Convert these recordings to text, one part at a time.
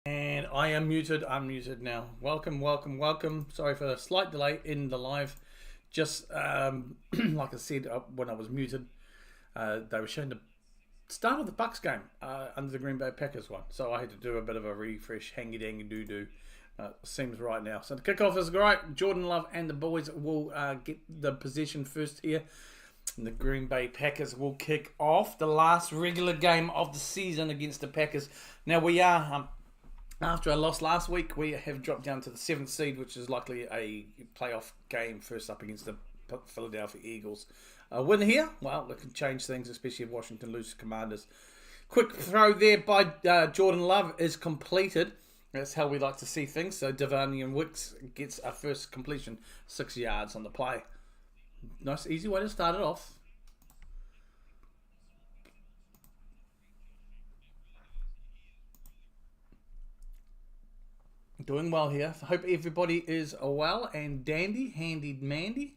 And I am muted. I'm muted now. Welcome, welcome, welcome. Sorry for a slight delay in the live. Just like I said when I was muted, they were showing the start of the Bucks game under the Green Bay Packers one. So I had to do a bit of a refresh, hangy-dangy-doo-doo. Seems right now. So the kickoff is great. Jordan Love and the boys will get the possession first here. And the Green Bay Packers will kick off the last regular game of the season against the Packers. Now we are... after a loss last week, we have dropped down to the 7th seed, which is likely a playoff game first up against the Philadelphia Eagles. A win here, well, it can change things, especially if Washington loses Commanders. Quick throw there by Jordan Love is completed. That's how we like to see things. So Divisional Wicks gets a first completion, 6 yards on the play. Nice, easy way to start it off. Doing well here. I hope everybody is well and dandy, handy mandy.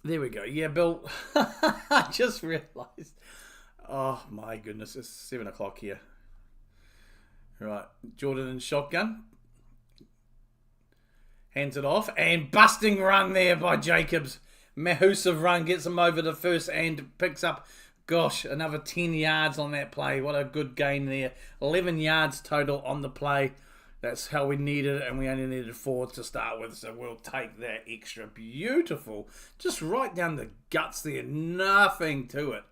There we go. Yeah, Bill. I just realised. Oh my goodness, it's 7 o'clock here. Right, Jordan in shotgun. Hands it off and busting run there by Jacobs. Mahusive run gets him over the first and picks up. Gosh, another 10 yards on that play. What a good gain there. 11 yards total on the play. That's how we needed it, and we only needed 4 to start with, so we'll take that extra. Beautiful. Just right down the guts there. Nothing to it.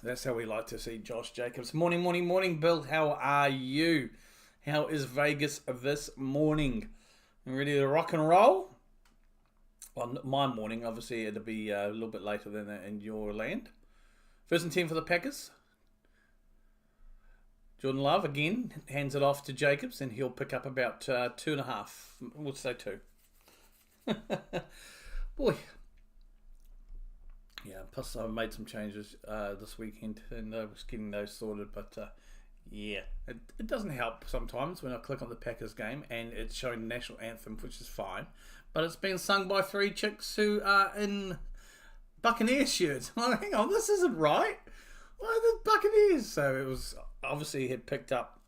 That's how we like to see Josh Jacobs. Morning, morning, morning, Bill. How are you? How is Vegas this morning? Ready to rock and roll? Well, my morning, obviously, it'll be a little bit later than that in your land. 1st and 10 for the Packers. Jordan Love, again, hands it off to Jacobs, and he'll pick up about 2.5. We'll say 2. Boy. Yeah, plus I've made some changes this weekend, and I was getting those sorted, but yeah, it doesn't help sometimes when I click on the Packers game, and it's showing the national anthem, which is fine, but it's being sung by 3 chicks who are in Buccaneers shirts. Oh, hang on, this isn't right. Why are the Buccaneers? So it was obviously had picked up,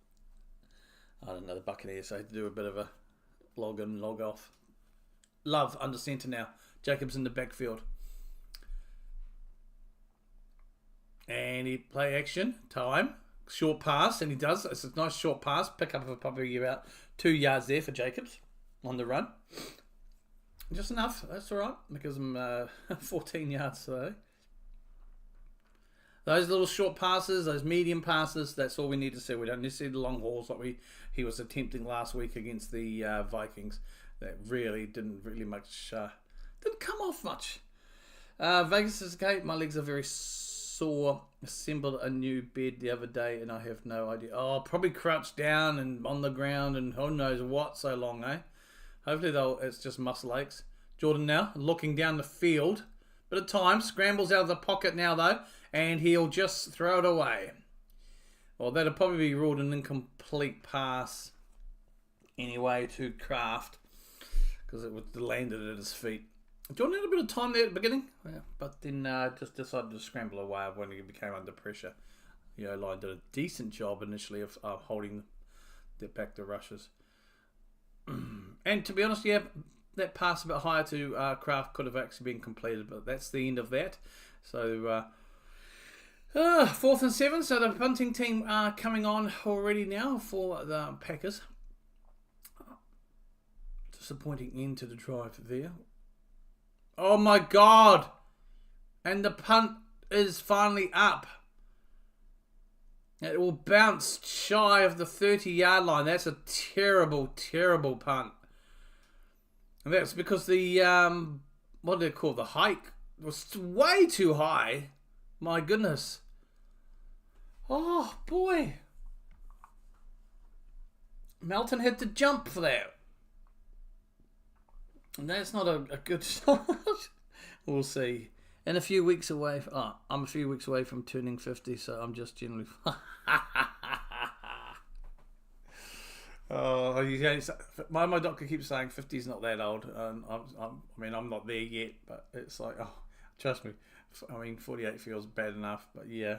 I don't know, the Buccaneers. So I had to do a bit of a log in, log off. Love under centre now. Jacobs in the backfield. And he play action, time, short pass, and he does. It's a nice short pass. Pick up of probably about 2 yards there for Jacobs on the run. Just enough. That's all right. That gives him 14 yards today. Those little short passes, those medium passes, that's all we need to see. We don't need to see the long hauls like he was attempting last week against the Vikings. That really didn't come off much. Vegas is okay. My legs are very sore. Assembled a new bed the other day and I have no idea. Oh, probably crouched down and on the ground and who knows what so long, eh? Hopefully, though, it's just muscle aches. Jordan now, looking down the field. Bit of time. Scrambles out of the pocket now, though. And he'll just throw it away. Well, that'll probably be ruled an incomplete pass anyway to Kraft. Because it was landed at his feet. Jordan had a bit of time there at the beginning. Yeah, but then just decided to scramble away when he became under pressure. The O-line did a decent job initially of holding back the rushes. And to be honest, yeah, that pass a bit higher to Kraft could have actually been completed, but that's the end of that. So 4th and 7, so the punting team are coming on already now for the Packers. Disappointing end to the drive there. Oh my God! And the punt is finally up. It will bounce shy of the 30-yard line. That's a terrible, terrible punt. And that's because the, what do they call the hike? Was way too high. My goodness. Oh, boy. Melton had to jump for that. And that's not a good start. We'll see. And a few weeks away. I'm a few weeks away from turning 50, so I'm just generally. My doctor keeps saying 50 is not that old. I'm not there yet, but it's like, trust me. 48 feels bad enough, but yeah.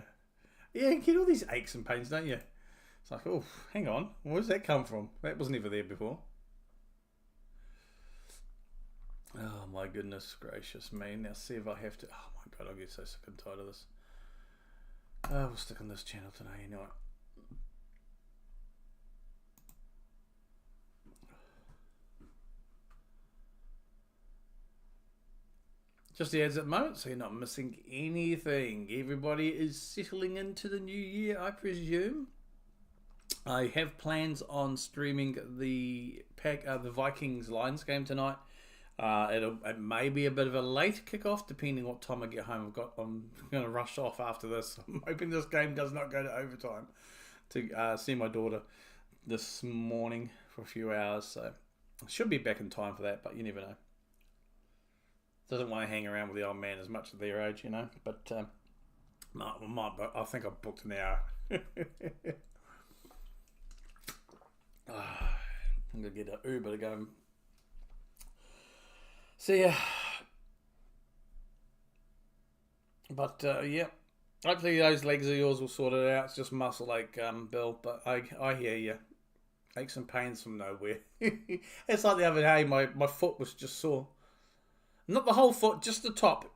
Yeah, you get all these aches and pains, don't you? It's like, oh, hang on. Where's that come from? That was never there before. Oh, my goodness gracious me. Now, see if I have to... Oh, my God, I'll get so sick and tired of this. Oh, we'll stick on this channel today, you know what? Just the ads at the moment, so you're not missing anything. Everybody is settling into the new year, I presume. I have plans on streaming the Vikings Lions game tonight. It may be a bit of a late kickoff, depending what time I get home. I'm going to rush off after this. I'm hoping this game does not go to overtime to see my daughter this morning for a few hours. So I should be back in time for that, but you never know. Doesn't want to hang around with the old man as much at their age, you know. But I think I've booked an hour. I'm going to get an Uber to go. See ya. But, yeah. Hopefully those legs of yours will sort it out. It's just muscle ache, Bill. But I hear you. Aches and pains from nowhere. It's like the other day, my foot was just sore. Not the whole foot, just the top.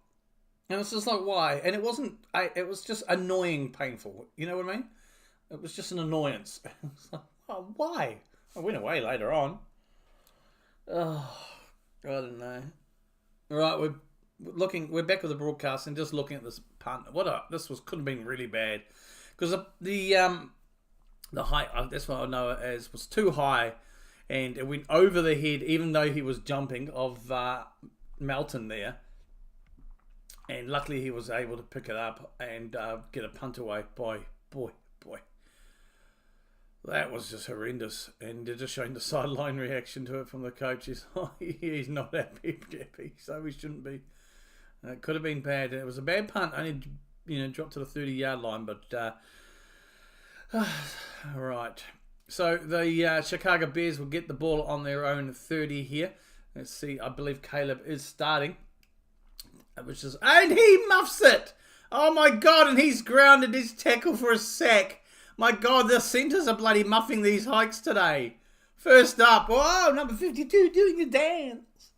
And it's just like, why? And it wasn't, it was just annoying painful. You know what I mean? It was just an annoyance. It's like, oh, why? I went away later on. Oh, I don't know. All right, we're back with the broadcast and just looking at this punt. This could have been really bad. Because the height, that's what I know it as, was too high. And it went over the head, even though he was jumping, of Melton there. And luckily he was able to pick it up and get a punt away. Boy. That was just horrendous. And they're just showing the sideline reaction to it from the coach. He's not happy. So he shouldn't be. It could have been bad. It was a bad punt. Only, dropped to the 30-yard line. But, right. So the Chicago Bears will get the ball on their own 30 here. Let's see. I believe Caleb is starting. And he muffs it. Oh, my God. And he's grounded his tackle for a sack. My God, the centres are bloody muffing these hikes today. First up, whoa, number 52 doing a dance.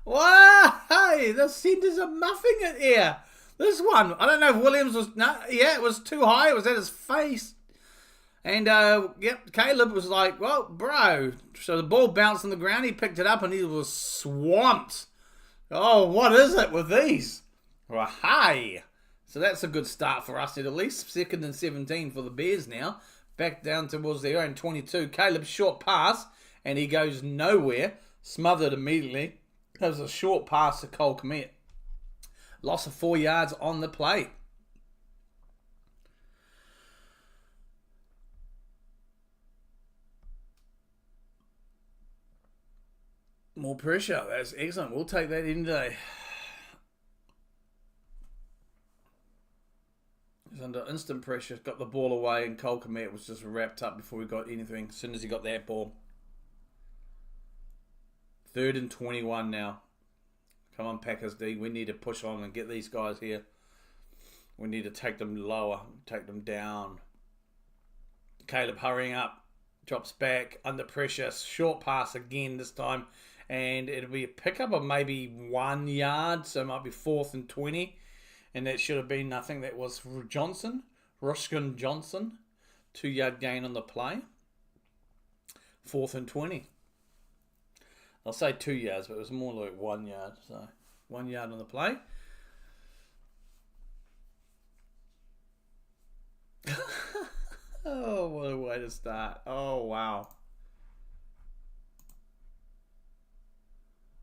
Whoa, hey, the centres are muffing it here. This one, I don't know if Williams was, it was too high. It was at his face. And, Caleb was like, well, bro. So the ball bounced on the ground. He picked it up and he was swamped. Oh, what is it with these? Well, hey. So that's a good start for us at least. 2nd and 17 for the Bears now. Back down towards their own 22. Caleb's short pass, and he goes nowhere. Smothered immediately. That was a short pass to Cole Kmet. Loss of 4 yards on the play. More pressure. That's excellent. We'll take that in today. He's under instant pressure, got the ball away, and Cole Kmet was just wrapped up before we got anything. As soon as he got that ball. 3rd and 21 now. Come on, Packers D. We need to push on and get these guys here. We need to take them lower, take them down. Caleb hurrying up, drops back, under pressure, short pass again this time. And it'll be a pickup of maybe 1 yard, so it might be 4th and 20. And that should have been nothing. That was Ruskin Johnson. 2-yard gain on the play. 4th and 20. I'll say 2 yards, but it was more like 1 yard. So 1 yard on the play. Oh, what a way to start. Oh, wow.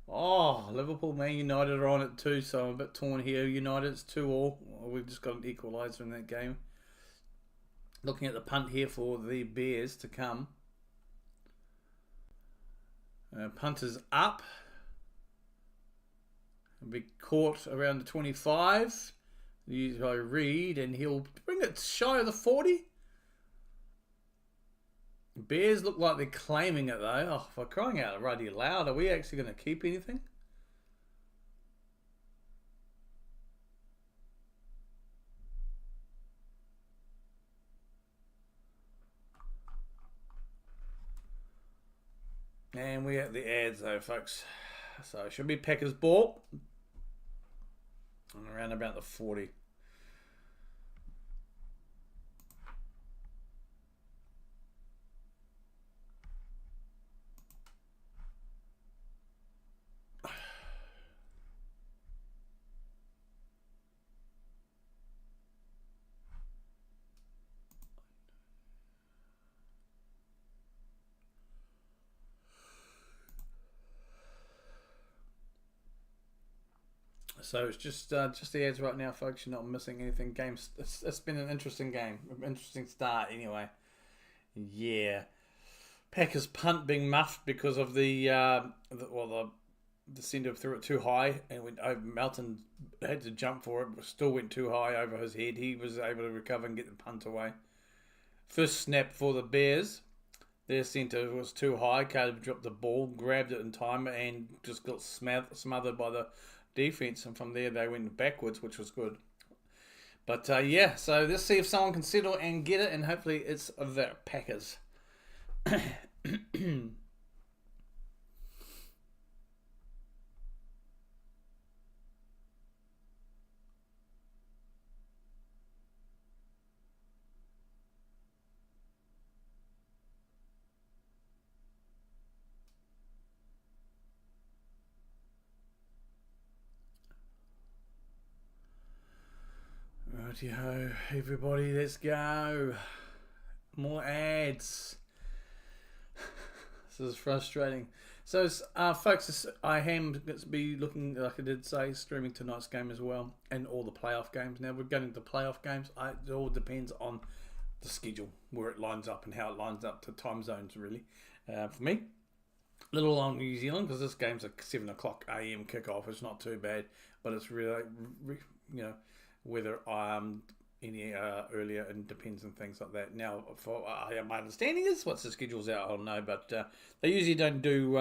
Oh, Liverpool, Man United are on it too, so I'm a bit torn here. United's 2-2. We've just got an equaliser in that game. Looking at the punt here for the Bears to come. Punt is up. It'll be caught around the 25. Used by Reed, and he'll bring it shy of the 40. Bears look like they're claiming it though. Oh, for crying out bloody loud, are we actually going to keep anything? And we're at the ads though, folks. So it should be Packers ball. And around about the 40. So it's just the ads right now, folks. You're not missing anything. Games. It's been an interesting game, an interesting start anyway. Yeah, Packers punt being muffed because of the centre threw it too high and went over. Melton had to jump for it, but still went too high over his head. He was able to recover and get the punt away. First snap for the Bears. Their centre was too high. Caleb dropped the ball, grabbed it in time, and just got smothered by the defense, and from there they went backwards, which was good. But yeah, so let's see if someone can settle and get it, and hopefully it's the Packers. Righty-ho, everybody, let's go. More ads. This is frustrating. So, folks, I am going to be looking, like I did say, streaming tonight's game as well, and all the playoff games. Now, we're getting to playoff games. It all depends on the schedule, where it lines up and how it lines up to time zones, really. For me, a little on New Zealand, because this game's a 7 o'clock a.m. kickoff. It's not too bad, but it's really, whether any earlier, and depends on things like that. Now, for my understanding is, once the schedule's out, I'll know, but they usually don't do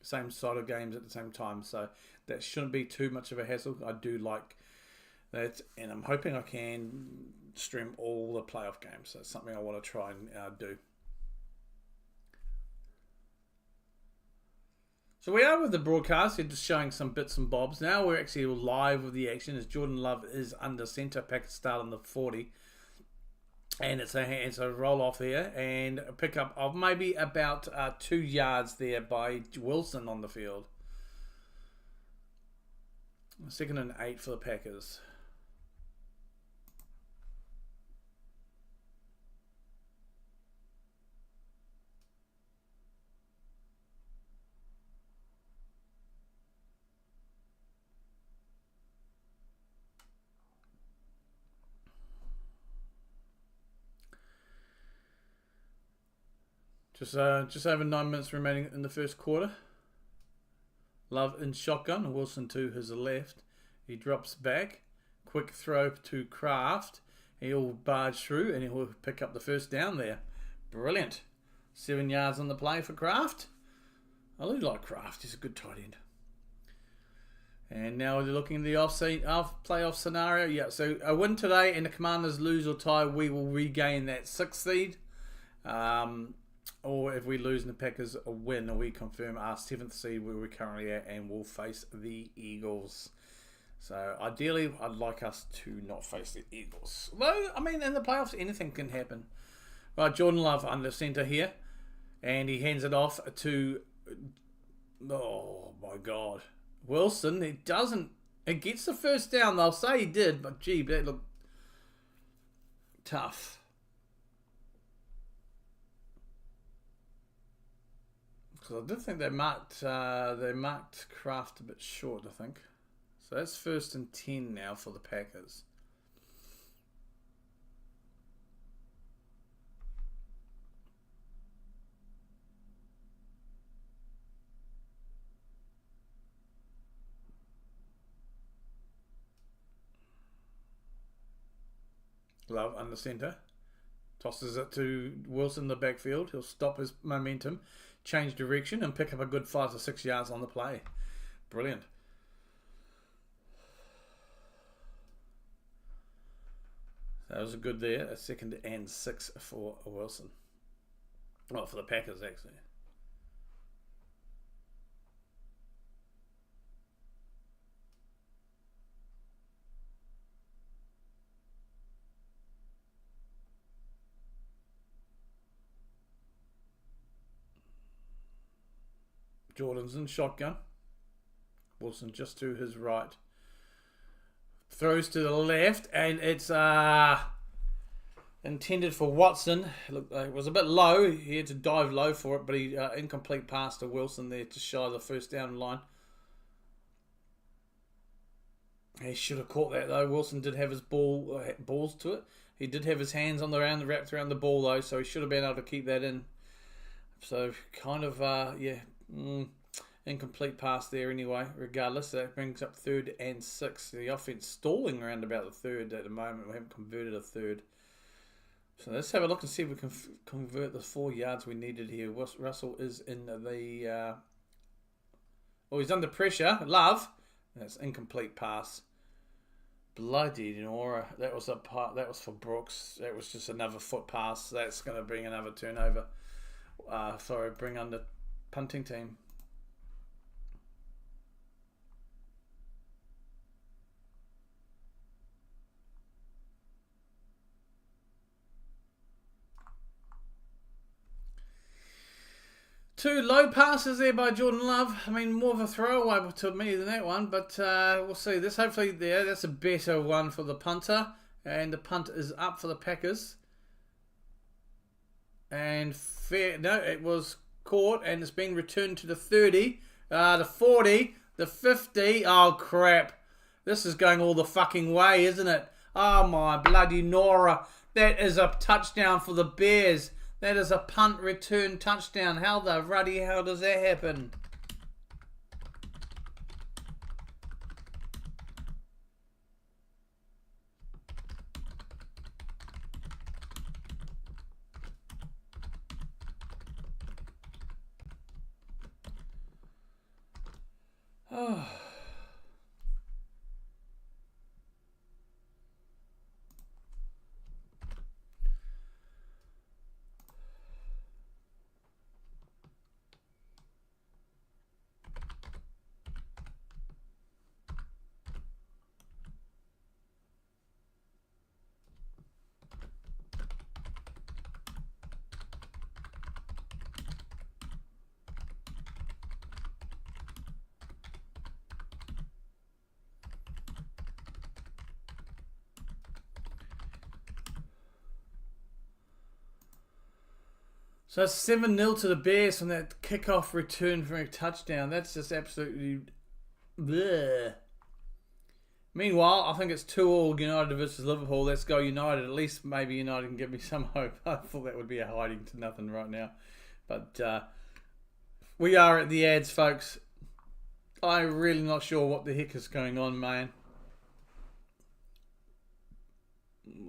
same side of games at the same time, so that shouldn't be too much of a hassle. I do like that, and I'm hoping I can stream all the playoff games. That's something I want to try and do. So we are with the broadcast. You're just showing some bits and bobs. Now we're actually live with the action as Jordan Love is under centre. Packers start on the 40. And it's a roll off here. And a pickup of maybe about 2 yards there by Wilson on the field. 2nd and 8 for the Packers. Just over 9 minutes remaining in the first quarter. Love in shotgun. Wilson to his left. He drops back. Quick throw to Kraft. He'll barge through and he'll pick up the first down there. Brilliant. 7 yards on the play for Kraft. I really like Kraft. He's a good tight end. And now we're looking at the playoff scenario. Yeah, so a win today and the Commanders lose or tie, we will regain that 6th seed. Or if we lose and the Packers win, we confirm our 7th seed where we're currently at, and we'll face the Eagles. So ideally, I'd like us to not face the Eagles. Though, I mean, in the playoffs, anything can happen. Right, Jordan Love under centre here, and he hands it off to, oh my God, Wilson. It doesn't. It gets the first down. They'll say he did, but gee, that looked tough. Because I did think they marked Kraft a bit short, I think. So that's 1st and 10 now for the Packers. Love under centre. Tosses it to Wilson in the backfield. He'll stop his momentum, change direction, and pick up a good 5 to 6 yards on the play. Brilliant. That was a good there. A 2nd and 6 for Wilson. Well, for the Packers, actually. Jordan's in shotgun. Wilson just to his right. Throws to the left, and it's intended for Watson. It was a bit low. He had to dive low for it, but he incomplete pass to Wilson there to shy the first down line. He should have caught that though. Wilson did have his balls to it. He did have his hands on the round, wrapped around the ball though, so he should have been able to keep that in. So kind of incomplete pass there anyway. Regardless, that brings up 3rd and 6. The offense stalling around about the 3rd at the moment. We haven't converted a 3rd. So let's have a look and see if we can convert the 4 yards we needed here. Russell is in the... he's under pressure. Love. That's incomplete pass. Bloody Nora. That was for Brooks. That was just another foot pass. That's going to bring another turnover. Bring on the punting team. Two low passes there by Jordan Love. I mean, more of a throwaway to me than that one, but we'll see. This hopefully that's a better one for the punter, and the punt is up for the Packers. And it was caught and it's been returned to the 30, the 40, the 50. Oh crap! This is going all the fucking way, isn't it? Oh my bloody Nora! That is a touchdown for the Bears. That is a punt return touchdown. How the ruddy hell does that happen? Oh. So it's 7-0 to the Bears from that kickoff return for a touchdown. That's just absolutely bleh. Meanwhile, I think it's 2-2 United versus Liverpool. Let's go United. At least maybe United can give me some hope. I thought that would be a hiding to nothing right now. But we are at the ads, folks. I'm really not sure what the heck is going on, man.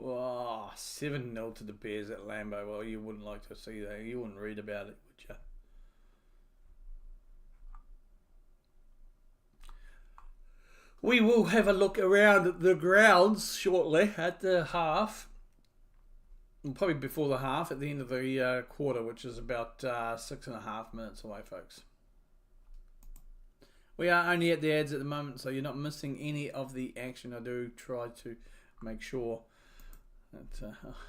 Oh, 7-0 to the Bears at Lambeau. Well, you wouldn't like to see that. You wouldn't read about it, would you? We will have a look around the grounds shortly at the half. Probably before the half, at the end of the quarter, which is about 6.5 minutes away, folks. We are only at the ads at the moment, so you're not missing any of the action. I do try to make sure that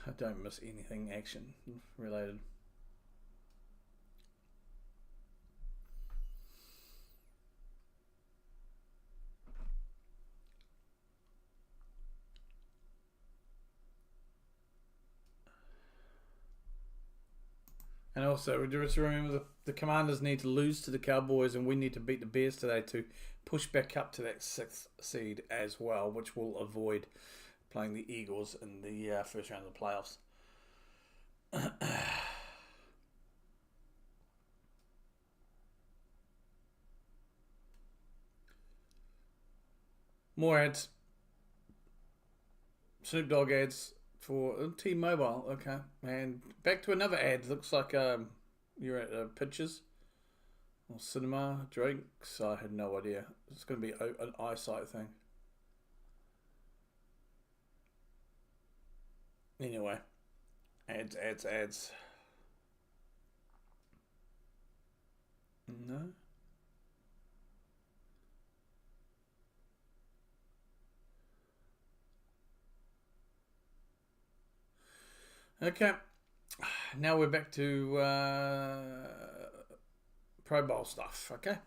I don't miss anything action related. And also, just remember the Commanders need to lose to the Cowboys, and we need to beat the Bears today to push back up to that 6th seed as well, which will avoid playing the Eagles in the first round of the playoffs. More ads. Snoop Dogg ads for T-Mobile. Okay. And back to another ad. Looks like you're at Pictures or Cinema, Drinks. I had no idea. It's going to be an eyesight thing. Anyway. Ads. No. Okay, now we're back to Pro Bowl stuff, okay?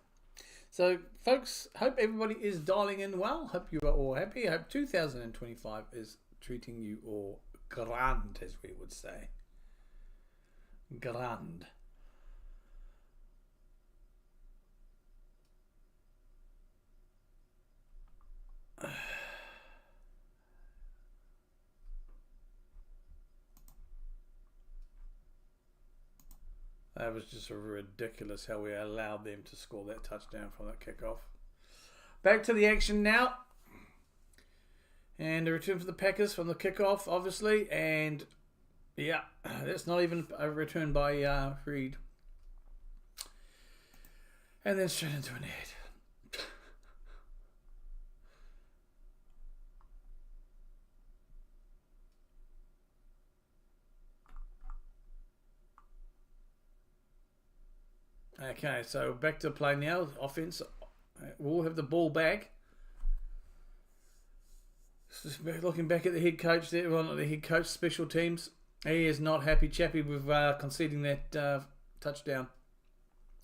So, folks, hope everybody is dialing in well. Hope you are all happy. Hope 2025 is treating you all grand, as we would say. Grand. That was just ridiculous how we allowed them to score that touchdown from that kickoff. Back to the action now. And a return for the Packers from the kickoff, obviously. And, yeah, that's not even a return by Reed. And then straight into an head. Okay, so back to play now. Offense, we'll have the ball back. Just looking back at the head coach there, well, the head coach, special teams. He is not happy chappy with conceding that touchdown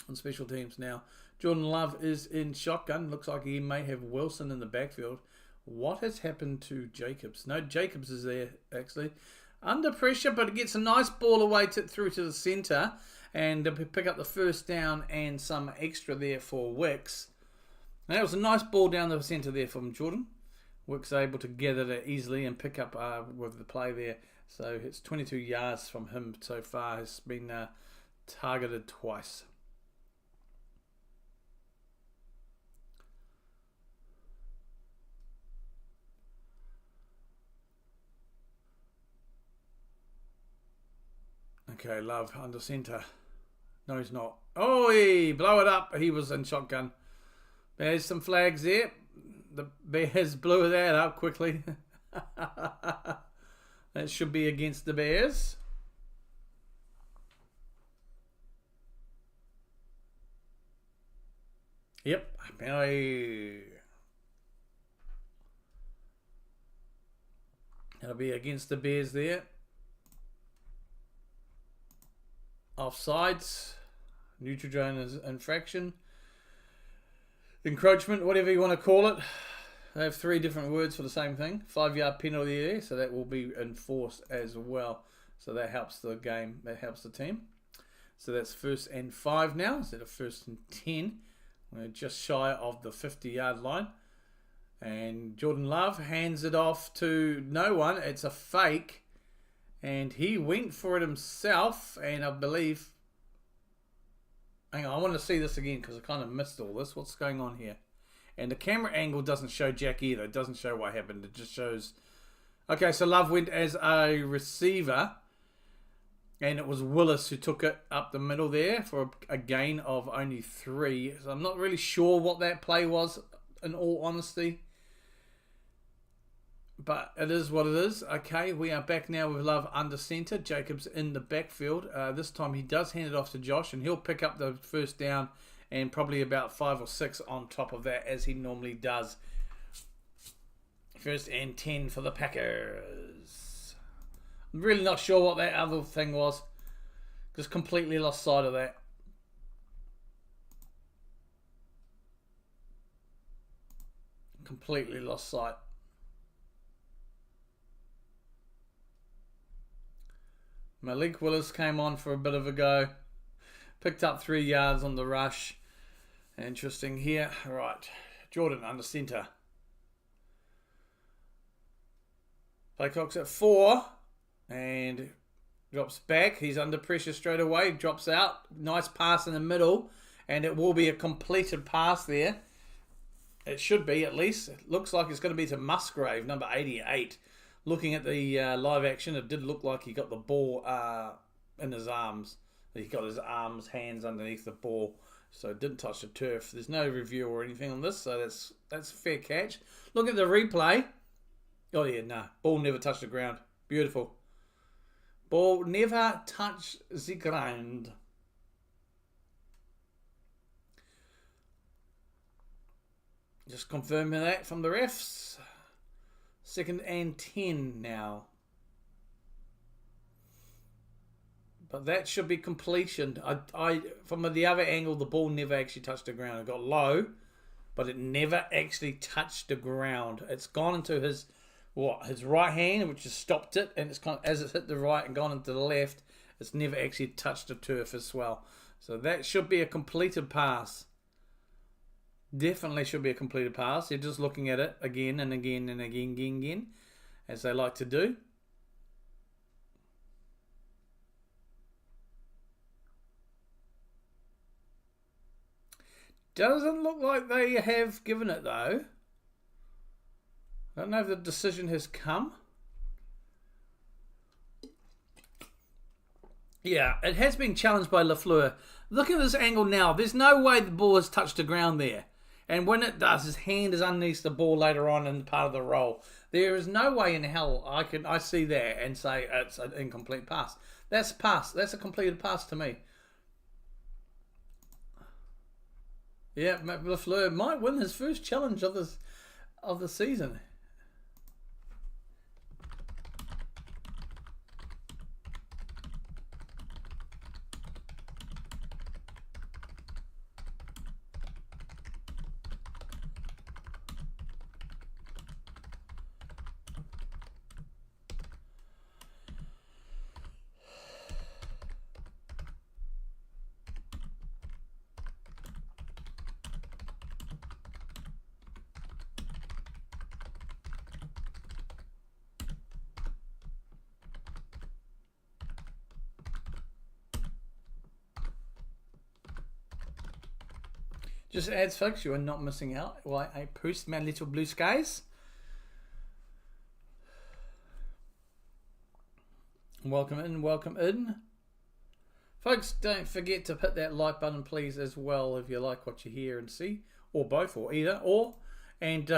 on special teams now. Jordan Love is in shotgun. Looks like he may have Wilson in the backfield. What has happened to Jacobs? No, Jacobs is there, actually. Under pressure, but it gets a nice ball away through to the centre. And pick up the first down and some extra there for Wicks. And that was a nice ball down the centre there from Jordan. Wicks able to gather that easily and pick up with the play there. So it's 22 yards from him so far. Has been targeted twice. Okay, Love under centre. No, he's not. Oh, blow it up. He was in shotgun. There's some flags there. The Bears blew that up quickly. That should be against the Bears. Yep. That'll be against the Bears there. Offsides, neutral zone infraction, encroachment, whatever you want to call it. They have 3 different words for the same thing. 5-yard penalty there, so that will be enforced as well. So that helps the game, that helps the team. So that's 1st and 5 now instead of 1st and 10. We're just shy of the 50-yard line. And Jordan Love hands it off to no one. It's a fake. And he went for it himself, and I believe... Hang on, I want to see this again because I kind of missed all this. What's going on here? And the camera angle doesn't show Jack either. It doesn't show what happened. It just shows... Okay, so Love went as a receiver, and it was Willis who took it up the middle there for a gain of only 3. So I'm not really sure what that play was, in all honesty. But it is what it is. Okay, we are back now with Love under centre. Jacobs in the backfield. This time he does hand it off to Josh, and he'll pick up the first down and probably about 5 or 6 on top of that, as he normally does. 1st and 10 for the Packers. I'm really not sure what that other thing was. Just completely lost sight of that. Completely lost sight. Malik Willis came on for a bit of a go. Picked up 3 yards on the rush. Interesting here. Right. Jordan under centre. Playcock's at 4. And drops back. He's under pressure straight away. Drops out. Nice pass in the middle. And it will be a completed pass there. It should be, at least. It looks like it's going to be to Musgrave, number 88. Looking at the live action, it did look like he got the ball in his arms. He got his hands underneath the ball, so it didn't touch the turf. There's no review or anything on this, so that's a fair catch. Look at the replay. Oh yeah, no. Ball never touched the ground. Beautiful. Ball never touched the ground. Just confirming that from the refs. 2nd and 10 now. But that should be completion. From the other angle, the ball never actually touched the ground. It got low, but it never actually touched the ground. It's gone into his right hand, which has stopped it, and it's as it's hit the right and gone into the left, it's never actually touched the turf as well. So that should be a completed pass. Definitely should be a completed pass. You're just looking at it again and again and again, as they like to do. Doesn't look like they have given it though. I don't know if the decision has come. Yeah, it has been challenged by Lafleur. Looking at this angle now, there's no way the ball has touched the ground there. And when it does, his hand is underneath the ball later on in part of the roll. There is no way in hell I see that and say it's an incomplete pass. That's a pass. That's a completed pass to me. Yeah, Lafleur might win his first challenge of the season. Just adds, folks, you are not missing out while I post my little blue skies. Welcome in, welcome in. Folks, don't forget to hit that like button, please, as well, if you like what you hear and see, or both, or either, and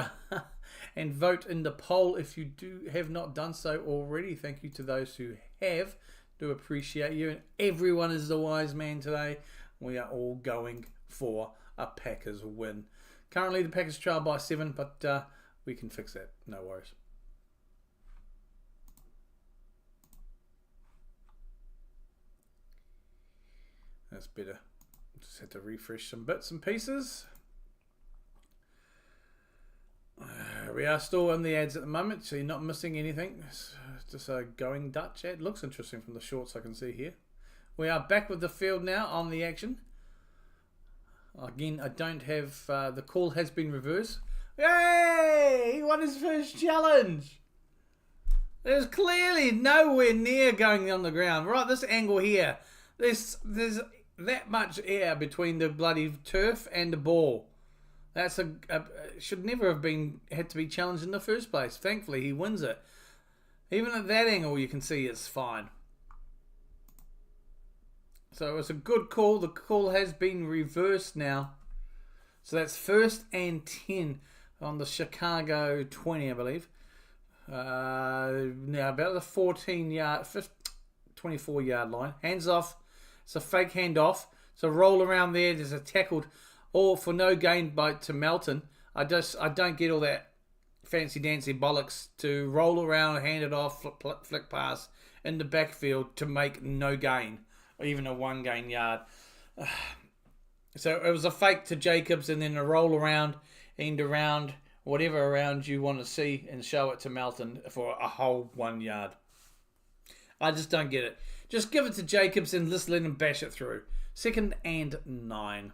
vote in the poll if you have not done so already. Thank you to those who have. Do appreciate you, and everyone is the wise man today. We are all going for a Packers win. Currently the Packers trail by 7, but we can fix that. No worries. That's better. Just had to refresh some bits and pieces. We are still in the ads at the moment, so you're not missing anything. It's just a going Dutch ad. Looks interesting from the shorts I can see here. We are back with the field now on the action. Again, I don't have... the call has been reversed. Yay! He won his first challenge! There's clearly nowhere near going on the ground. Right, this angle here. There's that much air between the bloody turf and the ball. That's should never have had to be challenged in the first place. Thankfully, he wins it. Even at that angle, you can see it's fine. So it was a good call. The call has been reversed now. So that's 1st and 10 on the Chicago 20, I believe. Now about the 24-yard line. Hands off. It's a fake handoff. So roll around there. There's a tackled, all for no gain to Melton. I don't get all that fancy dancy bollocks to roll around, hand it off, flick pass in the backfield to make no gain. Or even a 1 gain yard. So it was a fake to Jacobs and then a roll around, end around, whatever around you want to see, and show it to Melton for a whole 1 yard. I just don't get it. Just give it to Jacobs and just let him bash it through. 2nd and 9.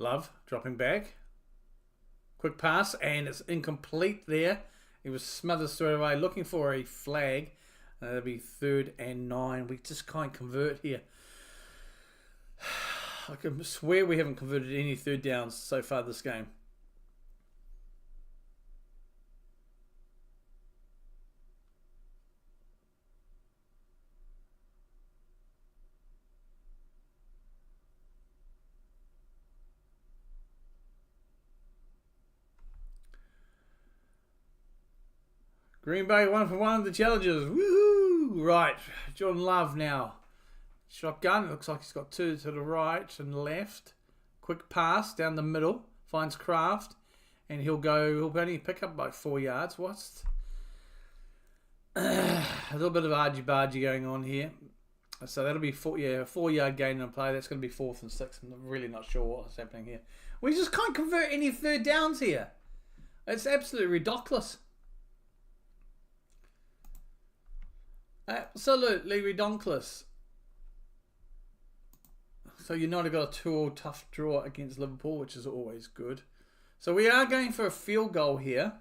Love dropping back. Quick pass, and it's incomplete there. He was smothered straight away, looking for a flag. That'll be 3rd and 9. We just can't convert here. I can swear we haven't converted any 3rd downs so far this game. Green Bay 1 for 1 of the challenges. Woohoo! Right, Jordan Love now. Shotgun. It looks like he's got 2 to the right and left. Quick pass down the middle. finds Kraft, and he'll only pick up like 4 yards. What's a little bit of argy-bargy going on here. So that'll be 4-yard gain on play. That's going to be 4th and 6. I'm really not sure what's happening here. We just can't convert any third downs here. It's absolutely ridiculous. Absolutely ridiculous. So United got a 2-2 tough draw against Liverpool, which is always good. So we are going for a field goal here.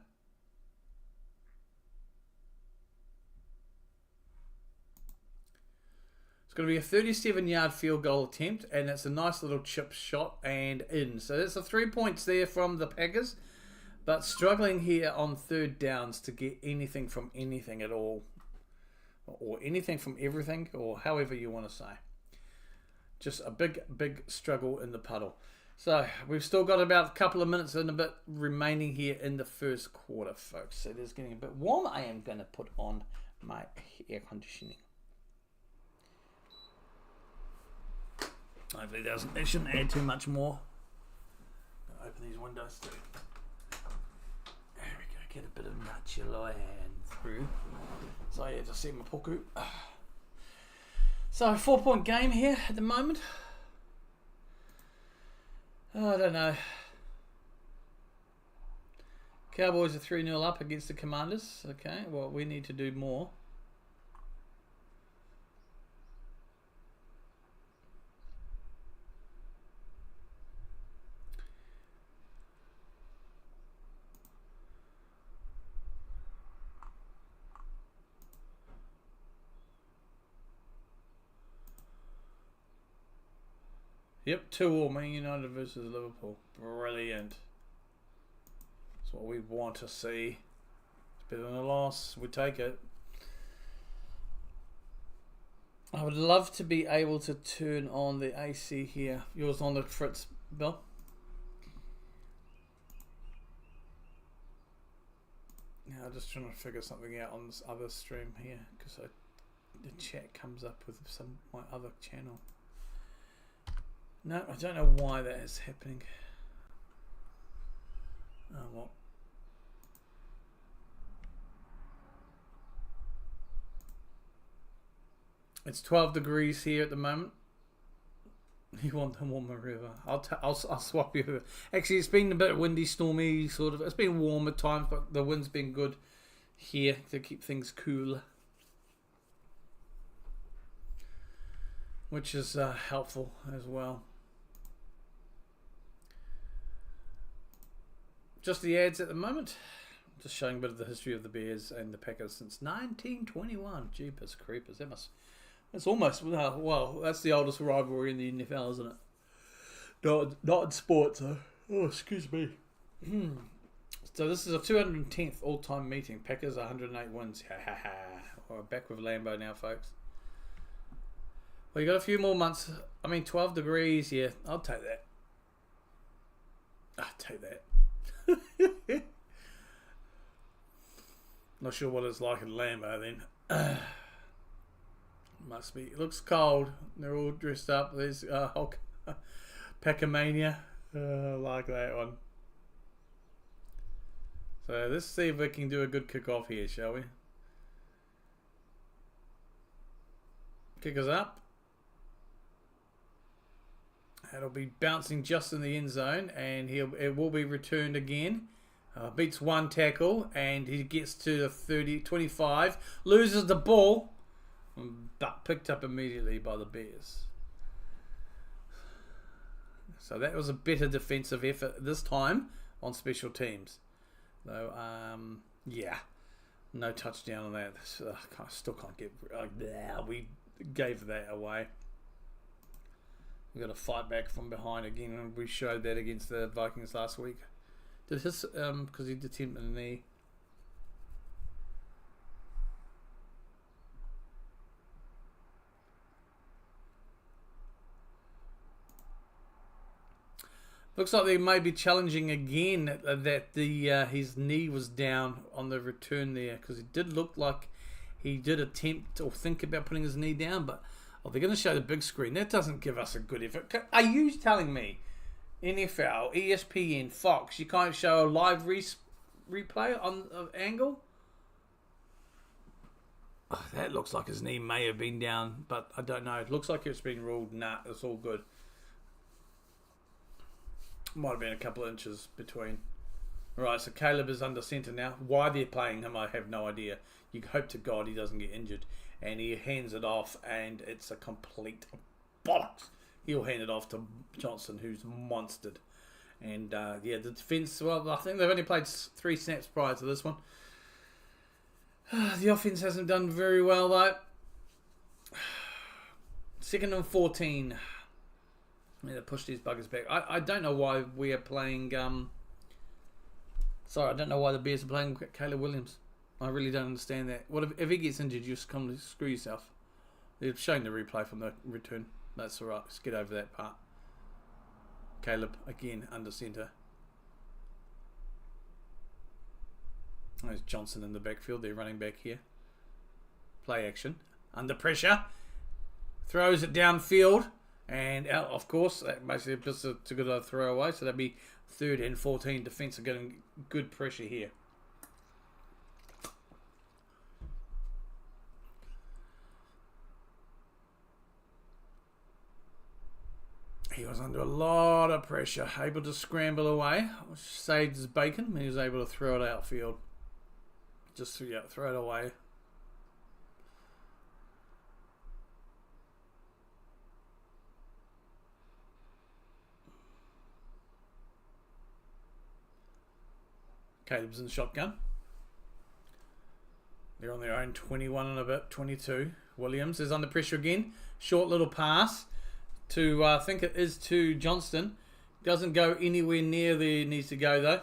It's going to be a 37-yard field goal attempt, and it's a nice little chip shot and in. So there's the 3 points there from the Packers, but struggling here on third downs to get anything from anything at all, or anything from everything, or however you want to say. Just a big struggle in the puddle. So we've still got about a couple of minutes and a bit remaining here in the first quarter, folks. It is getting a bit warm. I am going to put on my air conditioning. Hopefully it shouldn't add too much more. I'll open these windows too. There we go. Get a bit of natural air through. So yeah, just see my puku. So 4-point game here at the moment. Oh, I don't know. Cowboys are 3-0 up against the Commanders. Okay, well, we need to do more. Yep, 2-2 Man United versus Liverpool. Brilliant. That's what we want to see. It's better than a loss. We take it. I would love to be able to turn on the AC here. Yours on the Fritz, Bill? Yeah, I'm just trying to figure something out on this other stream here, because the chat comes up with my other channel. No, I don't know why that is happening. Oh, well. It's 12 degrees here at the moment. You want the warmer river? I'll swap you. Actually, it's been a bit windy, stormy, sort of. It's been warm at times, but the wind's been good here to keep things cool, which is helpful as well. Just the ads at the moment. Just showing a bit of the history of the Bears and the Packers since 1921. Jeepers creepers. That's almost, well, that's the oldest rivalry in the NFL, isn't it? Not in sports, though. Oh, excuse me. So this is a 210th all-time meeting. Packers 108 wins. We're back with Lambo now, folks. Well, you got a few more months. 12 degrees. Yeah, I'll take that. I'll take that. Not sure what it's like in Lambo then. Must be. It looks cold. They're all dressed up. There's Hulk Packamania. I like that one. So let's see if we can do a good kick-off here, shall we? Kick us up. It'll be bouncing just in the end zone, and it will be returned again. Beats one tackle, and he gets to the 25, loses the ball, but picked up immediately by the Bears. So that was a better defensive effort this time on special teams. Though, yeah, no touchdown on that. Still can't get. We gave that away. We've got to fight back from behind again, and we showed that against the Vikings last week. Did his because he did attempt a knee. Looks like they may be challenging again that his knee was down on the return there, because it did look like he did attempt or think about putting his knee down, but they're going to show the big screen. That doesn't give us a good effort. Are you telling me NFL, ESPN, Fox. You can't show a live replay on angle. Oh, that looks like his knee may have been down, but I don't know. It looks like it's been ruled. Nah, it's all good. Might have been a couple of inches between. Right, so Caleb is under centre now. Why they're playing him, I have no idea. You hope to God he doesn't get injured. And he hands it off, and it's a complete bollocks. He'll hand it off to Johnson, who's monstered. And, yeah, the defence, well, I think they've only played 3 snaps prior to this one. The offense hasn't done very well, though. 2nd and 14. I'm going to push these buggers back. I don't know why we are playing... Sorry, I don't know why the Bears are playing Caleb Williams. I really don't understand that. What if he gets injured, you just come to screw yourself. They've shown the replay from the return. That's alright. Let's get over that part. Caleb, again, under centre. There's Johnson in the backfield. They're running back here. Play action. Under pressure. Throws it downfield. And out, of course. That basically just a good throw away. So that'd be 3rd and 14. Defence are getting good pressure here. He was under a lot of pressure. Able to scramble away. Which saved his bacon. He was able to throw it outfield. Just throw it away. Caleb's in the shotgun. They're on their own 21 and a bit, 22. Williams is under pressure again. Short little pass to, I think it is to Johnston. Doesn't go anywhere near there it needs to go though.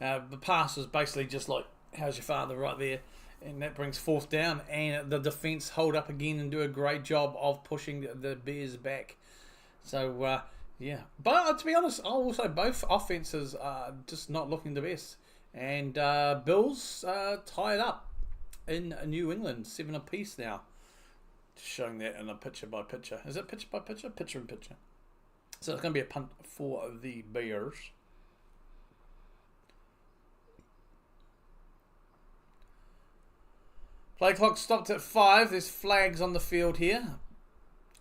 The pass was basically just like, how's your father right there? And that brings 4th down. And the defence hold up again and do a great job of pushing the Bears back. So, yeah. But to be honest, I'll also both offences are just not looking the best. And Bills tied up in New England, 7 apiece now. Just showing that in a picture by picture. Is it picture by picture? Picture in picture. So it's going to be a punt for the Bears. Play clock stopped at 5. There's flags on the field here.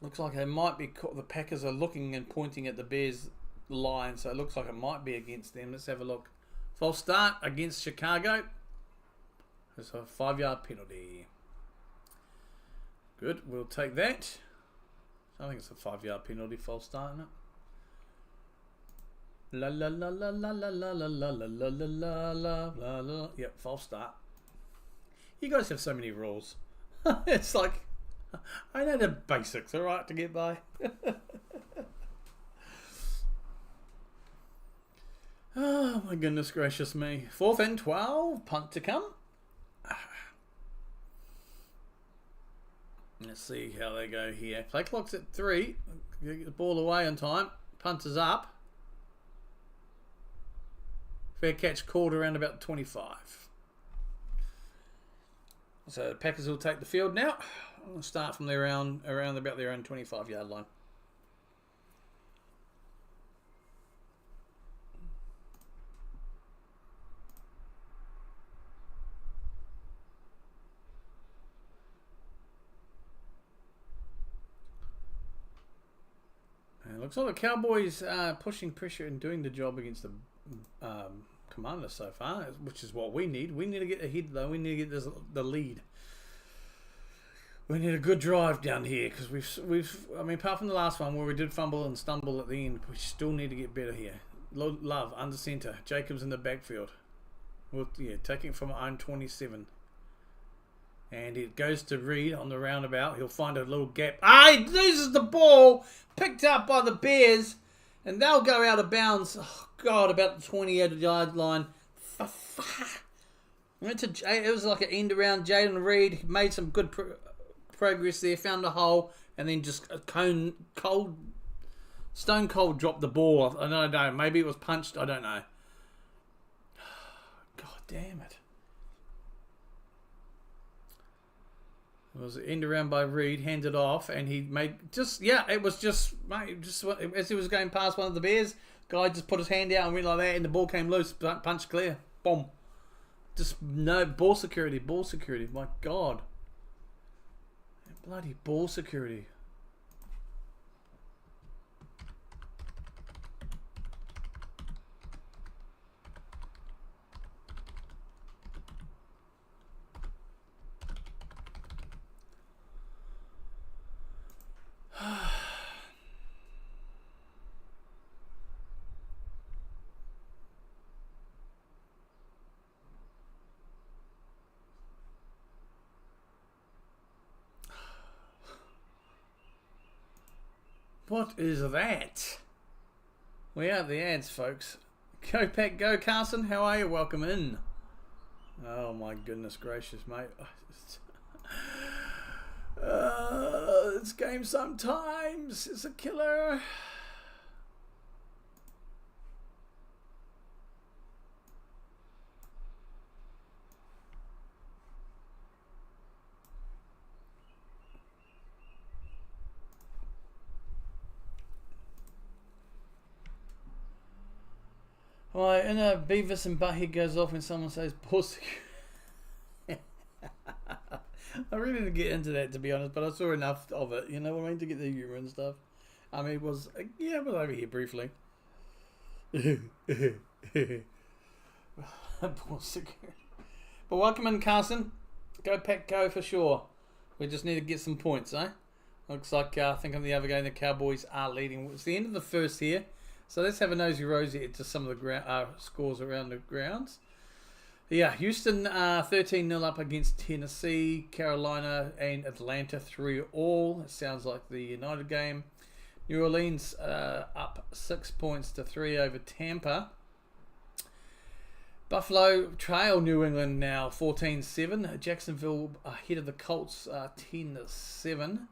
Looks like they might be. The Packers are looking and pointing at the Bears line, so it looks like it might be against them. Let's have a look. False start against Chicago. It's a 5-yard penalty. Good, we'll take that. I think it's a 5-yard penalty, false start, isn't it? La la la la la la la la la la la la la la la. Yep, false start. You guys have so many rules. It's like, I know the basics, alright, to get by. Oh my goodness gracious me. 4th and 12. Punt to come. Let's see how they go here. Play clock's at 3. Get the ball away on time. Punt is up. Fair catch called around about 25. So the Packers will take the field now. We'll start from their around about their own 25-yard line. It looks like the Cowboys are pushing pressure and doing the job against the Commanders so far, which is what we need. We need to get ahead, though. We need to get the lead. We need a good drive down here because I mean, apart from the last one where we did fumble and stumble at the end, we still need to get better here. Love under centre. Jacobs in the backfield. Taking from our own 27. And it goes to Reed on the roundabout. He'll find a little gap. He loses the ball. Picked up by the Bears. And they'll go out of bounds. Oh, God, about the 28-yard line. It was like an end around. Jaden Reed made some good progress there. Found a hole. And then just stone cold dropped the ball. I don't know. Maybe it was punched. I don't know. God damn it. It was end around by Reed, handed off, and he made it was just as he was going past one of the Bears, Guy just put his hand out and went like that, and the ball came loose. Punch clear. Boom. Just no ball security. Ball security. My God. Bloody ball security. What is that? We are the ads, folks. Go Pack, go Carson. How are you? Welcome in. Oh my goodness gracious, mate. This game sometimes is a killer. Right, in a Beavis and Butthead goes off when someone says pussy. I really didn't get into that, to be honest, but I saw enough of it, you know what I mean, to get the humour and stuff. I mean, it was over here briefly. But welcome in, Carson. Go Pack, go for sure. We just need to get some points, eh? Looks like, I think on the other game, the Cowboys are leading. It's the end of the first here. So let's have a nosy-rosy at just some of the scores around the grounds. Yeah, Houston 13-0 up against Tennessee. Carolina and Atlanta 3-all. It sounds like the United game. New Orleans up 6 points to 3 over Tampa. Buffalo trail New England now 14-7. Jacksonville ahead of the Colts 10-7.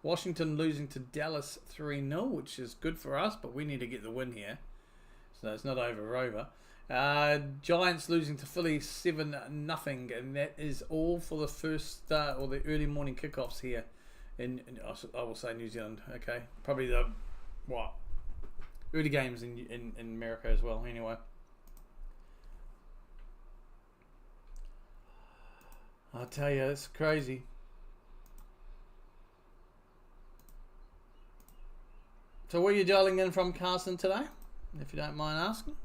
Washington losing to Dallas 3-0, which is good for us, but we need to get the win here. So it's not over. Giants losing to Philly 7-0, and that is all for the first or the early morning kickoffs here in I will say New Zealand. Okay, probably the early games in America as well. Anyway, I'll tell you, it's crazy. So where are you dialing in from, Carson, today? If you don't mind asking.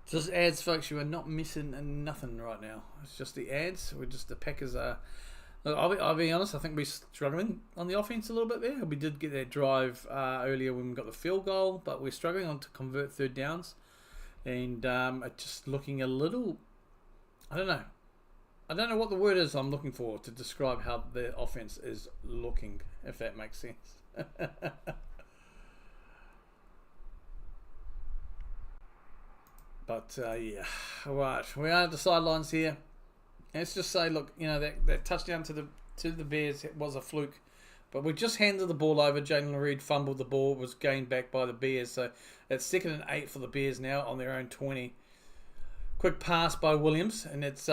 Just ads, folks. You are not missing nothing right now. It's just the ads. The Packers are... Look, I'll be honest. I think we're struggling on the offense a little bit there. We did get that drive earlier when we got the field goal, but we're struggling on to convert third downs. And just looking a little... I don't know. I don't know what the word is I'm looking for to describe how the offense is looking, if that makes sense. But yeah, right, we are at the sidelines here. Let's just say, look, you know, that touchdown to the Bears, it was a fluke, but we just handed the ball over. Jalen Reed fumbled the ball, was gained back by the Bears, so it's 2nd and 8 for the Bears now on their own 20. Quick pass by Williams, and it's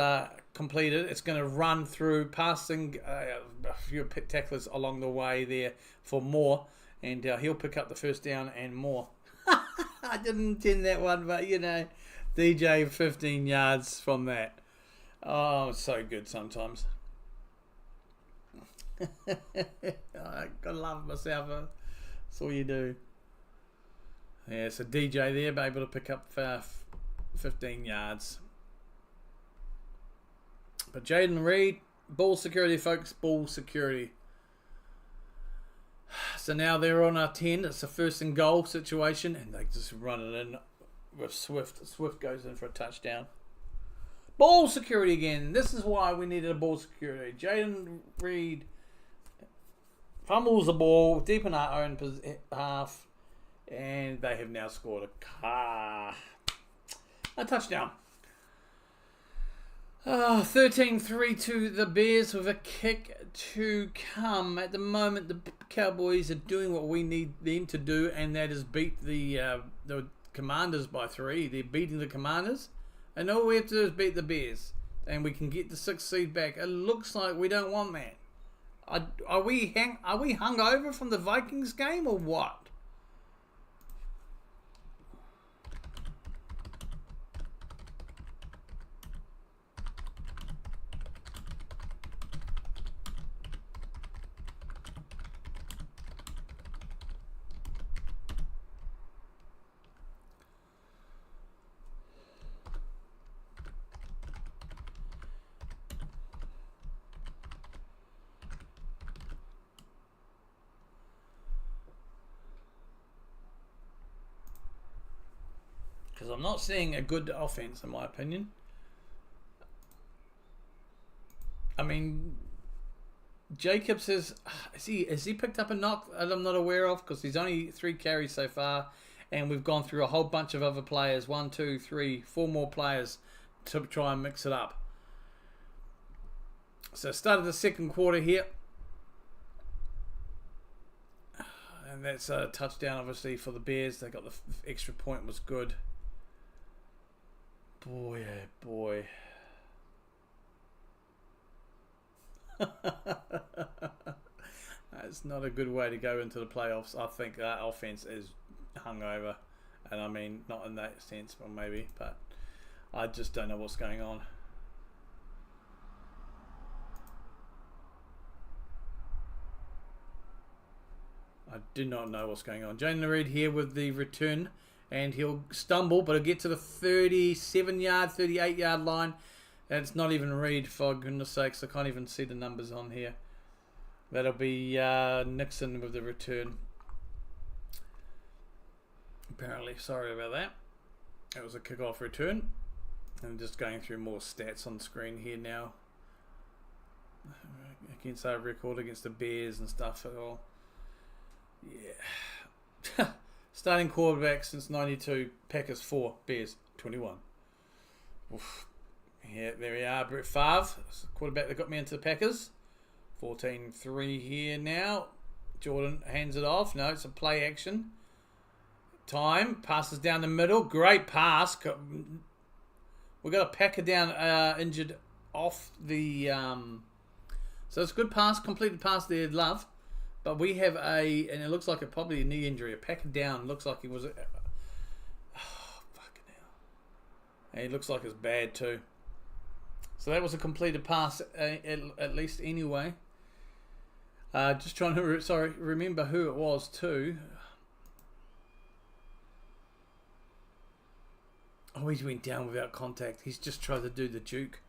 completed. It's going to run through, passing a few tacklers along the way there for Moore, and he'll pick up the first down and more. I didn't intend that one, but you know, DJ 15 yards from that. Oh, it's so good sometimes. I gotta love myself. That's all you do. Yeah, so DJ there, able to pick up 15 yards. But Jaden Reed, ball security, folks, ball security. So now they're on our 10. It's a 1st and goal situation, and they just run it in with Swift. Swift goes in for a touchdown. Ball security again. This is why we needed a ball security. Jaden Reed fumbles the ball deep in our own half, and they have now scored a touchdown. 13-3 to the Bears with a kick to come. At the moment, the Cowboys are doing what we need them to do, and that is beat the Commanders by 3. They're beating the Commanders, and all we have to do is beat the Bears, and we can get the 6th seed back. It looks like we don't want that. Are we hungover from the Vikings game or what? because I'm not seeing a good offense in my opinion. I mean, Jacobs has he picked up a knock that I'm not aware of, because he's only 3 carries so far, and we've gone through a whole bunch of other players, 1, 2, 3, 4 more players to try and mix it up. So started the second quarter here, and that's a touchdown obviously for the Bears. They got the extra point, was good. Boy, oh boy. That's not a good way to go into the playoffs. I think that offense is hungover, and I mean not in that sense, but maybe. But I just don't know what's going on. I do not know what's going on. Jalen Reed here with the return, and he'll stumble, but he'll get to the 37-yard, 38-yard line. And it's not even Reed, for goodness sakes. I can't even see the numbers on here. That'll be Nixon with the return. Apparently, sorry about that. It was a kickoff return. I'm just going through more stats on the screen here now. Against our record against the Bears and stuff at all. Yeah. Starting quarterback since 92. Packers 4. Bears 21. Oof. Yeah, there we are. Brett Favre, quarterback that got me into the Packers. 14-3 here now. Jordan hands it off. No, it's a play action. Time. Passes down the middle. Great pass. We got a Packer down injured off the... So it's a good pass. Completed pass there, Love. But we have and it looks like probably a knee injury. A Packer down. Looks like he was... fucking hell. And he looks like it's bad too. So that was a completed pass, at least anyway. Just trying to remember who it was too. Oh, he went down without contact. He's just tried to do the juke.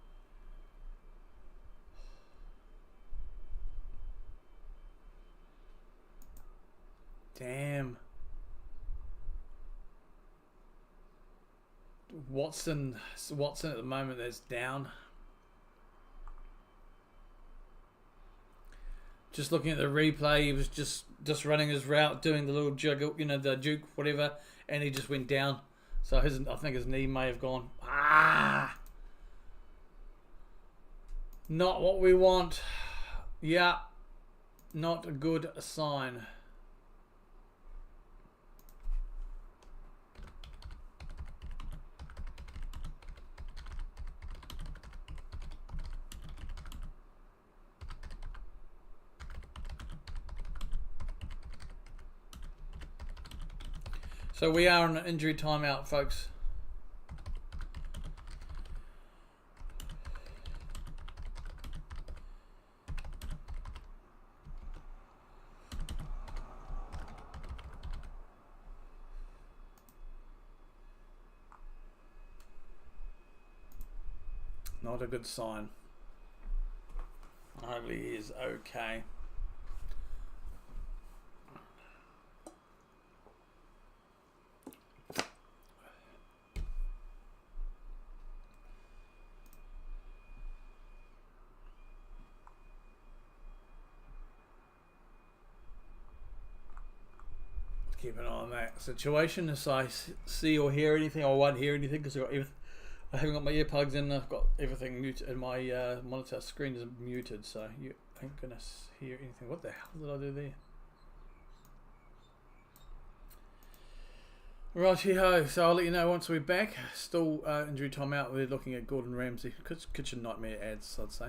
Damn. Watson at the moment, that's down. Just looking at the replay, he was just running his route, doing the little juggle, the juke, whatever, and he just went down. So I think his knee may have gone. Not what we want. Yeah, not a good sign. So we are on an injury timeout, folks. Not a good sign. Hopefully he is okay. Keep an eye on that situation. If I see or hear anything, I won't hear anything because I haven't got my earplugs in. I've got everything muted, and my monitor screen is muted, so you ain't gonna hear anything. What the hell did I do there? Righty-ho, so I'll let you know once we're back. Still injury timeout. We're looking at Gordon Ramsay. Kitchen nightmare ads, I'd say.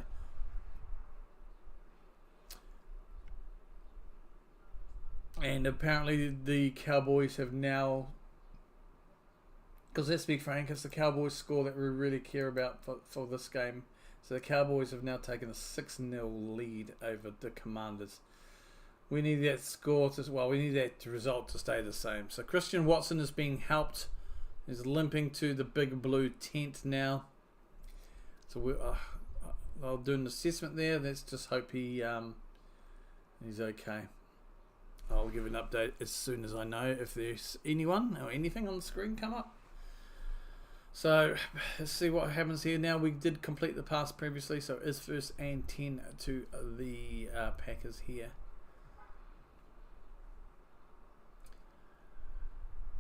And apparently the Cowboys have now, because let's be frank, it's the Cowboys score that we really care about for this game. So the Cowboys have now taken a 6-0 lead over the Commanders. We need that score we need that result to stay the same. So Christian Watson is being helped. He's limping to the big blue tent now. So I'll do an assessment there. Let's just hope he's okay. I'll give an update as soon as I know if there's anyone or anything on the screen come up. So let's see what happens here. Now we did complete the pass previously, so it is 1st and 10 to the Packers here.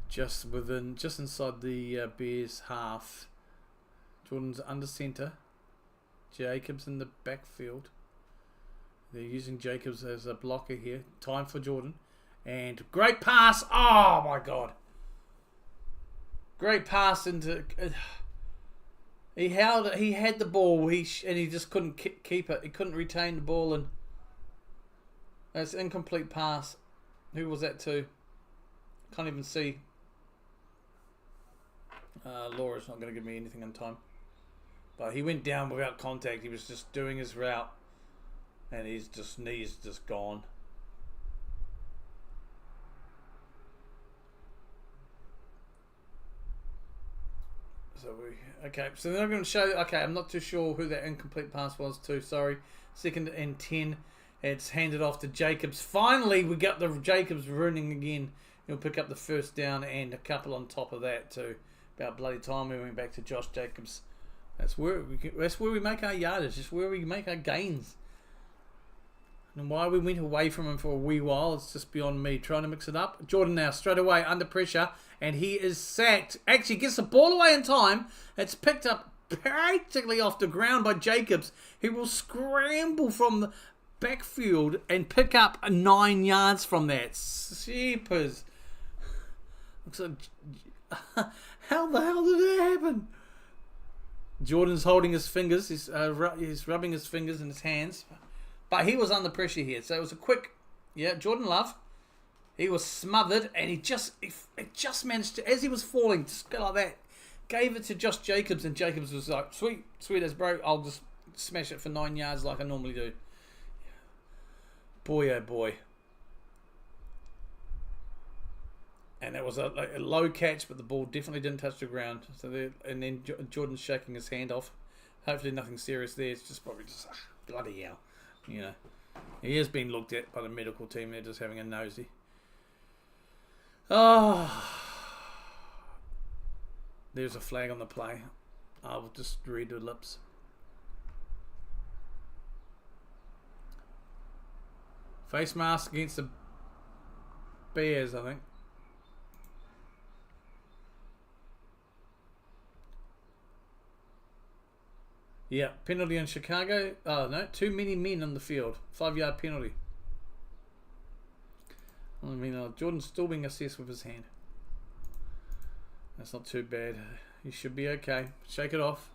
Just inside the Bears half. Jordan's under centre. Jacobs in the backfield. They're using Jacobs as a blocker here. Time for Jordan. And great pass. Oh my God. Great pass into. He held it. He had the ball. And he just couldn't keep it. He couldn't retain the ball, and that's an incomplete pass. Who was that to? Can't even see. Laura's not going to give me anything in time. But he went down without contact. He was just doing his route, and his knee's just gone. So they're going to show. Okay, I'm not too sure who that incomplete pass was to. Sorry. 2nd and 10. It's handed off to Jacobs. Finally, we got the Jacobs running again. He'll pick up the 1st down and a couple on top of that too. About bloody time we went back to Josh Jacobs. That's where we make our yardage. That's where we make our gains. And why we went away from him for a wee while, it's just beyond me. Trying to mix it up. Jordan now straight away under pressure, and he is sacked. Actually gets the ball away in time. It's picked up practically off the ground by Jacobs. He will scramble from the backfield and pick up 9 yards from that. Sheepers. Looks like, how the hell did that happen? Jordan's holding his fingers. He's rubbing his fingers in his hands. But he was under pressure here. So it was a quick... Yeah, Jordan Love. He was smothered, and he just managed to... As he was falling, just go like that, gave it to Josh Jacobs, and Jacobs was like, sweet as bro, I'll just smash it for 9 yards like I normally do. Boy, oh boy. And it was a low catch, but the ball definitely didn't touch the ground. And then Jordan's shaking his hand off. Hopefully nothing serious there. It's just probably just bloody hell. You know, he has been looked at by the medical team. They're just having a nosy. Oh, there's a flag on the play. I'll just read the lips. Face mask against the Bears, I think. Yeah, penalty in Chicago. Oh, no, too many men on the field. 5-yard penalty. I mean, Jordan's still being assessed with his hand. That's not too bad. He should be okay. Shake it off.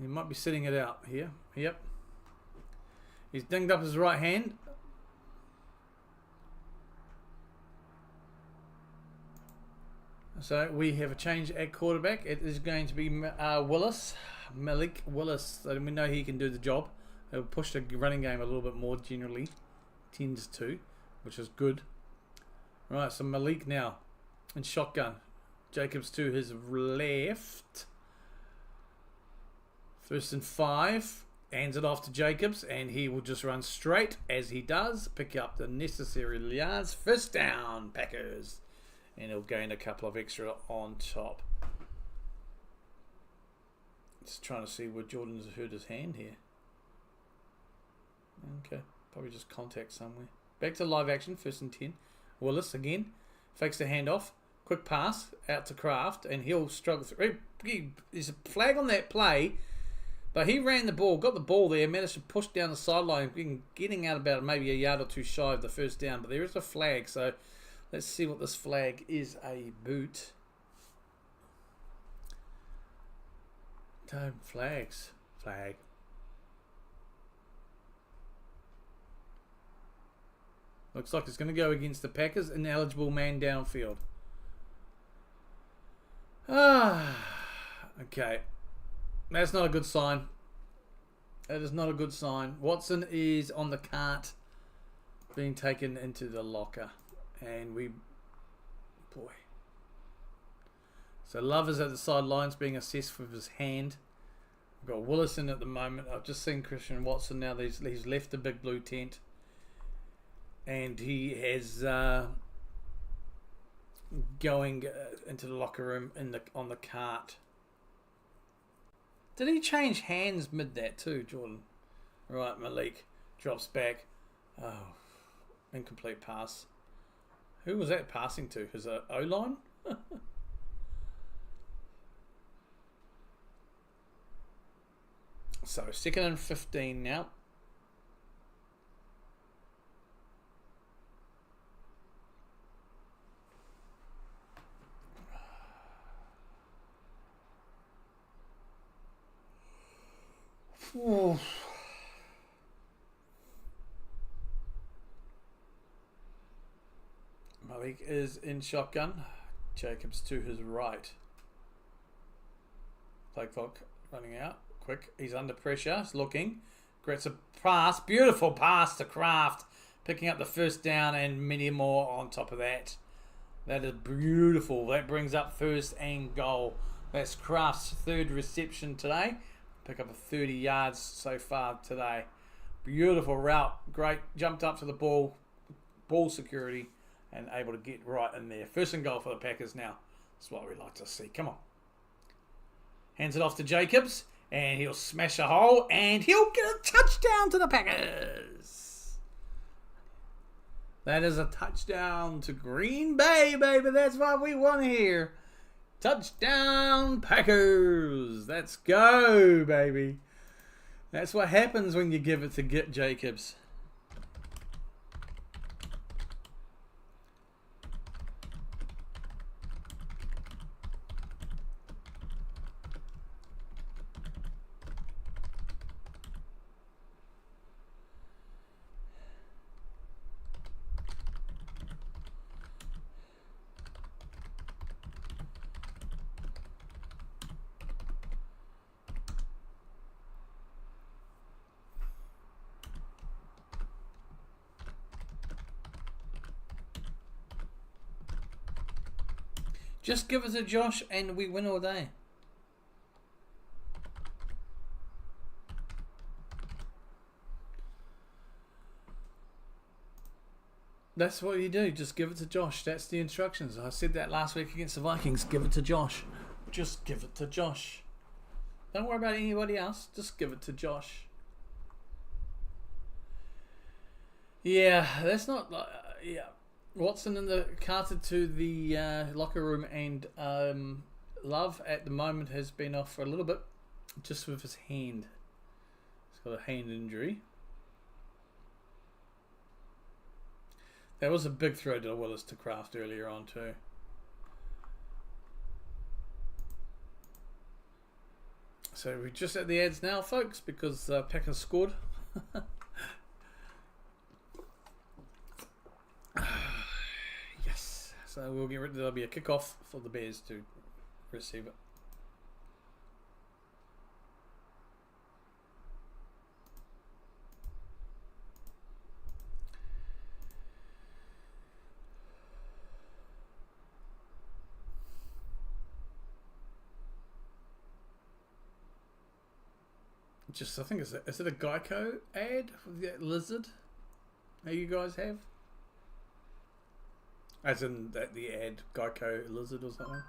He might be sitting it out here. Yep. He's dinged up his right hand. So we have a change at quarterback. It is going to be Malik Willis. So we know he can do the job. He'll push the running game a little bit more generally. Tends to, which is good. Right, so Malik now in shotgun. Jacobs to his left. 1st and 5. Hands it off to Jacobs, and he will just run straight as he does. Pick up the necessary yards. 1st down, Packers. And he'll gain a couple of extra on top. Just trying to see where Jordan's hurt his hand here. Okay, probably just contact somewhere. Back to live action, 1st and 10. Willis again. Fakes the handoff. Quick pass out to Kraft, and he'll struggle through. There's a flag on that play, but he ran the ball, got the ball there, managed to push down the sideline, getting out about maybe a yard or two shy of the 1st down. But there is a flag, so let's see what this flag is about. Time flags. Flag. Looks like it's going to go against the Packers. Ineligible man downfield. Okay. That's not a good sign. That is not a good sign. Watson is on the cart being taken into the locker. And boy. So Love is at the sidelines being assessed with his hand. We've got Willis in at the moment. I've just seen Christian Watson now. He's left the big blue tent. And he has going into the locker room on the cart. Did he change hands mid that too, Jordan? Right, Malik drops back. Oh, incomplete pass. Who was that passing to? His O-line? So, 2nd and 15 now. Ooh. Malik is in shotgun. Jacobs to his right. Play clock running out. Quick. He's under pressure. He's looking. Gets a pass. Beautiful pass to Kraft. Picking up the first down and many more on top of that. That is beautiful. That brings up 1st and goal. That's Kraft's 3rd reception today. Pick up a 30 yards so far today. Beautiful route. Great. Jumped up to the ball. Ball security. And able to get right in there. 1st and goal for the Packers now. That's what we like to see. Come on. Hands it off to Jacobs. And he'll smash a hole. And he'll get a touchdown to the Packers. That is a touchdown to Green Bay, baby. That's what we want to hear. Touchdown Packers. Let's go, baby. That's what happens when you give it to Jacobs. Just give it to Josh and we win all day. That's what you do. Just give it to Josh. That's the instructions. I said that last week against the Vikings. Give it to Josh. Just give it to Josh. Don't worry about anybody else. Just give it to Josh. Yeah, that's not... yeah. Watson in the carted to the locker room, and Love at the moment has been off for a little bit, just with his hand. He's got a hand injury. That was a big throw to Willis to Kraft earlier on too. So we're just at the ads now, folks, because Packers scored. Yes. So we'll get rid of, there'll be a kickoff for the Bears to receive it. Just, I think, is it a Geico ad for that lizard that you guys have? As in that the ad Geico lizard or something?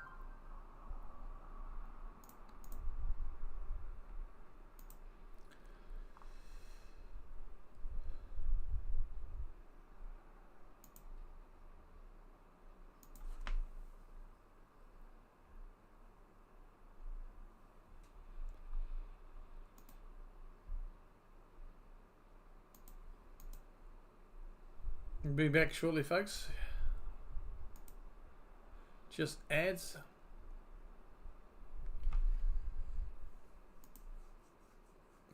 Be back shortly, folks. Just ads.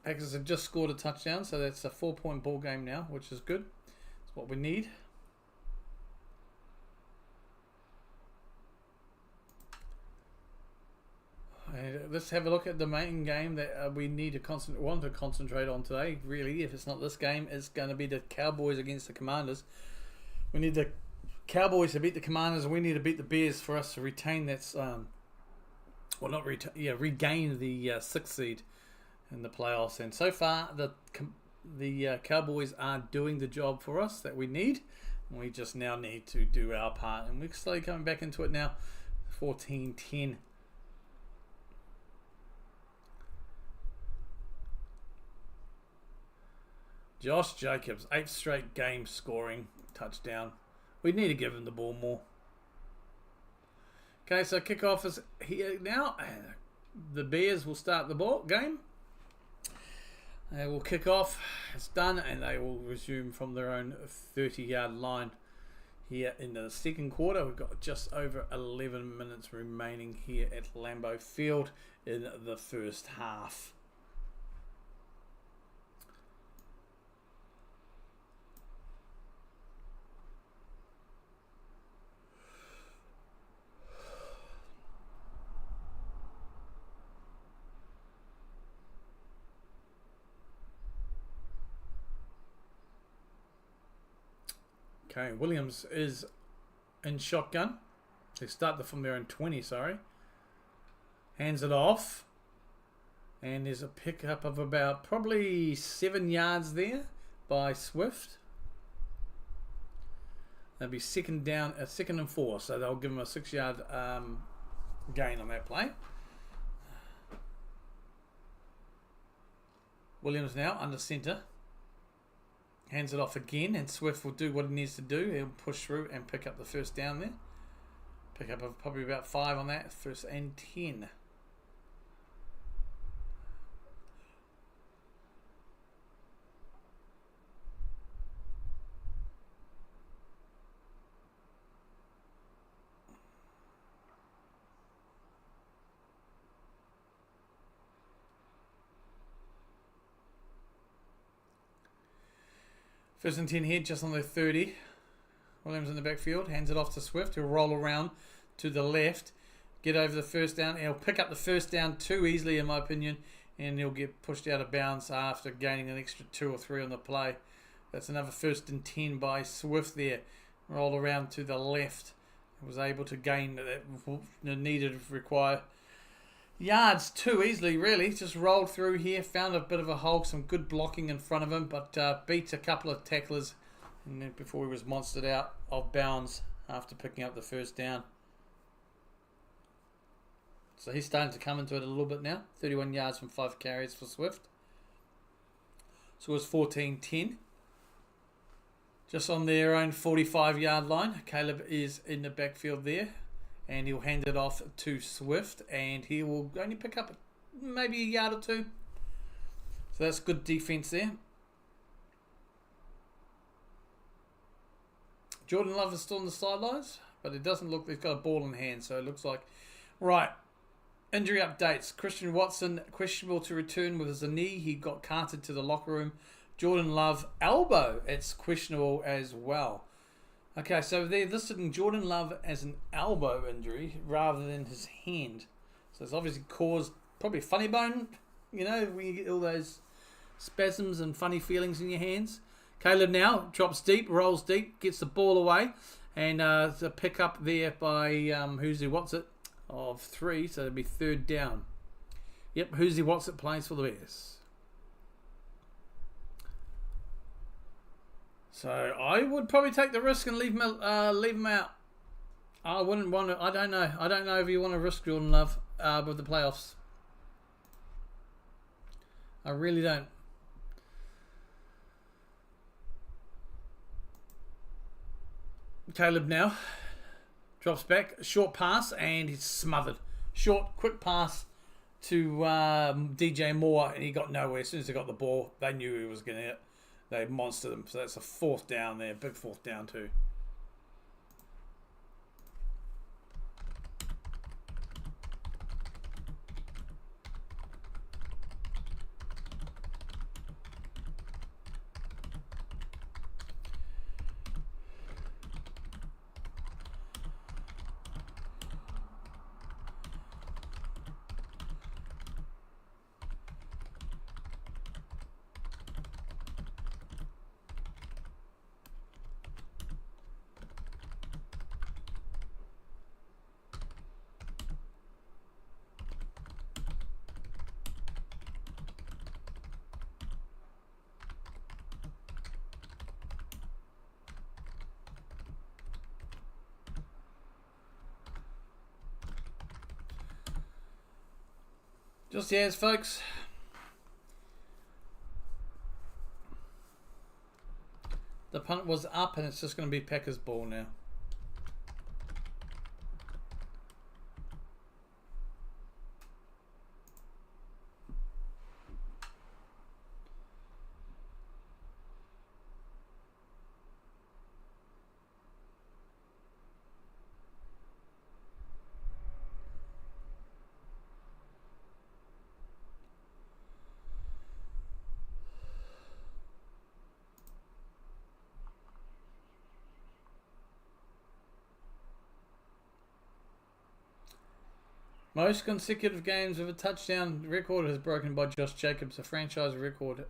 Packers have just scored a touchdown, so that's a 4-point ball game now, which is good. It's what we need. And let's have a look at the main game that we need to want to concentrate on today. Really, if it's not this game, it's going to be the Cowboys against the Commanders. We need the Cowboys to beat the Commanders, and we need to beat the Bears for us to retain that. Well, not retain. Yeah, regain the 6th seed in the playoffs. And so far, the Cowboys are doing the job for us that we need. We just now need to do our part, and we're slowly coming back into it now. 14-10. Josh Jacobs, 8th straight game scoring touchdown. We need to give him the ball more. Okay, so kickoff is here now. The Bears will start the game. They will kick off. It's done, and they will resume from their own 30-yard line here in the second quarter. We've got just over 11 minutes remaining here at Lambeau Field in the first half. Okay, Williams is in shotgun. They start from their own 20, sorry. Hands it off. And there's a pickup of about probably 7 yards there by Swift. That'll be second and 4. So they'll give him a 6-yard gain on that play. Williams now under center. Hands it off again, and Swift will do what he needs to do. He'll push through and pick up the first down there. Pick up of probably about 5 on that. 1st and 10. First and 10 here, just on the 30. Williams in the backfield, hands it off to Swift. He'll roll around to the left, get over the first down. He'll pick up the first down too easily, in my opinion, and he'll get pushed out of bounds after gaining an extra 2 or 3 on the play. That's another 1st and 10 by Swift there. Roll around to the left. He was able to gain that needed require yards too easily, really. Just rolled through here, found a bit of a hole, some good blocking in front of him, but beats a couple of tacklers before he was monstered out of bounds after picking up the first down. So he's starting to come into it a little bit now. 31 yards from 5 carries for Swift. So it was 14-10. Just on their own 45-yard line. Caleb is in the backfield there. And he'll hand it off to Swift. And he will only pick up maybe a yard or 2. So that's good defense there. Jordan Love is still on the sidelines. But it doesn't look... He's got a ball in hand. So it looks like... Right. Injury updates. Christian Watson, questionable to return with his knee. He got carted to the locker room. Jordan Love, elbow. It's questionable as well. Okay, so they're listing Jordan Love as an elbow injury rather than his hand. So it's obviously caused probably funny bone, you know, when you get all those spasms and funny feelings in your hands. Caleb now drops deep, rolls deep, gets the ball away. And it's a pick up there by Who's What's It of 3, so it'll be 3rd down. Yep, Who's What's It plays for the Bears. So I would probably take the risk and leave him out. I wouldn't want to. I don't know if you want to risk Jordan Love with the playoffs. I really don't. Caleb now drops back, short pass, and he's smothered. Short, quick pass to DJ Moore, and he got nowhere. As soon as he got the ball, they knew he was going to hit. They monstered him. So that's a 4th down there. Big 4th down too. Just the ads, folks. The punt was up, and it's just going to be Packers ball now. Most consecutive games with a touchdown record is broken by Josh Jacobs, a franchise record.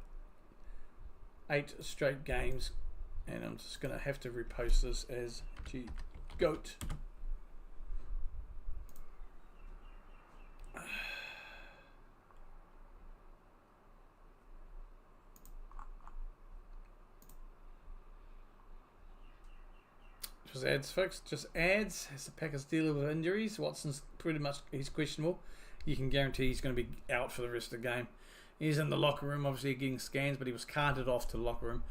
8 straight games. And I'm just going to have to repost this as GOAT. Just ads, folks. Just ads. As the Packers deal with injuries, Watson's pretty much he's questionable. You can guarantee he's going to be out for the rest of the game. He's in the locker room, obviously getting scans, but he was carted off to the locker room.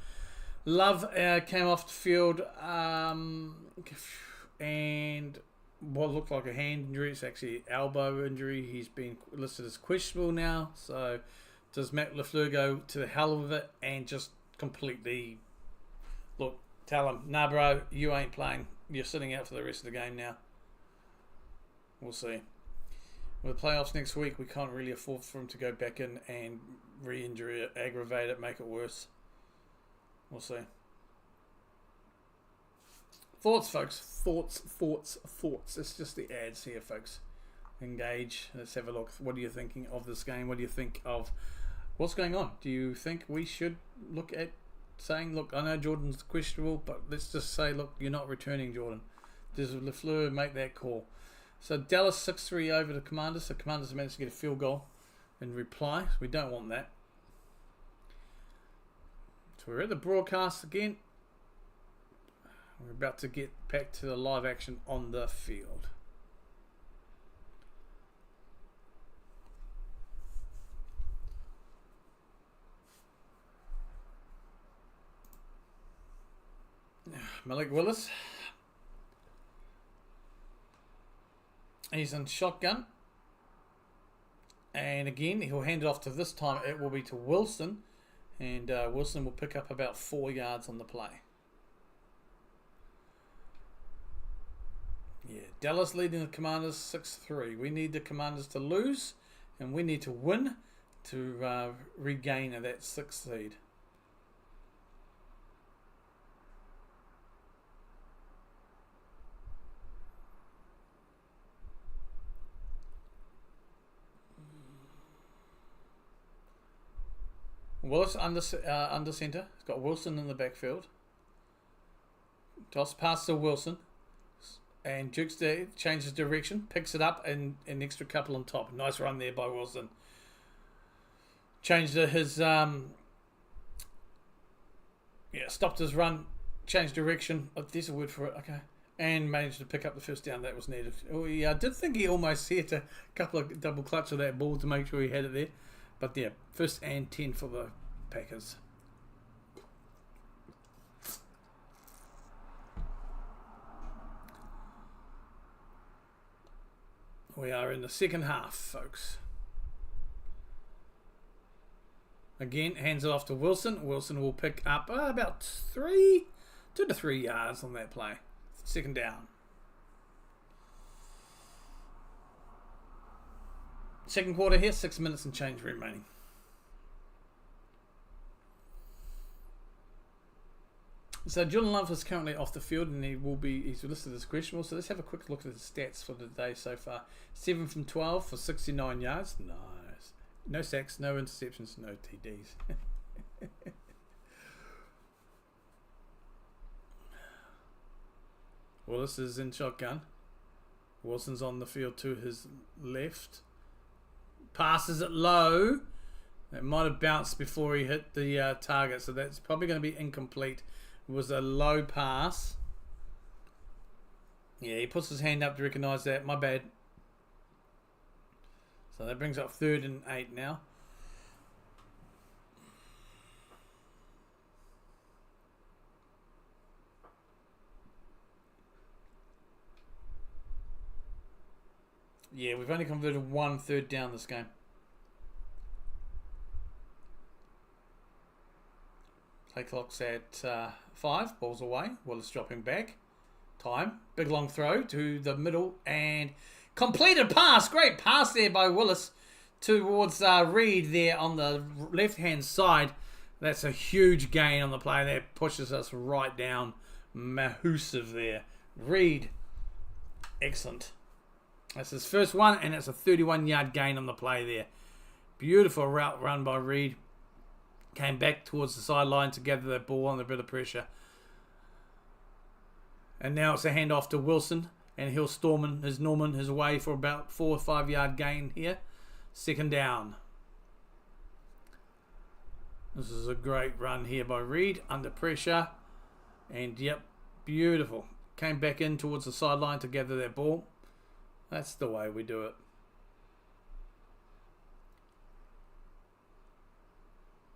Love came off the field and what looked like a hand injury. It's actually an elbow injury. He's been listed as questionable now. So does Matt LaFleur go to the hell with it and just completely look? Tell him, nah, bro, you ain't playing. You're sitting out for the rest of the game now. We'll see. With the playoffs next week, we can't really afford for him to go back in and re-injure it, aggravate it, make it worse. We'll see. Thoughts, folks. Thoughts. It's just the ads here, folks. Engage. Let's have a look. What are you thinking of this game? What do you think of what's going on? Do you think we should look at saying, look, I know Jordan's questionable, but let's just say, look, you're not returning Jordan. Does LaFleur make that call? So Dallas 6-3 over the Commanders. The Commanders managed to get a field goal in reply. We don't want that. So we're at the broadcast again. We're about to get back to the live action on the field. Malik Willis. He's in shotgun. And again, he'll hand it off to this time. It will be to Wilson. And Wilson will pick up about 4 yards on the play. Yeah, Dallas leading the Commanders 6-3. We need the Commanders to lose. And we need to win to regain that 6th seed. Willis under center. He's got Wilson in the backfield. Toss pass to Wilson. And Jukes there, changes direction. Picks it up and an extra couple on top. Nice run there by Wilson. Changed his... stopped his run. Changed direction. Oh, there's a word for it. Okay. And managed to pick up the first down that was needed. Oh, yeah, I did think he almost hit a couple of double clutch of that ball to make sure he had it there. But yeah, 1st and 10 for the Packers. We are in the second half, folks. Again, hands it off to Wilson. Wilson will pick up about 2 to 3 yards on that play. 2nd down. 2nd quarter here, 6 minutes and change remaining. So Jordan Love is currently off the field and he's listed as questionable. So let's have a quick look at the stats for the day so far. 7 from 12 for 69 yards. Nice. No sacks, no interceptions, no TDs. Willis is in shotgun. Wilson's on the field to his left. Passes it low. It might have bounced before he hit the target, so that's probably going to be incomplete. It was a low pass. Yeah, he puts his hand up to recognise that. My bad. So that brings up 3rd and 8 now. Yeah, we've only converted 1/3 down this game. Play clock's at 5. Ball's away. Willis dropping back. Time. Big long throw to the middle and completed pass. Great pass there by Willis towards Reed there on the left-hand side. That's a huge gain on the play. That pushes us right down. Mahusive there. Reed. Excellent. That's his first one, and it's a 31-yard gain on the play there. Beautiful route run by Reed. Came back towards the sideline to gather that ball under a bit of pressure. And now it's a handoff to Wilson, and he'll storm his way for about 4 or 5 yard gain here. 2nd down. This is a great run here by Reed under pressure. And yep, beautiful. Came back in towards the sideline to gather that ball. That's the way we do it.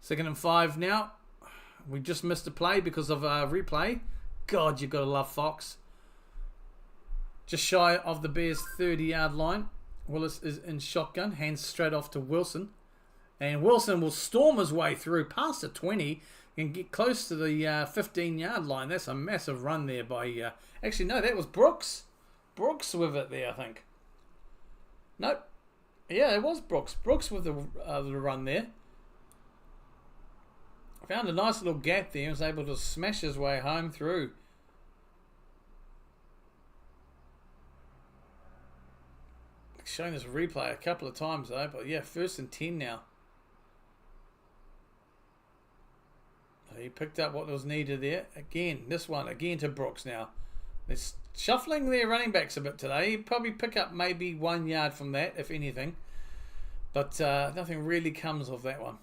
2nd and 5 now. We just missed a play because of a replay. God, you've got to love Fox. Just shy of the Bears' 30-yard line. Willis is in shotgun. Hands straight off to Wilson. And Wilson will storm his way through past the 20 and get close to the 15-yard line. That's a massive run there by... actually, no, that was Brooks. Brooks with it there, I think. Nope. Yeah, it was Brooks. Brooks with the run there. Found a nice little gap there and was able to smash his way home through. Shown this replay a couple of times though, but yeah, 1st and 10 now. He picked up what was needed there. Again, this one, again to Brooks now. They're shuffling their running backs a bit today. He'd probably pick up maybe 1 yard from that, if anything. But nothing really comes of that one.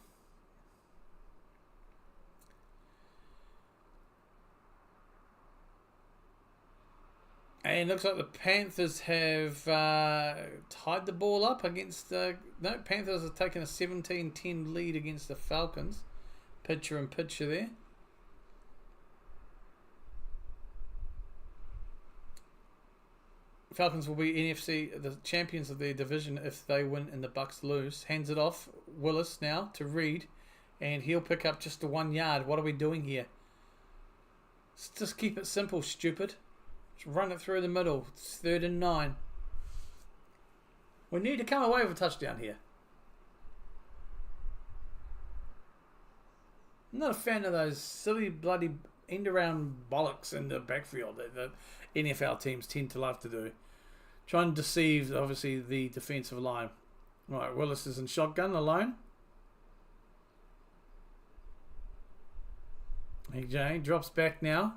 And it looks like the Panthers have tied the ball up against the... No, Panthers have taken a 17-10 lead against the Falcons. Picture in picture there. Falcons will be NFC, the champions of their division if they win and the Bucks lose. Hands it off. Willis now to Reed. And he'll pick up just the 1 yard. What are we doing here? Let's just keep it simple, stupid. Run it through the middle. It's 3rd and 9. We need to come away with a touchdown here. I'm not a fan of those silly bloody end around bollocks in the backfield that the NFL teams tend to love to do. Trying to deceive, obviously, the defensive line. Right, Willis is in shotgun alone. AJ drops back now.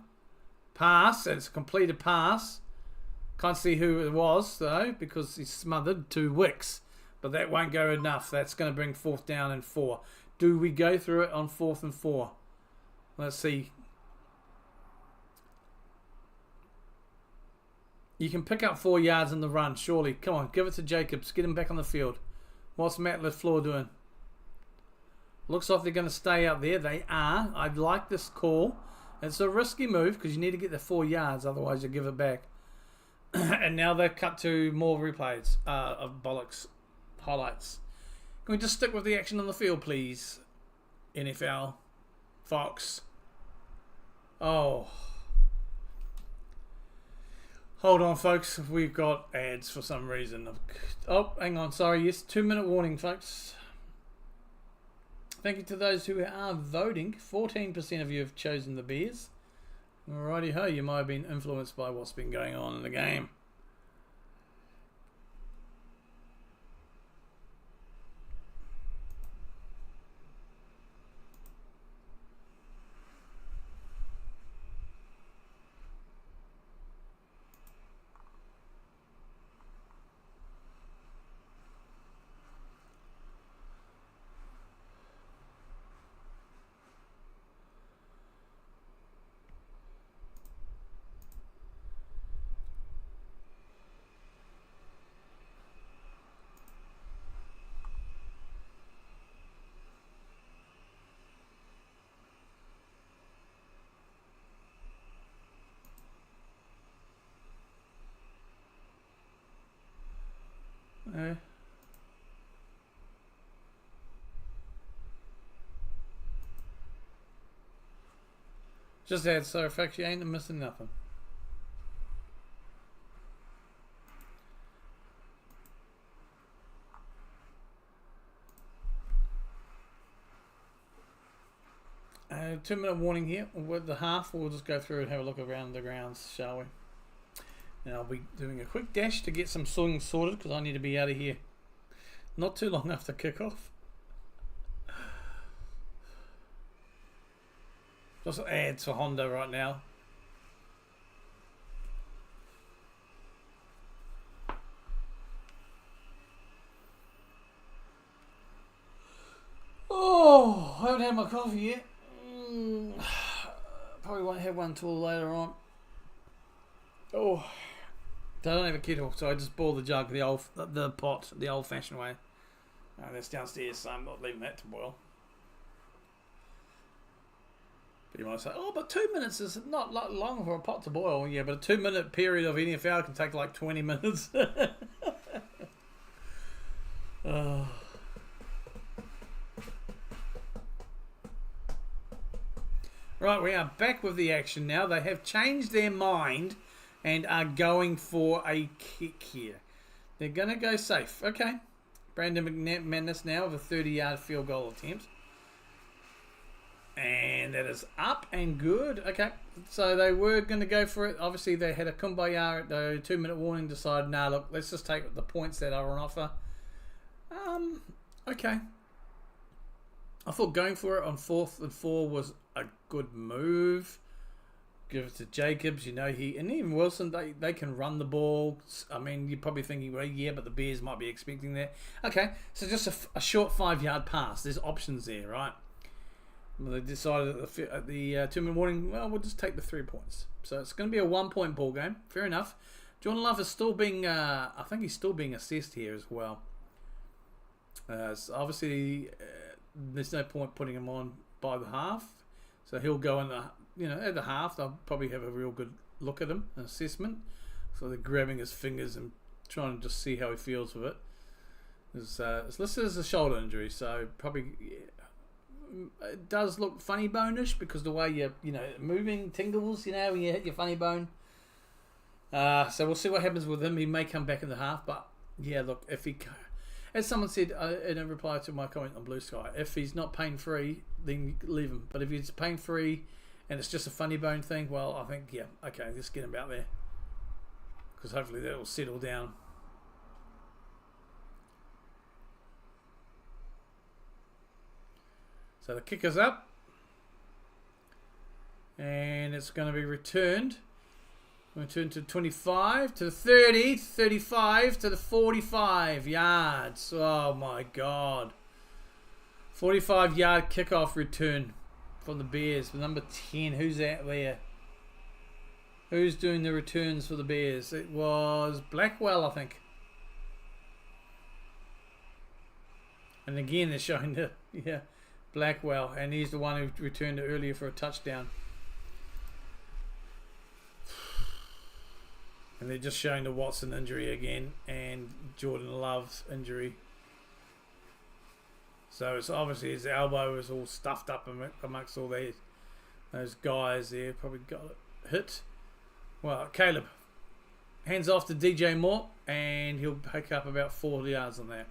Pass, it's a completed pass. Can't see who it was though because he's smothered to Wicks, but that won't go enough. That's going to bring 4th down and 4. Do we go through it on 4th and 4? Let's see. You can pick up 4 yards in the run, surely. Come on, give it to Jacobs. Get him back on the field. What's Matt LaFleur doing? Looks like they're going to stay out there. They are. I like this call. It's a risky move because you need to get the 4 yards, otherwise you give it back. And now they're cut to more replays of bollocks highlights. Can we just stick with the action on the field, please? NFL. Fox. Oh. Hold on, folks. We've got ads for some reason. Oh, hang on. Sorry. Yes, 2-minute warning, folks. Thank you to those who are voting. 14% of you have chosen the Bears. Alrighty ho, you might have been influenced by what's been going on in the game. Just add so fact you ain't missing nothing. A 2-minute warning here. With the half, we'll just go through and have a look around the grounds, shall we? Now I'll be doing a quick dash to get some swings sorted because I need to be out of here not too long after kickoff. Just ads for Honda right now. Oh, I haven't had my coffee yet. Probably won't have one till later on. Oh, I don't have a kettle, so I just boil the jug, the pot, the old-fashioned way. That's downstairs, so I'm not leaving that to boil. But you might say, oh, but 2 minutes is not long for a pot to boil. Yeah, but a 2-minute period of NFL can take like 20 minutes. Oh. Right, we are back with the action now. They have changed their mind and are going for a kick here. They're going to go safe. Okay. Brandon McManus now with a 30-yard field goal attempt. And that is up and good. Okay. So they were going to go for it. Obviously, they had a kumbaya at the 2-minute warning. Decided, nah, look, let's just take the points that are on offer. Okay. I thought going for it on 4th and 4 was a good move. Give it to Jacobs, you know, and even Wilson, they can run the ball. I mean, you're probably thinking, well, yeah, but the Bears might be expecting that. Okay, so just a short 5-yard pass. There's options there, right? Well, they decided at the 2-minute warning, well, we'll just take the 3 points. So it's going to be a 1-point ball game. Fair enough. Jordan Love is still being, I think he's still being assessed here as well. So obviously, there's no point putting him on by the half. So he'll go in at the half. They'll probably have a real good look at him, an assessment. So they're grabbing his fingers and trying to just see how he feels with it. It's listed as a shoulder injury, so probably it does look funny bone-ish because the way you're moving tingles, when you hit your funny bone. So we'll see what happens with him. He may come back in the half, but yeah, look, if he, as someone said in a reply to my comment on BlueSky, if he's not pain-free, then leave him. But if he's pain-free and it's just a funny bone thing, well, I think, yeah, okay, let's get him out there. Because hopefully that will settle down. So the kicker's up. And it's going to be returned. Returned to 25, to the 30, to 35, to the 45 yards. Oh my God. 45-yard kickoff return from the Bears. Number 10, who's out there? Who's doing the returns for the Bears? It was Blackwell, I think. And again, they're showing Blackwell. And he's the one who returned it earlier for a touchdown. And they're just showing the Watson injury again and Jordan Love's injury. So it's obviously his elbow is all stuffed up amongst all those guys there. Probably got it hit. Well, Caleb hands off to DJ Moore and he'll pick up about 40 yards on that.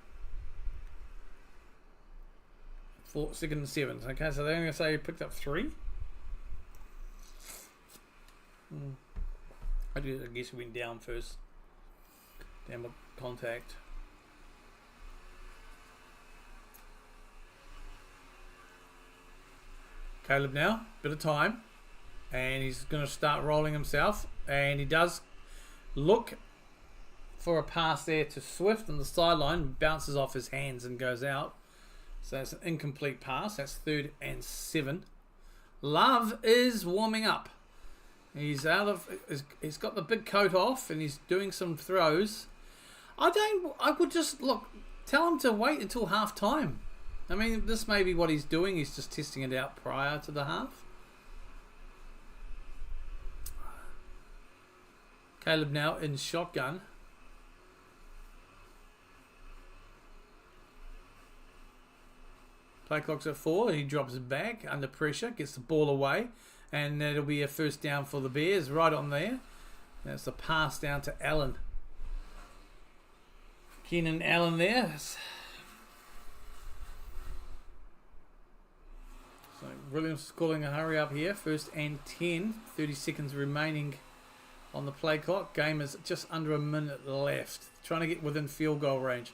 2nd and 7. Okay, so they're going to say he picked up 3. I guess he went down first. Down with contact. Caleb now, bit of time. And he's going to start rolling himself. And he does look for a pass there to Swift on the sideline. Bounces off his hands and goes out. So it's an incomplete pass. That's 3rd and 7. Love is warming up. He's he's got the big coat off and he's doing some throws. I would just tell him to wait until half time. I mean, this may be what he's doing. He's just testing it out prior to the half. Caleb now in shotgun. Play clock's at 4. He drops it back under pressure, gets the ball away, and it'll be a first down for the Bears right on there. That's the pass down to Allen. Keenan Allen there. So Williams is calling a hurry up here. First and 10. 30 seconds remaining on the play clock. Game is just under a minute left. Trying to get within field goal range.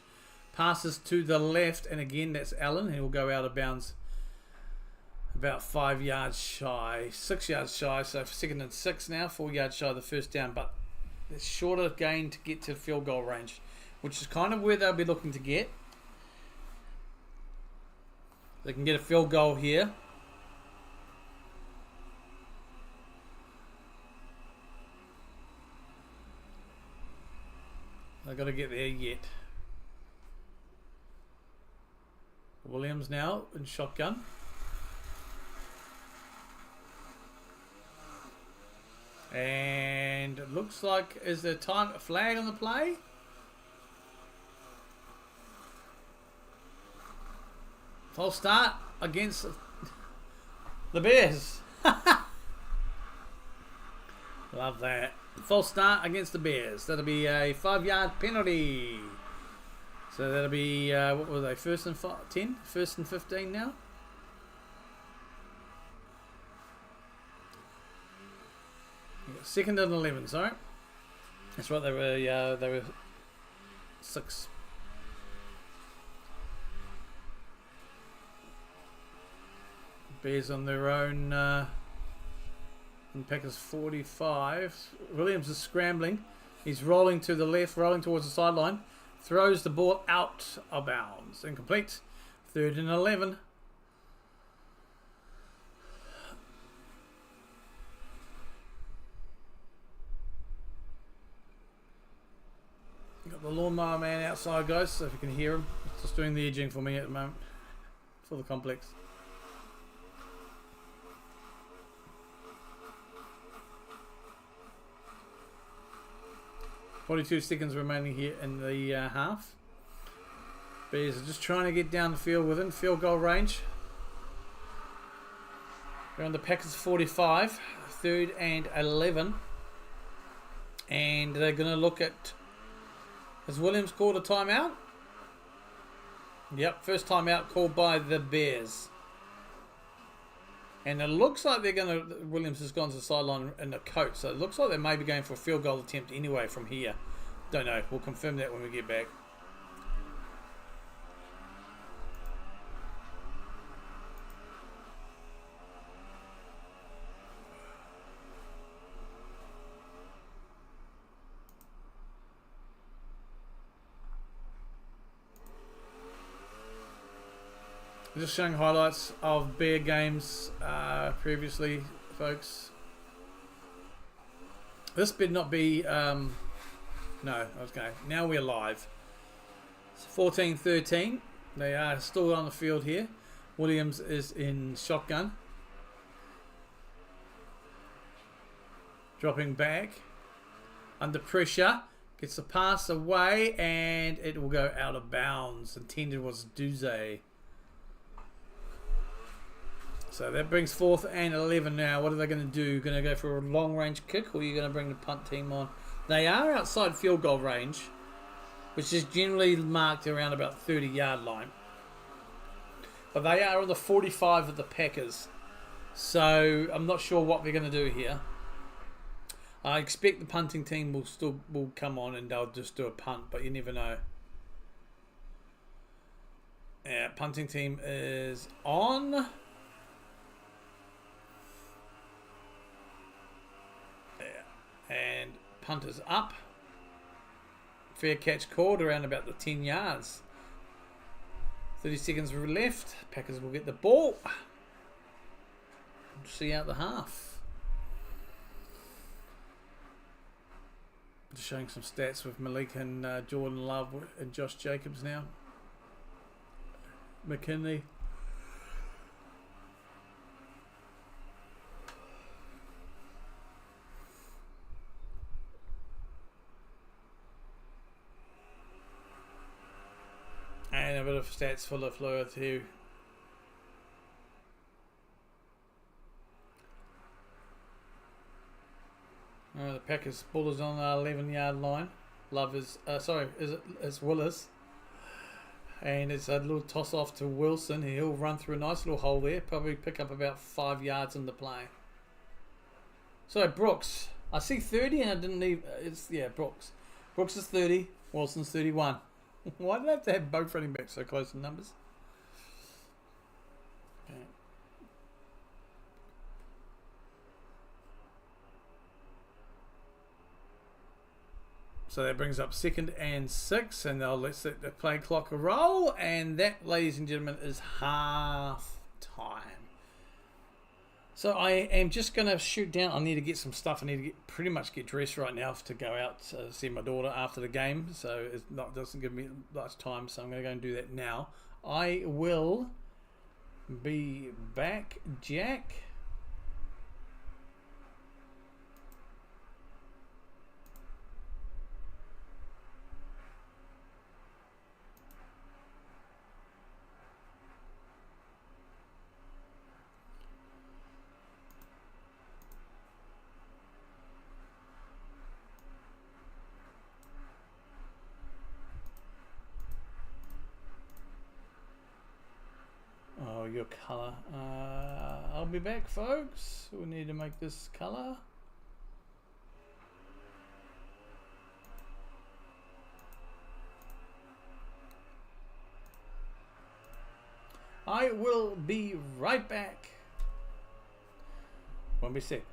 Passes to the left, and again that's Allen. He will go out of bounds about 5 yards shy, 6 yards shy. So for 2nd and 6 now, 4 yards shy of the first down, but it's shorter gain to get to field goal range, which is kind of where they'll be looking to get. They can get a field goal here. They've got to get there yet. Williams now in shotgun. And it looks like, is there time flag on the play? False start against the Bears. Love that. False start against the Bears. That'll be a 5-yard penalty. So that'll be, what were they, 1st and 10? 1st and 15 now? Yeah, 2nd and 11, sorry. That's right, they were 6. Bears on their own, and Packers 45. Williams is scrambling. He's rolling to the left, rolling towards the sideline. Throws the ball out of bounds. Incomplete. 3rd and 11. Got the lawnmower man outside, guys, so if you can hear him. He's just doing the edging for me at the moment. For the complex. 42 seconds remaining here in the half. Bears are just trying to get down the field within field goal range. They're on the Packers 45, 3rd and 11. And they're going to look at... Has Williams called a timeout? Yep, first timeout called by the Bears. And it looks like they're going to... Williams has gone to the sideline in the coat. So it looks like they may be going for a field goal attempt anyway from here. Don't know. We'll confirm that when we get back. Just showing highlights of Bear games previously, folks. This better not be... no, okay. Now we're live. It's 14-13. They are still on the field here. Williams is in shotgun. Dropping back. Under pressure. Gets the pass away and it will go out of bounds. Intended was Duze. So that brings 4th and 11 now. What are they going to do? Going to go for a long range kick, or are you going to bring the punt team on? They are outside field goal range, which is generally marked around about 30-yard line. But they are on the 45 of the Packers. So I'm not sure what they're going to do here. I expect the punting team will come on and they'll just do a punt, but you never know. Yeah, punting team is on. And punters up. Fair catch called around about the 10 yards. 30 seconds left. Packers will get the ball. See out the half. Just showing some stats with Malik and Jordan Love and Josh Jacobs now. McKinley. And a bit of stats for LaFleur too. The Packers ball is on the 11-yard line. Love is it's Willis, and it's a little toss off to Wilson. He'll run through a nice little hole there. Probably pick up about 5 yards in the play. So Brooks, I see 30, and I didn't leave. Brooks. Brooks is 30. Wilson's 31. Why did I have to have both running backs so close in numbers? Okay. So that brings up 2nd and 6, and they'll let the play clock roll, and that, ladies and gentlemen, is half time. So I am just going to shoot down. I need to get some stuff. I need to pretty much get dressed right now to go out to see my daughter after the game. So it doesn't give me much time, so I'm going to go and do that now. I will be back, Jack. Your color. I'll be back, folks. We need to make this color. I will be right back. Won't be sick.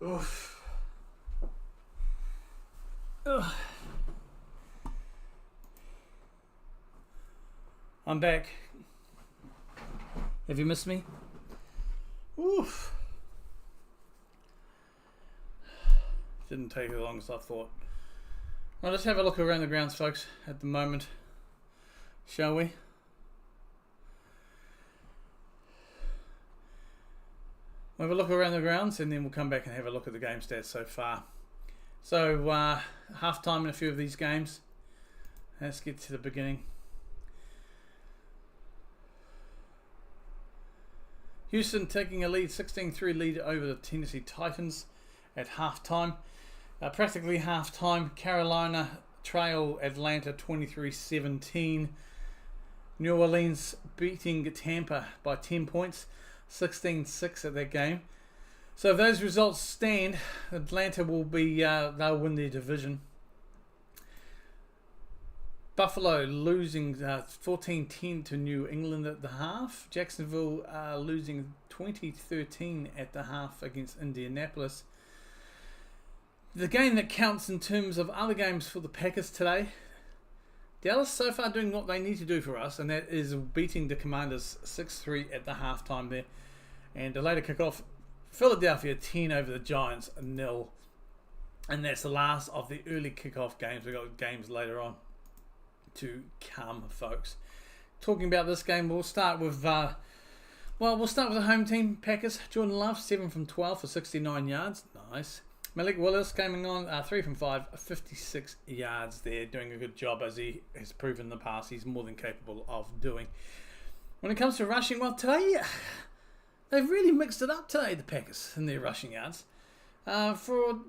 Oof. Ugh. I'm back. Have you missed me? Oof. Didn't take as long as I thought. Well, let's have a look around the grounds, folks, at the moment. Shall we? We'll have a look around the grounds and then we'll come back and have a look at the game stats so far. So, half-time in a few of these games. Let's get to the beginning. Houston taking a lead, 16-3 lead over the Tennessee Titans at half-time. Practically half-time, Carolina trail Atlanta 23-17. New Orleans beating Tampa by 10 points. 16-6 at that game. So if those results stand, Atlanta will be they'll win their division. Buffalo losing 14-10 to New England at the half. Jacksonville losing 20-13 at the half against Indianapolis. The game that counts in terms of other games for the Packers today. Dallas so far doing what they need to do for us, and that is beating the Commanders 6-3 at the halftime there. And a later kickoff, Philadelphia 10 over the Giants 0. And that's the last of the early kickoff games. We've got games later on to come, folks. Talking about this game, we'll start with the home team, Packers. Jordan Love, 7 from 12 for 69 yards. Nice. Malik Willis coming on 3 from 5, 56 yards there, doing a good job as he has proven in the past he's more than capable of doing. When it comes to rushing, well, today they've really mixed it up today, the Packers, in their rushing yards. For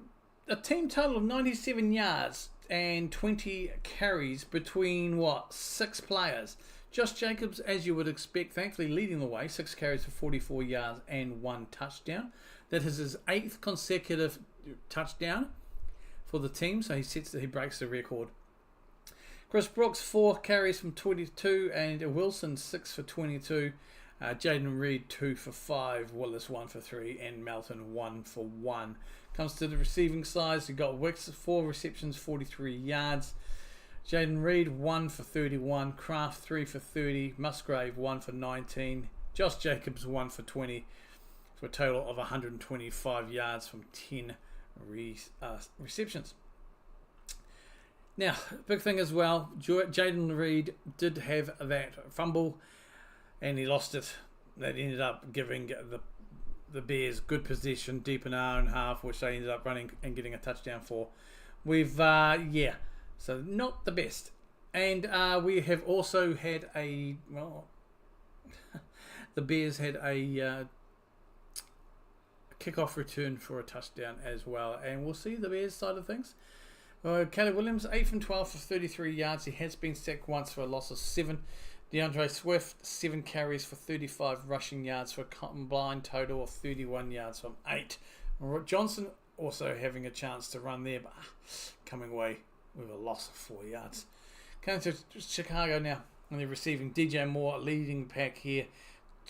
a team total of 97 yards and 20 carries between, 6 players. Josh Jacobs, as you would expect, thankfully leading the way, 6 carries for 44 yards and 1 touchdown. That is his 8th consecutive touchdown for the team, so he breaks the record. Chris Brooks, 4 carries from 22, and Wilson, 6 for 22. Jaden Reed, 2 for 5. Willis, 1 for 3, and Melton, 1 for 1. Comes to the receiving sides, you've got Wicks, 4 receptions, 43 yards. Jaden Reed, 1 for 31. Kraft, 3 for 30. Musgrave, 1 for 19. Josh Jacobs, 1 for 20. For a total of 125 yards from 10 receptions. Now, big thing as well, Jaden Reed did have that fumble and he lost it. That ended up giving the Bears good possession deep in our own half, which they ended up running and getting a touchdown for. So not the best. And we have also had the Bears had a kickoff return for a touchdown as well. And we'll see the Bears side of things. Caleb Williams, 8 from 12 for 33 yards. He has been sacked once for a loss of 7. DeAndre Swift, 7 carries for 35 rushing yards for a combined total of 31 yards from 8. Johnson also having a chance to run there, but coming away with a loss of 4 yards. Coming to Chicago now, and they're receiving DJ Moore, leading pack here.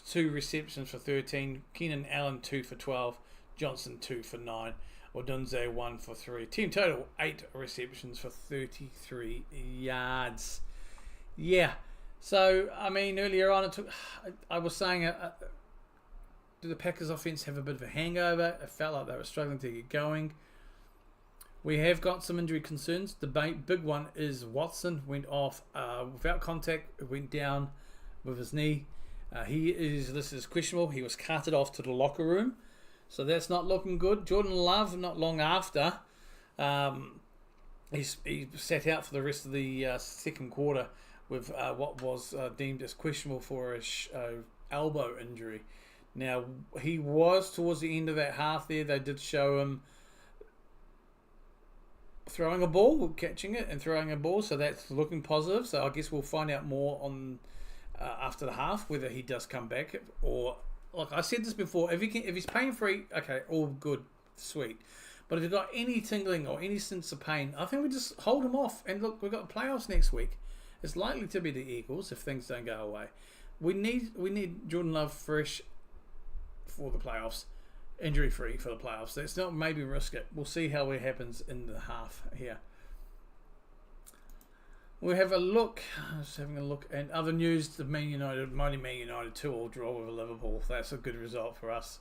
2 receptions for 13. Keenan Allen, 2 for 12. Johnson, 2 for 9. Odunze, 1 for 3. Team total, 8 receptions for 33 yards. Yeah. So, I mean, earlier on, I was saying, did the Packers offense have a bit of a hangover? It felt like they were struggling to get going. We have got some injury concerns. The big one is Watson went off without contact. Went down with his knee. This is questionable. He was carted off to the locker room. So that's not looking good. Jordan Love, not long after, he sat out for the rest of the second quarter with what was deemed as questionable for a elbow injury. Now, he was towards the end of that half there. They did show him throwing a ball, catching it and throwing a ball. So that's looking positive. So I guess we'll find out more on after the half whether he does come back or... Like I said this before, if he's pain-free, okay, all good, sweet. But if you've got any tingling or any sense of pain, I think we just hold him off. And look, we've got playoffs next week. It's likely to be the Eagles if things don't go away. We need Jordan Love fresh for the playoffs, injury-free for the playoffs. Let's not maybe risk it. We'll see how it happens in the half here. We'll have a look. Just having a look. And other news, the Man United 2-2 draw with Liverpool. That's a good result for us.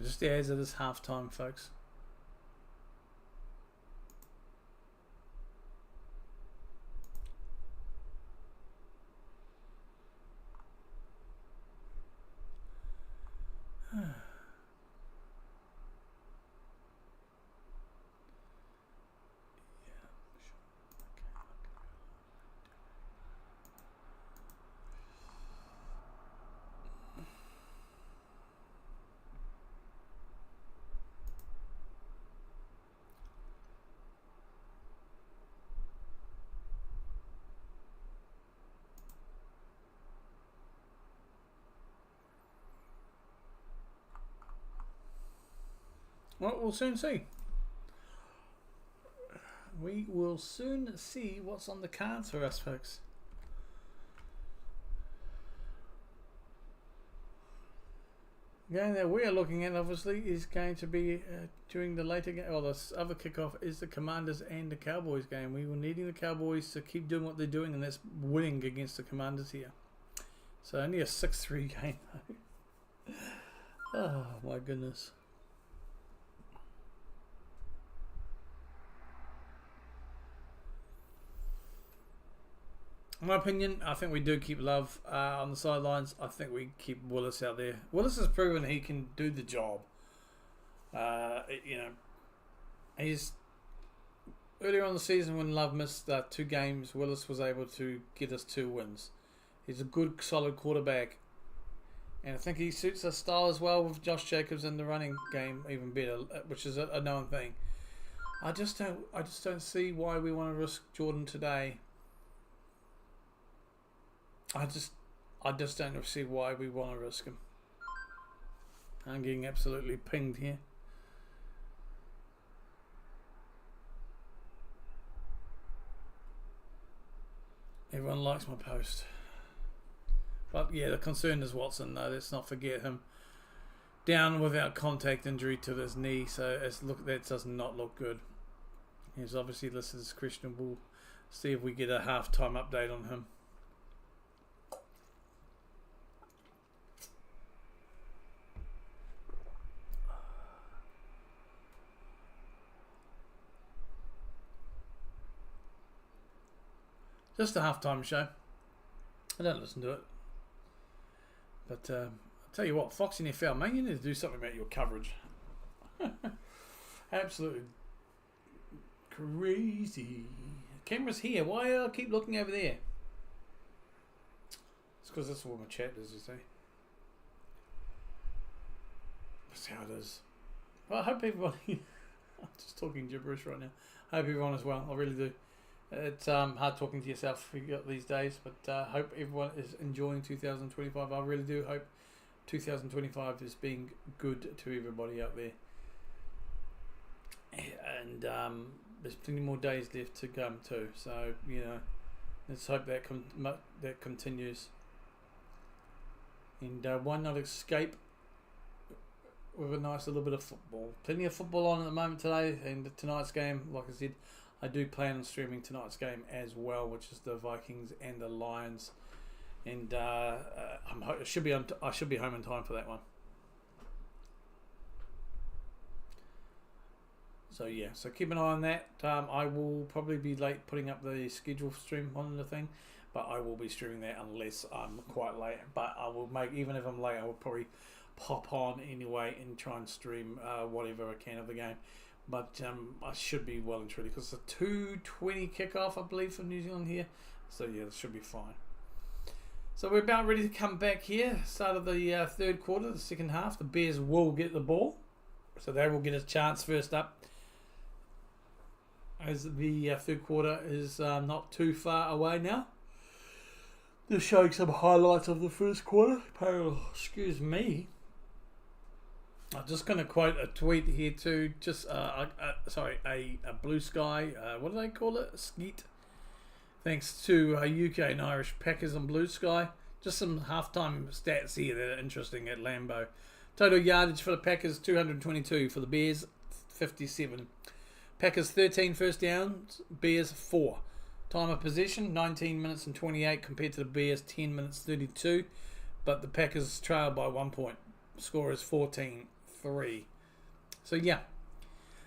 Just as it is half time, folks. Well, we'll soon see. We will soon see what's on the cards for us, folks. The game that we are looking at, obviously, is going to be during the later game, or the other kickoff is the Commanders and the Cowboys game. We were needing the Cowboys to keep doing what they're doing, and that's winning against the Commanders here. So only a 6-3 game. Oh my goodness. In my opinion, I think we do keep Love on the sidelines. I think we keep Willis out there. Willis has proven he can do the job. You know, he's earlier on the season when Love missed 2 games, Willis was able to get us 2 wins. He's a good, solid quarterback, and I think he suits our style as well with Josh Jacobs in the running game even better, which is a known thing. I just don't see why we want to risk Jordan today. I just don't see why we want to risk him. I'm getting absolutely pinged here. Everyone likes my post. But yeah, the concern is Watson though. Let's not forget him. Down without contact injury to his knee, so that does not look good. He's obviously listed as questionable. See if we get a halftime update on him. Just a halftime show. I don't listen to it. But I'll tell you what, Fox NFL, man, you need to do something about your coverage. Absolutely crazy. Camera's here. Why do I keep looking over there? It's because that's what my chat is, you see. That's how it is. Well, I hope everybody... I'm just talking gibberish right now. I hope everyone is well. I really do. It's hard talking to yourself these days, but hope everyone is enjoying 2025. I really do hope 2025 is being good to everybody out there. And there's plenty more days left to come too. So, you know, let's hope that that continues. And why not escape with a nice little bit of football? Plenty of football on at the moment today, and tonight's game, like I said, I do plan on streaming tonight's game as well, which is the Vikings and the Lions, and I should be home in time for that one. So yeah, so keep an eye on that. I will probably be late putting up the schedule stream on the thing, but I will be streaming that unless I'm quite late. But I will even if I'm late, I will probably pop on anyway and try and stream whatever I can of the game. But I should be well and truly, because it's a 2:20 kickoff, I believe, for New Zealand here. So yeah, it should be fine. So we're about ready to come back here. Start of the third quarter, the second half. The Bears will get the ball, so they will get a chance first up, as the third quarter is not too far away now. Just showing some highlights of the first quarter. Excuse me. I'm just going to quote a tweet here too. Just a BlueSky. What do they call it? Skeet. Thanks to UK and Irish Packers on BlueSky. Just some halftime stats here that are interesting at Lambeau. Total yardage for the Packers 222. For the Bears 57. Packers 13 first downs. Bears 4. Time of possession 19 minutes and 28 compared to the Bears 10 minutes 32. But the Packers trail by 1 point. Score is 14-3. So yeah,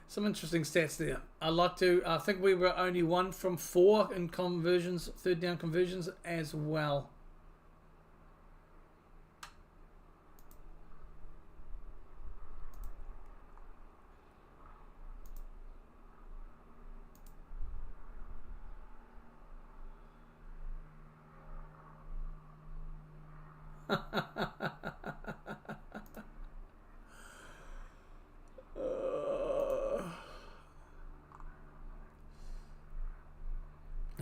some interesting stats there. I think we were only 1 from 4 in conversions, third down conversions as well.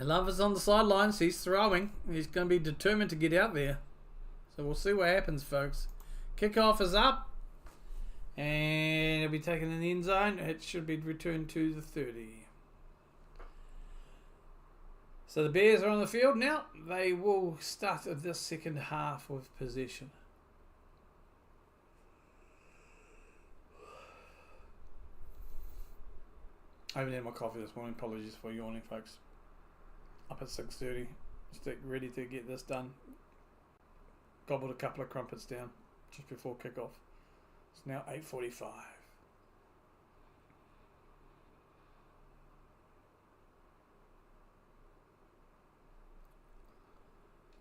Love is on the sidelines. He's throwing. He's going to be determined to get out there. So we'll see what happens, folks. Kickoff is up. And it'll be taken in the end zone. It should be returned to the 30. So the Bears are on the field now. They will start this second half with possession. I haven't had my coffee this morning. Apologies for yawning, folks. Up at 6:30. Stick ready to get this done. Gobbled a couple of crumpets down just before kickoff. It's now 8:45.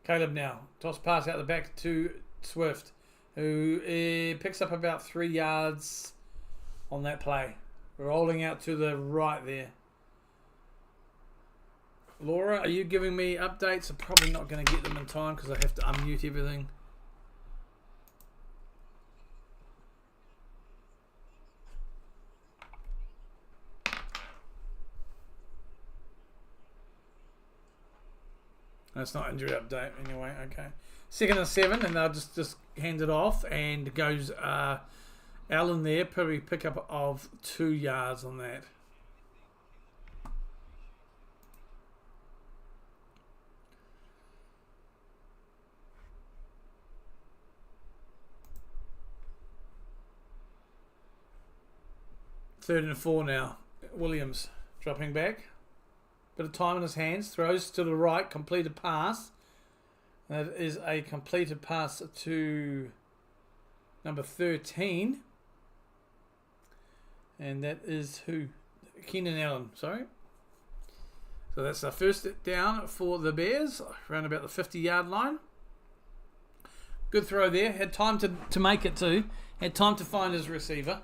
Caleb now. Toss pass out the back to Swift, who picks up about 3 yards on that play. Rolling out to the right there. Laura, are you giving me updates? I'm probably not going to get them in time because I have to unmute everything. That's not injury update anyway. Okay, 2nd and 7, and they'll just hand it off, and goes Allen there. Probably pick up of 2 yards on that. Third and 4 now. Williams dropping back. Bit of time in his hands. Throws to the right. Completed pass. That is a completed pass to number 13. And that is who? Keenan Allen, sorry. So that's the first down for the Bears. Around about the 50-yard line. Good throw there. Had time to make it too. Had time to find his receiver.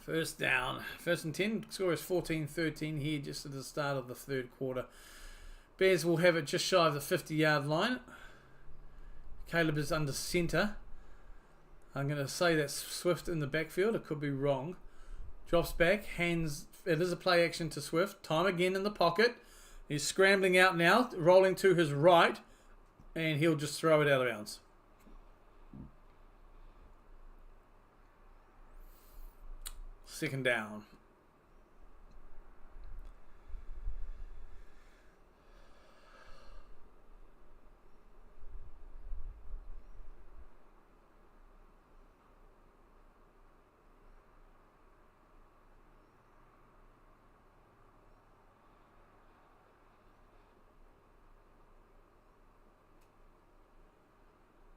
First down. 1st and 10. Score is 14-13 here just at the start of the third quarter. Bears will have it just shy of the 50-yard line. Caleb is under centre. I'm going to say that's Swift in the backfield. It could be wrong. Drops back. Hands. It is a play action to Swift. Time again in the pocket. He's scrambling out now. Rolling to his right. And he'll just throw it out of bounds. Second down.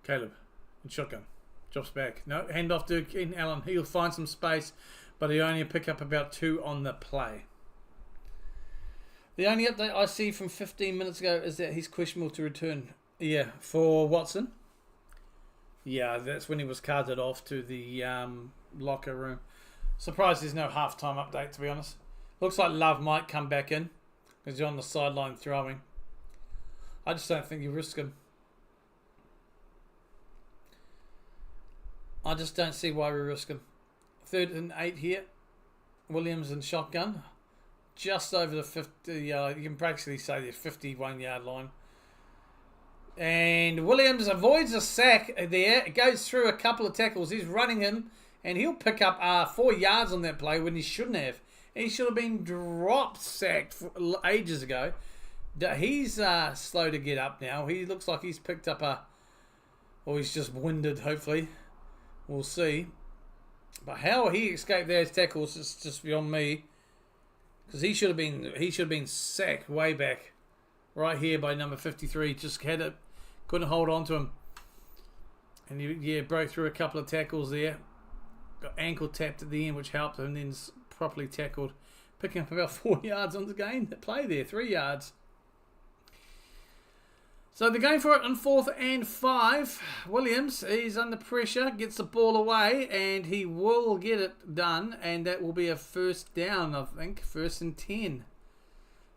Caleb in shotgun. Drops back. No, hand off to Keenan Allen. He'll find some space, but he only pick up about 2 on the play. The only update I see from 15 minutes ago is that he's questionable to return. Yeah, for Watson. Yeah, that's when he was carted off to the locker room. Surprised there's no halftime update, to be honest. Looks like Love might come back in because he's on the sideline throwing. I just don't think you risk him. I just don't see why we risk him. 3rd and 8 here. Williams in shotgun. Just over the 50, you can practically say the 51-yard line. And Williams avoids a sack there. It goes through a couple of tackles. He's running him, and he'll pick up 4 yards on that play when he shouldn't have. He should have been sacked ages ago. He's slow to get up now. He looks like he's picked up or he's just winded, hopefully. We'll see. But how he escaped those tackles is just beyond me. Because he should have been sacked way back. Right here by number 53. Just had it. Couldn't hold on to him. And he broke through a couple of tackles there. Got ankle tapped at the end, which helped him. Then properly tackled. Picking up about 4 yards on the game. Play there. 3 yards. So they're going for it on 4th and 5. Williams, he's under pressure, gets the ball away, and he will get it done. And that will be a first down, I think. 1st and 10.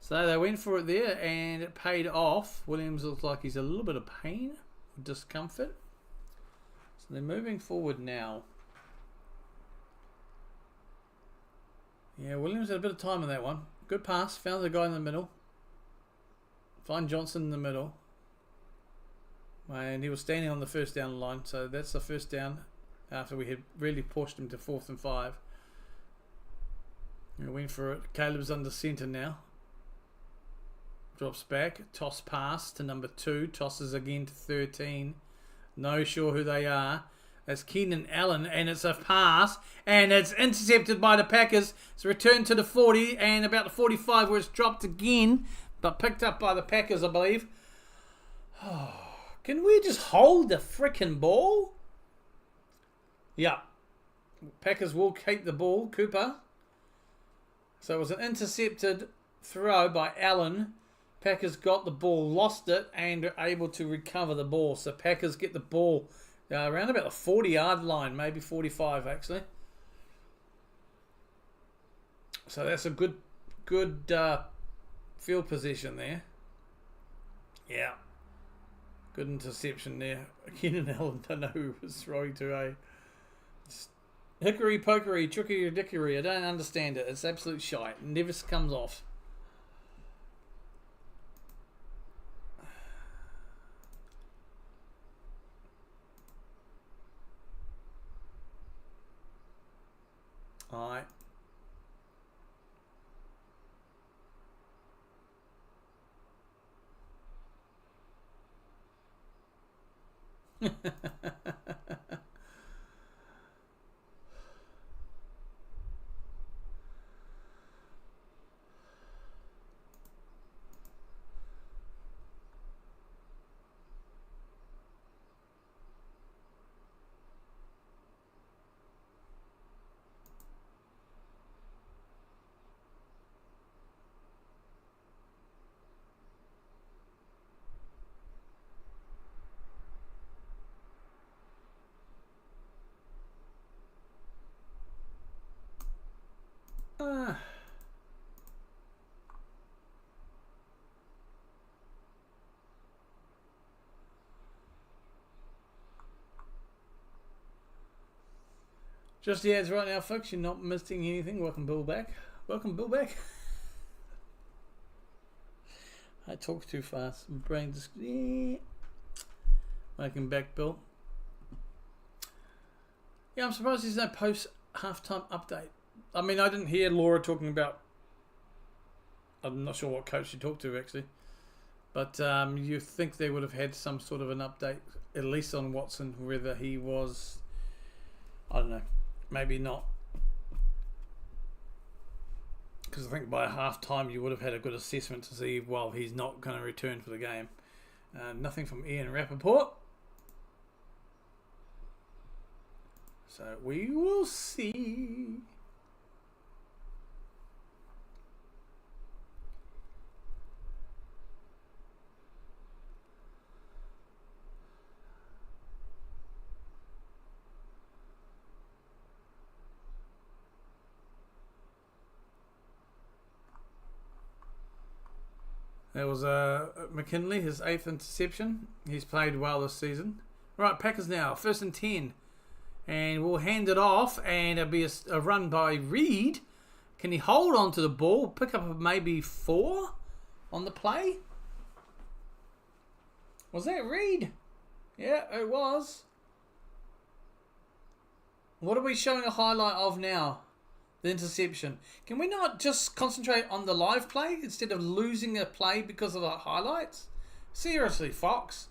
So they went for it there, and it paid off. Williams looks like he's a little bit of pain, discomfort. So they're moving forward now. Yeah, Williams had a bit of time on that one. Good pass, found the guy in the middle. Find Johnson in the middle. And he was standing on the first down line, so that's the first down after we had really pushed him to 4th and 5. We went for it. Caleb's under centre now. Drops back. Toss pass to number 2. Tosses again to 13. No sure who they are. That's Keenan Allen, and it's a pass, and it's intercepted by the Packers. It's returned to the 40 and about the 45 where it's dropped again, but picked up by the Packers, I believe. Can we just hold the frickin' ball? Yeah. Packers will keep the ball, Cooper. So it was an intercepted throw by Allen. Packers got the ball, lost it, and are able to recover the ball. So Packers get the ball around about the 40-yard line, maybe 45 actually. So that's a good field position there. Yeah. Good interception there. Keenan Allen, don't know who was throwing to. Hickory pokery, trickery dickery. I don't understand it. It's absolute shite. It never comes off. Alright. Just the ads right now, folks. You're not missing anything. Welcome, Bill, back. Welcome, Bill, back. I talk too fast. My brain just... Welcome back, Bill. Yeah, I'm surprised there's no post-halftime update. I mean, I didn't hear Laura talking about... I'm not sure what coach she talked to, actually. But you think they would have had some sort of an update, at least on Watson, whether he was... I don't know. Maybe not. Because I think by half time you would have had a good assessment to see, well, he's not going to return for the game. Nothing from Ian Rappaport. So we will see. There was McKinley, his 8th interception. He's played well this season. Right, Packers now, 1st and 10. And we'll hand it off, and it'll be a run by Reed. Can he hold on to the ball? Pick up maybe 4 on the play? Was that Reed? Yeah, it was. What are we showing a highlight of now? The interception. Can we not just concentrate on the live play instead of losing a play because of the highlights? Seriously, Fox.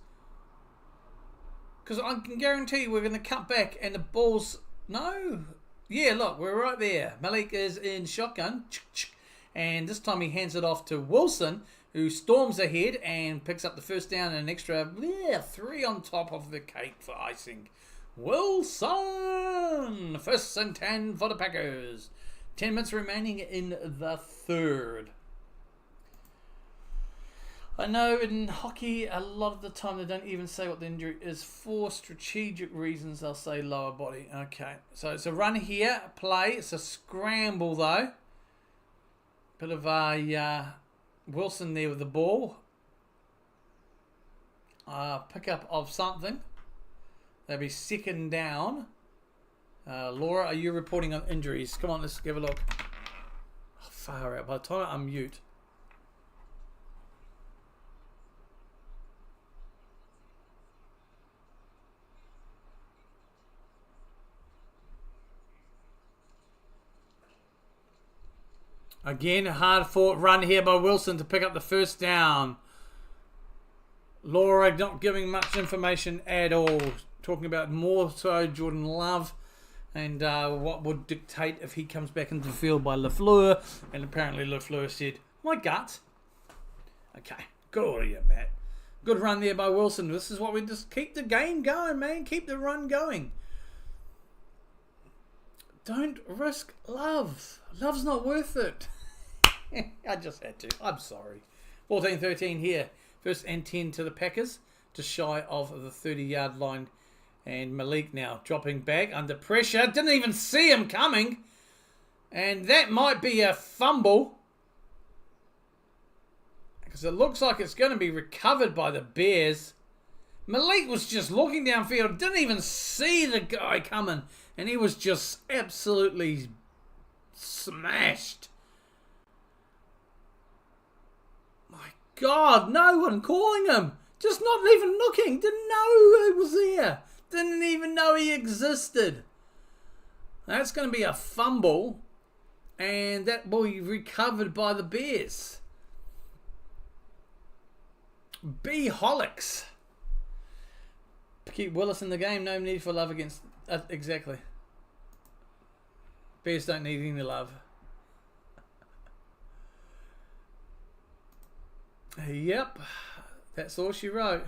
Because I can guarantee you we're going to cut back and the ball's... No. Yeah, look, we're right there. Malik is in shotgun. And this time he hands it off to Wilson, who storms ahead and picks up the first down and an extra 3 on top of the cake for icing. Wilson! 1st and 10 for the Packers. 10 minutes remaining in the 3rd. I know in hockey, a lot of the time they don't even say what the injury is for strategic reasons. They'll say lower body. Okay, so it's a run here, play. It's a scramble though. Bit of a Wilson there with the ball. Pick up of something. They'll be 2nd down. Laura, are you reporting on injuries? Come on, let's give a look. Oh, far out. By the time I unmute. Again, a hard fought run here by Wilson to pick up the first down. Laura not giving much information at all. Talking about more so Jordan Love and what would dictate if he comes back into the field by Lafleur. And apparently Lafleur said, my gut. Okay, good on you, Matt. Good run there by Wilson. This is what we just keep the game going, man. Keep the run going. Don't risk Love. Love's not worth it. I just had to. I'm sorry. 14-13 here. First and 10 to the Packers. Just shy of the 30-yard line. And Malik now dropping back under pressure. Didn't even see him coming. And that might be a fumble. Because it looks like it's going to be recovered by the Bears. Malik was just looking downfield. Didn't even see the guy coming. And he was just absolutely smashed. My God, no one calling him. Just not even looking. Didn't know who was there. Didn't even know he existed. That's going to be a fumble. And that will be recovered by the Bears. B-holics. Keep Willis in the game. No need for Love against... exactly. Bears don't need any love. Yep. That's all she wrote.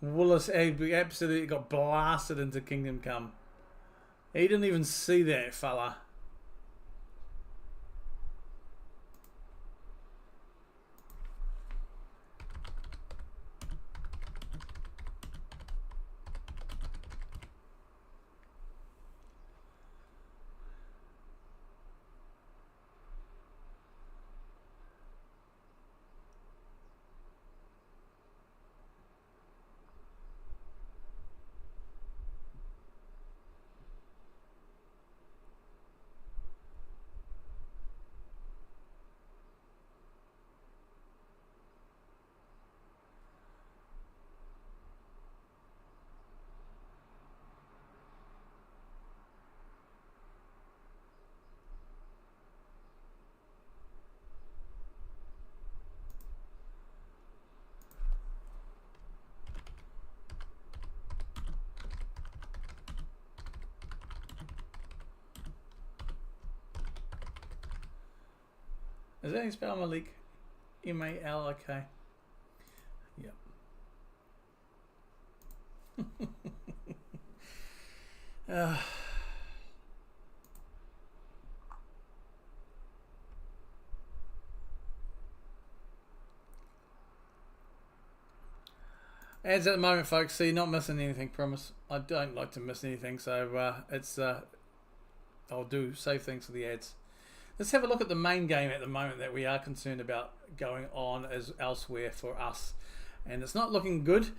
Willis absolutely got blasted into Kingdom Come. He didn't even see that fella. Is that how you spell Malik? M-A-L-I-K. Yep. Ads at the moment, folks. See, not missing anything, promise. I don't like to miss anything, so it's I'll do save things for the ads. Let's have a look at the main game at the moment that we are concerned about going on as elsewhere for us. And it's not looking good.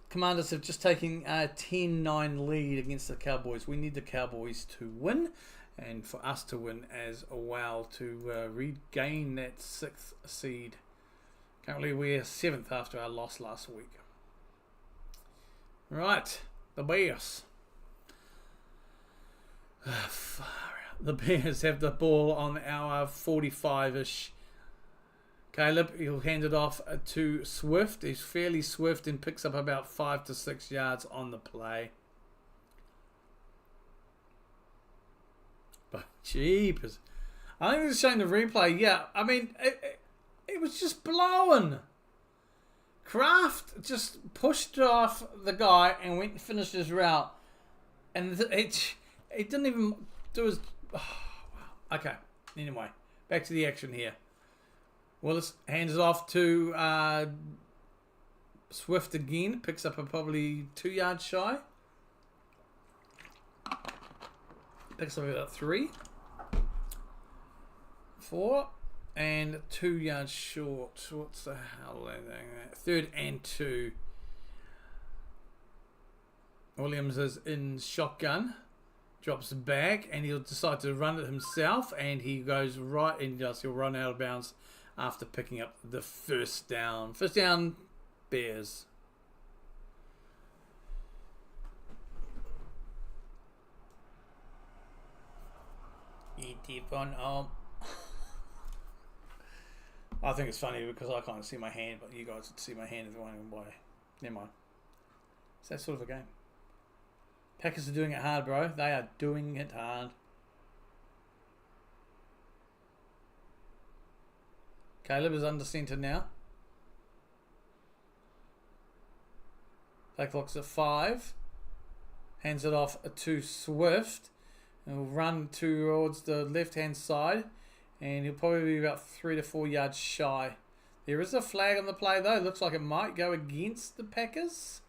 Commanders have just taken a 10-9 lead against the Cowboys. We need the Cowboys to win and for us to win as well to regain that 6th seed. Currently we're 7th after our loss last week. Right, the Bears. The Bears have the ball on our 45-ish. Caleb, he'll hand it off to Swift. He's fairly swift and picks up about 5 to 6 yards on the play. But jeepers. I think it's showing the replay. Yeah, I mean, it was just blowing. Kraft just pushed off the guy and went and finished his route. And it didn't even do his... Oh, wow. Okay, anyway, back to the action here. Willis hands it off to Swift again. Picks up a probably 2 yards shy. Picks up about 3. 4. And 2 yards short. What's the hell? 3rd and 2. Williams is in shotgun. Drops it back, and he'll decide to run it himself, and he goes right, and he'll run out of bounds after picking up the first down. First down, Bears. I think it's funny because I can't see my hand, but you guys can see my hand if you're wondering why. Never mind. It's that sort of a game. Packers are doing it hard, bro. They are doing it hard. Caleb is under center now. Play clock's at 5. Hands it off to Swift. And he'll run towards the left-hand side. And he'll probably be about 3 to 4 yards shy. There is a flag on the play, though. Looks like it might go against the Packers.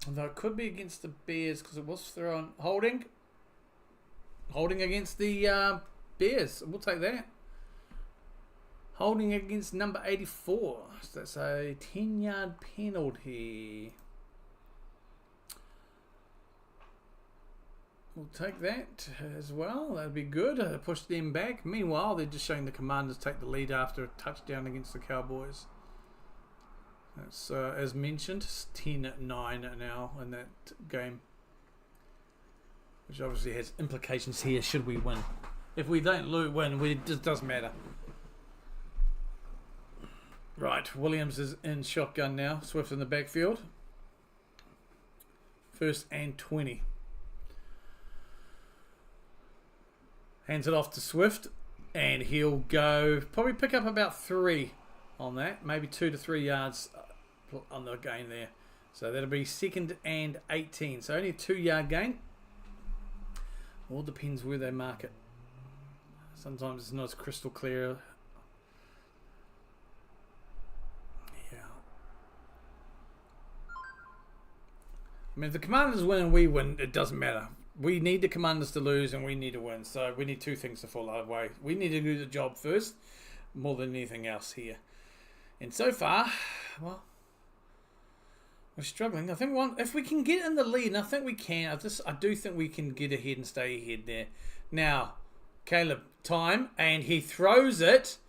Although it could be against the Bears because it was thrown. Holding against the Bears. We'll take that. Holding against number 84. So that's a 10-yard penalty. We'll take that as well. That'd be good. Push them back. Meanwhile, they're just showing the Commanders take the lead after a touchdown against the Cowboys. That's, as mentioned, 10-9 now in that game. Which obviously has implications here should we win. If we don't win, it just doesn't matter. Right, Williams is in shotgun now. Swift in the backfield. 1st and 20. Hands it off to Swift. And he'll go, probably pick up about 3 on that. Maybe 2 to 3 yards on the gain there. So that'll be 2nd and 18. So only a 2-yard gain. All depends where they mark it. Sometimes it's not as crystal clear. Yeah. I mean, if the Commanders win and we win, it doesn't matter. We need the Commanders to lose and we need to win. So we need 2 things to fall our way. We need to do the job first, more than anything else here. And so far, well, we're struggling. I think if we can get in the lead, and I think we can. I do think we can get ahead and stay ahead there. Now, Caleb, time, and he throws it.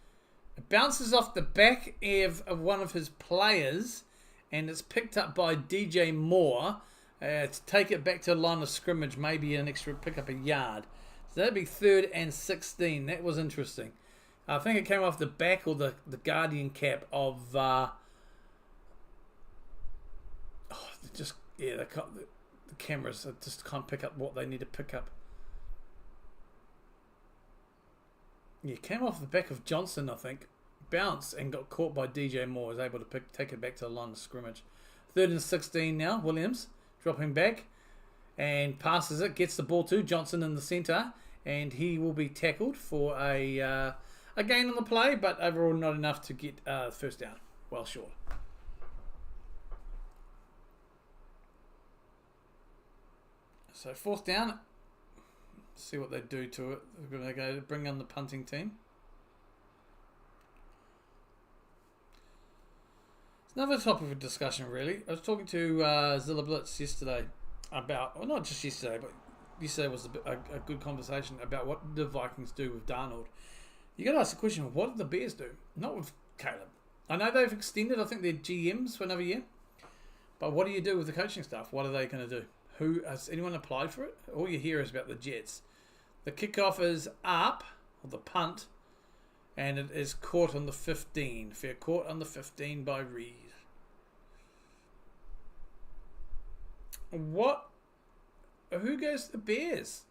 It bounces off the back of one of his players, and it's picked up by DJ Moore to take it back to the line of scrimmage, maybe an extra pick up a yard. So that'd be 3rd and 16. That was interesting. I think it came off the back or the Guardian cap of the cameras just can't pick up what they need to pick up. Yeah, came off the back of Johnson, I think. Bounced and got caught by DJ Moore. Was able to take it back to the line of scrimmage. 3rd and 16 now. Williams dropping back and passes it. Gets the ball to Johnson in the centre, and he will be tackled for a gain on the play, but overall not enough to get first down. Well short. So 4th down. See what they do to it. They're going to go bring on the punting team. It's another topic of discussion, really. I was talking to Zilla Blitz yesterday about, well, not just yesterday, but yesterday was a good conversation about what the Vikings do with Darnold. You got to ask the question, what did the Bears do? Not with Caleb. I know they've extended, I think, their GMs for another year. But what do you do with the coaching staff? What are they going to do? Has anyone applied for it? All you hear is about the Jets. The kickoff is up, or the punt, and it is caught on the 15. Fair caught on the 15 by Reed. Who goes to the Bears?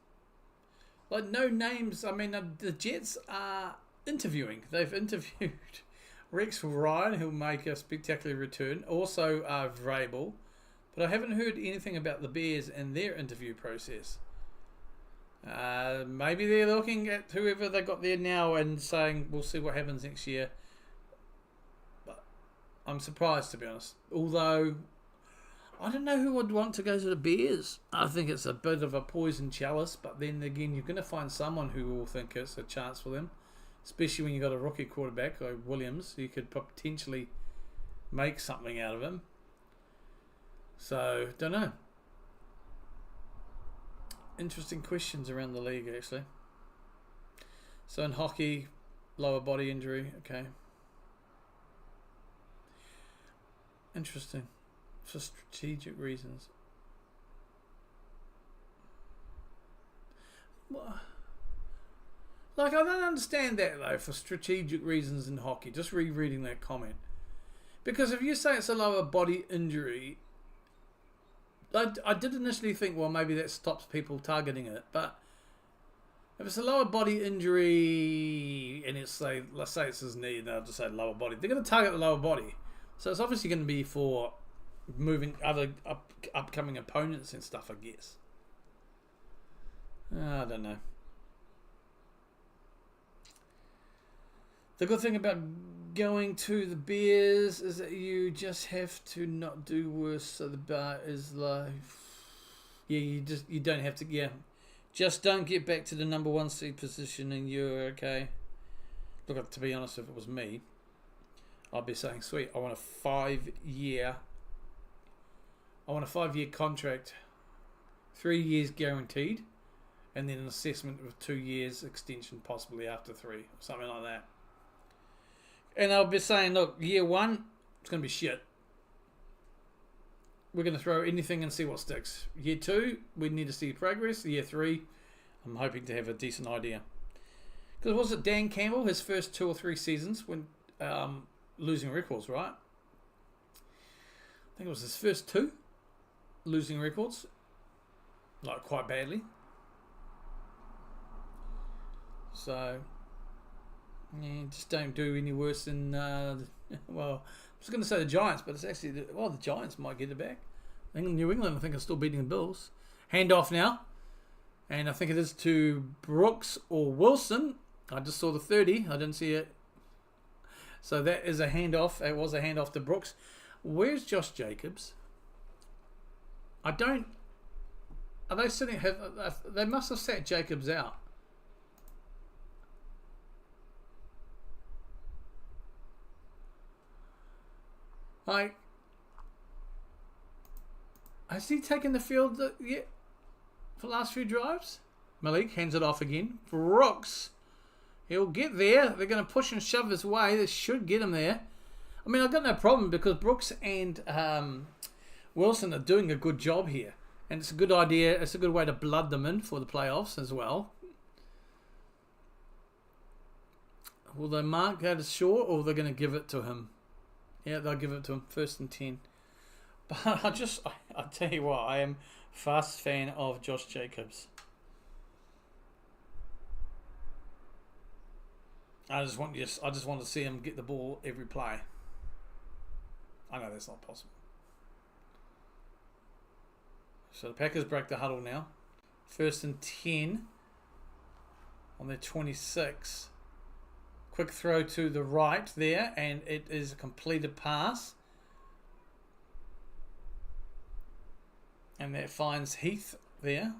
Like, no names. I mean, the Jets are interviewing. They've interviewed Rex Ryan, who'll make a spectacular return. Also, Vrabel. But I haven't heard anything about the Bears and their interview process. Maybe they're looking at whoever they got there now and saying, we'll see what happens next year. But I'm surprised, to be honest. Although, I don't know who would want to go to the Bears. I think it's a bit of a poison chalice, but then again, you're going to find someone who will think it's a chance for them. Especially when you've got a rookie quarterback like Williams. You could potentially make something out of him. So, don't know. Interesting questions around the league, actually. So in hockey, lower body injury. Okay. Interesting. For strategic reasons. Well, like, I don't understand that, though, for strategic reasons in hockey. Just rereading that comment. Because if you say it's a lower body injury, I did initially think, well, maybe that stops people targeting it. But if it's a lower body injury, and it's, say, let's say it's his knee, and they'll just say lower body, they're going to target the lower body. So it's obviously going to be for moving other upcoming opponents and stuff, I guess. I don't know. The good thing about going to the Bears is that you just have to not do worse. So the bar is like, yeah, you don't have to, yeah. Just don't get back to the number 1 seed position and you're okay. Look, to be honest, if it was me, I'd be saying, sweet, I want a 5-year contract, 3 years guaranteed, and then an assessment of 2 years extension possibly after 3, something like that. And I'll be saying, look, year 1, it's going to be shit. We're going to throw anything and see what sticks. Year 2, we need to see progress. Year 3, I'm hoping to have a decent idea. Because was it Dan Campbell, his first 2 or 3 seasons, when losing records, right? I think it was his first 2 losing records, like quite badly. So, yeah, just don't do any worse than, well, I was going to say the Giants, but it's actually, the Giants might get it back. I think New England, I think, are still beating the Bills. Hand off now. And I think it is to Brooks or Wilson. I just saw the 30. I didn't see it. So that is a handoff. It was a handoff to Brooks. Where's Josh Jacobs? I don't... Are they sitting... They must have sat Jacobs out. Like... Has he taken the field yet for the last few drives? Malik hands it off again. Brooks... He'll get there. They're going to push and shove his way. They should get him there. I mean, I've got no problem because Brooks and Wilson are doing a good job here. And it's a good idea. It's a good way to blood them in for the playoffs as well. Will they mark that as short or they're going to give it to him? Yeah, they'll give it to him. 1st and 10. But I tell you what, I am fast fan of Josh Jacobs. I just want to see him get the ball every play. I know that's not possible. So the Packers break the huddle now. 1st and 10 on their 26. Quick throw to the right there, and it is a completed pass. And that finds Heath there.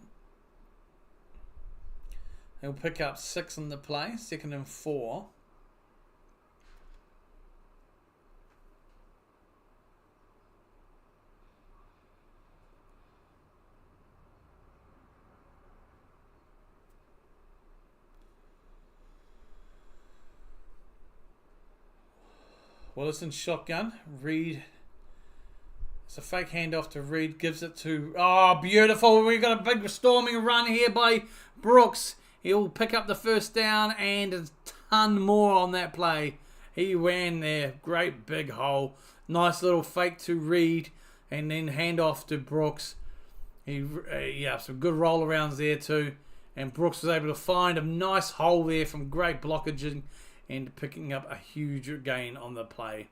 He'll pick up 6 in the play, 2nd and 4. Willison shotgun. Reed. It's a fake handoff to Reed. Gives it to... Oh, beautiful. We've got a big storming run here by Brooks. He'll pick up the 1st down and a ton more on that play. He ran there. Great big hole. Nice little fake to Reed. And then handoff to Brooks. Some good roll arounds there too. And Brooks was able to find a nice hole there from great blockage and picking up a huge gain on the play.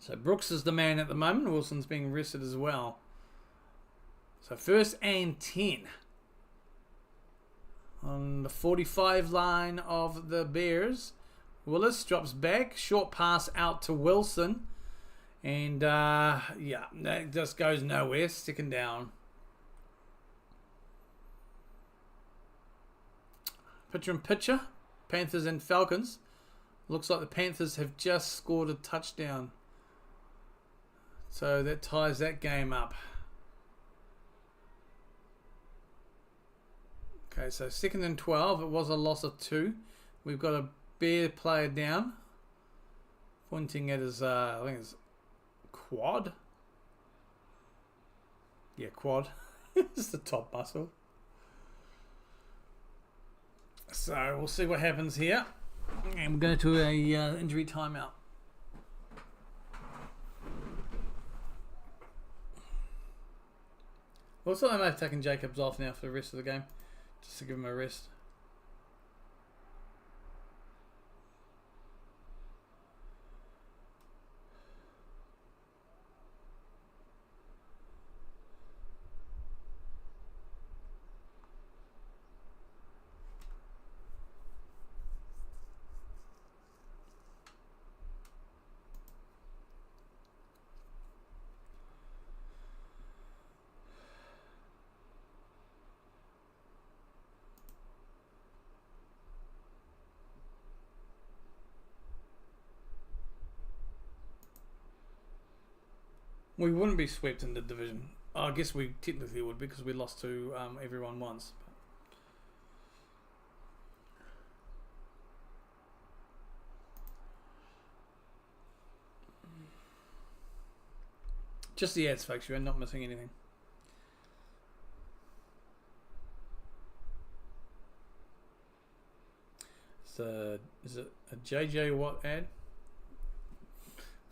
So Brooks is the man at the moment. Wilson's being rested as well. So 1st and 10 on the 45 line of the Bears. Willis drops back. Short pass out to Wilson. And, that just goes nowhere. 2nd down. Picture in picture. Panthers and Falcons. Looks like the Panthers have just scored a touchdown. So that ties that game up. Okay, so 2nd and 12. It was a loss of 2. We've got a Bear player down. Pointing at his, I think it's quad. Yeah, quad. It's the top muscle. So we'll see what happens here. And we're going to a injury timeout. Also, I may have taken Jacobs off now for the rest of the game, just to give him a rest. We wouldn't be swept in the division. I guess we technically would because we lost to everyone once. Just the ads, folks. You're not missing anything. So, is it a JJ Watt ad?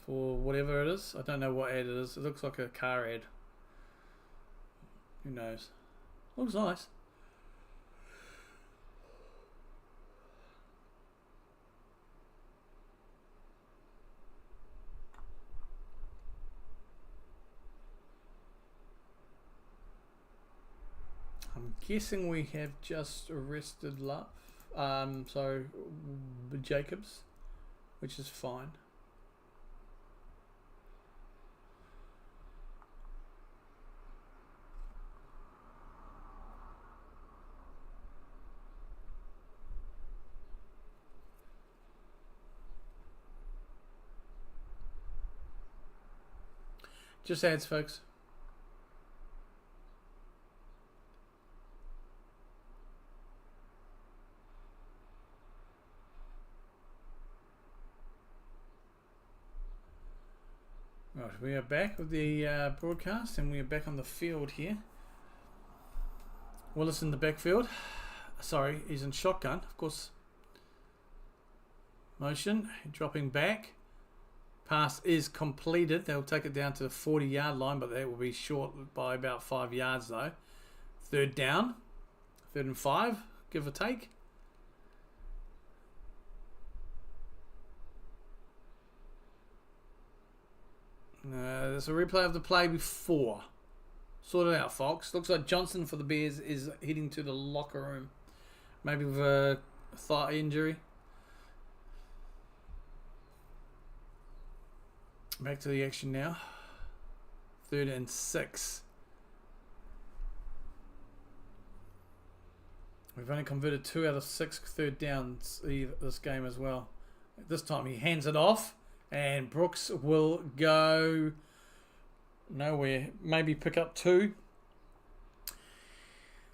For whatever it is. I don't know what ad it is. It looks like a car ad. Who knows? Looks nice. I'm guessing we have just arrested Love. So Jacobs, which is fine. Just ads, folks. Right, we are back with the broadcast and we are back on the field here. Willis in the backfield. Sorry, he's in shotgun, of course. Motion, dropping back. Pass is completed. They'll take it down to the 40-yard line, but that will be short by about 5 yards though. 3rd down. 3rd and 5, give or take. There's a replay of the play before. Sort it out, folks. Looks like Johnson for the Bears is heading to the locker room. Maybe with a thigh injury. Back to the action now. 3rd and 6. We've only converted 2 out of 6 3rd downs this game as well. This time he hands it off and Brooks will go nowhere. Maybe pick up 2.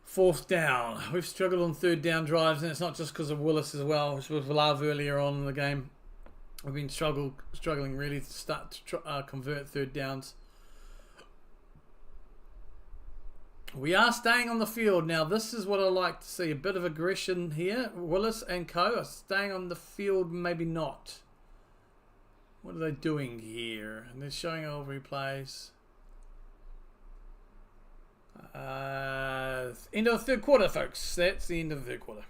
4th down. We've struggled on 3rd down drives, and it's not just because of Willis as well, which was Love earlier on in the game. We've been struggling really to start to convert 3rd downs. We are staying on the field. Now, this is what I like to see. A bit of aggression here. Willis and co are staying on the field, maybe not. What are they doing here? And they're showing all replays. End of the 3rd quarter, folks. That's the end of the 3rd quarter.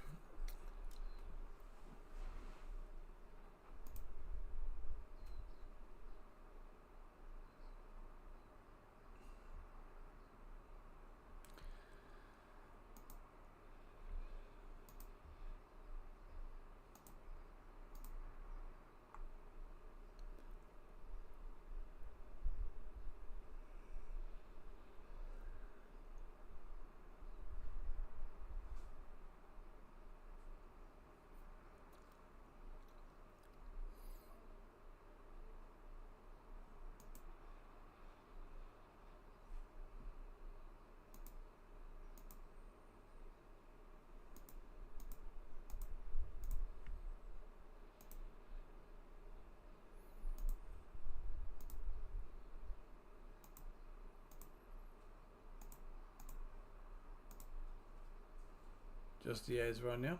Just the ads right now.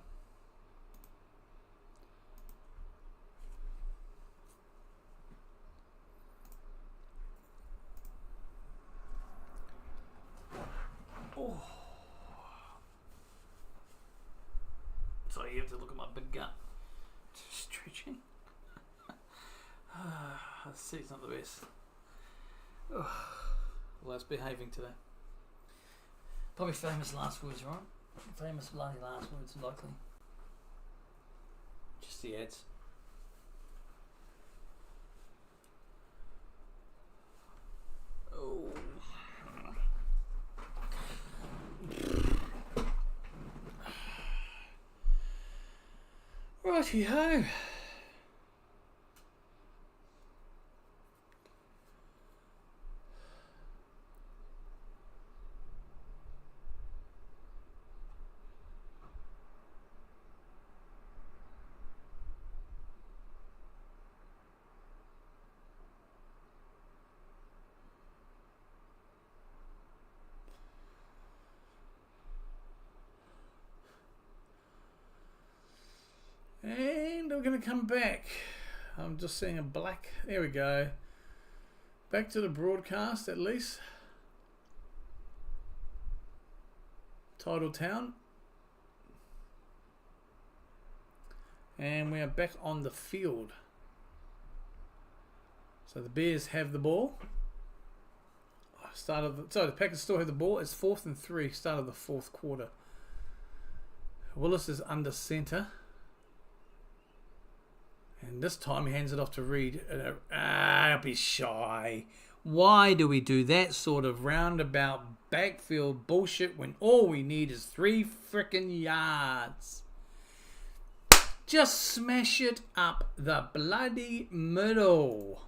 Oh. So you have to look at my big gut. Stretching. The seat's not the best. Oh. Well, it's behaving today. Probably famous last words, right? Famous bloody last words, likely. Just the ads. Oh. Righty-ho. And we're going to come back. I'm just seeing a black. There we go. Back to the broadcast at least. Title Town. And we are back on the field. So the Bears have the ball. The Packers still have the ball. It's 4th and 3, start of the 4th quarter. Willis is under centre. And this time he hands it off to Reed. I'll be shy. Why do we do that sort of roundabout backfield bullshit when all we need is 3 frickin' yards? Just smash it up the bloody middle.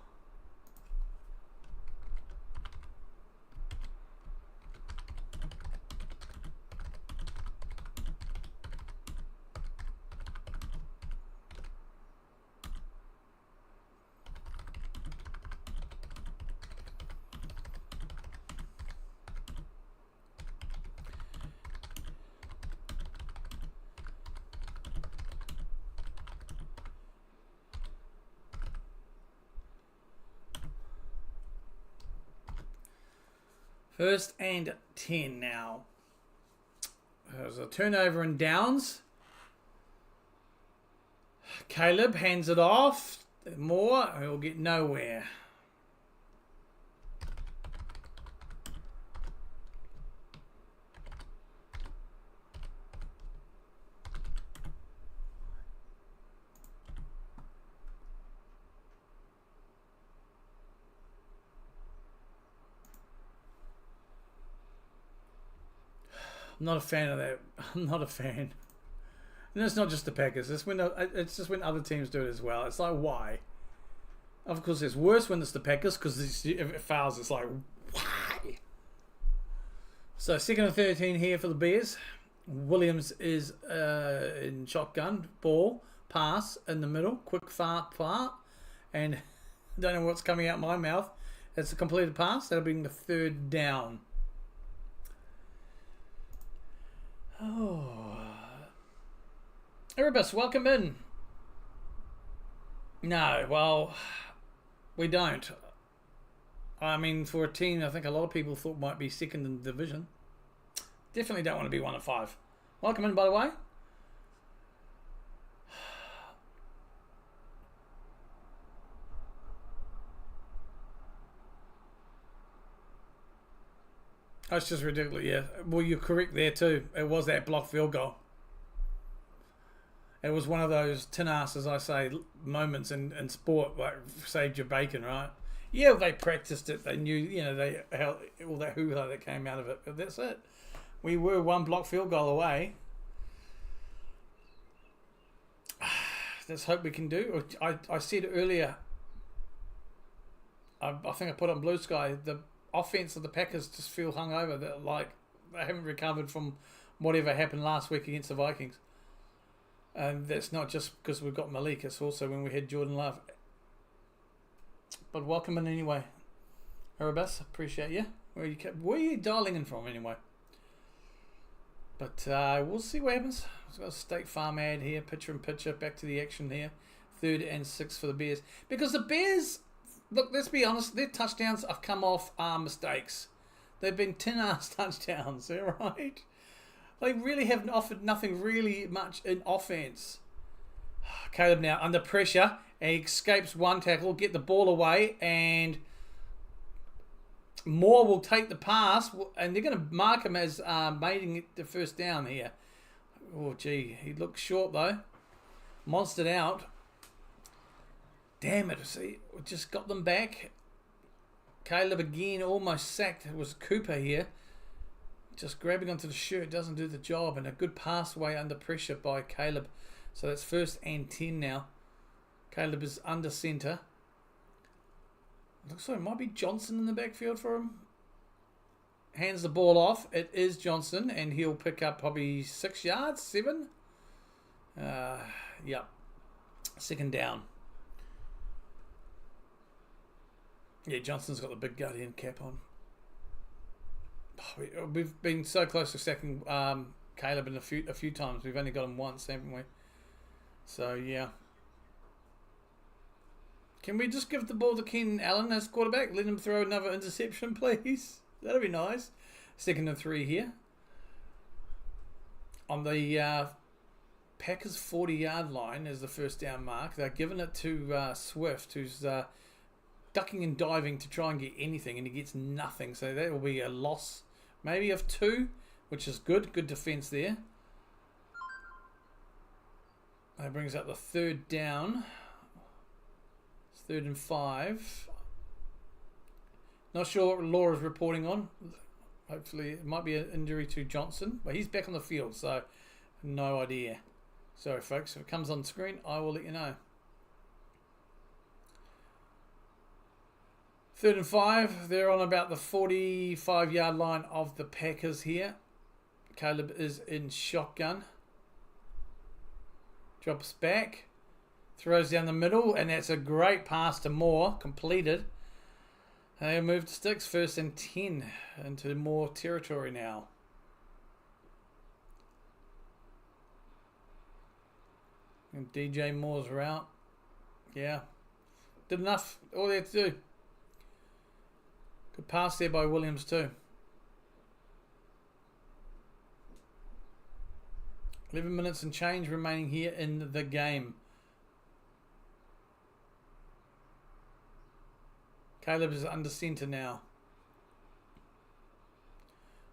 First and 10 now. There's a turnover and downs. Caleb hands it off. More. He'll get nowhere. I'm not a fan of that. I'm not a fan. And it's not just the Packers. It's just when other teams do it as well. It's like, why? Of course, it's worse when it's the Packers because if it fouls, it's like, why? So 2nd and 13 here for the Bears. Williams is in shotgun. Ball. Pass in the middle. Quick fart. And don't know what's coming out my mouth. It's a completed pass. That'll be the 3rd down. Oh, Erebus, welcome in. No, well, we don't. I mean, for a team I think a lot of people thought might be 2nd in the division. Definitely don't want to be 1 of 5. Welcome in, by the way. That's just ridiculous, yeah. Well, you're correct there too. It was that blocked field goal. It was one of those tin ass, as I say, moments in sport, like saved your bacon, right? Yeah, they practiced it. They knew, all that hoo-ha that came out of it. But that's it. We were 1 blocked field goal away. Let's hope we can do. I said earlier, I think I put on BlueSky, the offense of the Packers just feel hungover. That like they haven't recovered from whatever happened last week against the Vikings. And that's not just because we've got Malik. It's also when we had Jordan Love. But welcome in anyway, Erebus. Appreciate you. Where are you dialing in from anyway? But we'll see what happens. I've got a State Farm ad here, picture in picture, back to the action here. 3rd and 6 for the Bears. Because the Bears, look, let's be honest, their touchdowns have come off mistakes. They've been tin-ass touchdowns, all right? They really haven't offered nothing really much in offense. Caleb now under pressure. He escapes one tackle, get the ball away, and Moore will take the pass, and they're going to mark him as making it the first down here. Oh, gee. He looks short, though. Monstered out. Damn it. See, we just got them back. Caleb again almost sacked. It was Cooper here. Just grabbing onto the shirt doesn't do the job, and a good pass away under pressure by Caleb. So that's 1st and 10 now. Caleb is under centre. Looks like it might be Johnson in the backfield for him. Hands the ball off. It is Johnson, and he'll pick up probably 6 yards, 7. Yep. 2nd down. Yeah, Johnson's got the big Guardian cap on. We've been so close to sacking Caleb in a few times. We've only got him once, haven't we? So, yeah. Can we just give the ball to Ken Allen as quarterback? Let him throw another interception, please. That'd be nice. 2nd and 3 here. On the Packers 40-yard line is the first down mark. They're giving it to Swift, who's ducking and diving to try and get anything, and he gets nothing. So that will be a loss maybe of 2, which is good. Good defense there. That brings up the 3rd down. 3rd and 5. Not sure what Laura's reporting on. Hopefully it might be an injury to Johnson. But he's back on the field, so no idea. Sorry, folks. If it comes on screen, I will let you know. 3rd and 5. They're on about the 45-yard line of the Packers here. Caleb is in shotgun. Drops back. Throws down the middle, and that's a great pass to Moore. Completed. They move to sticks. 1st and 10 into Moore territory now. And DJ Moore's route. Yeah. Did enough. All they had to do. Good pass there by Williams too. 11 minutes and change remaining here in the game. Caleb is under centre now.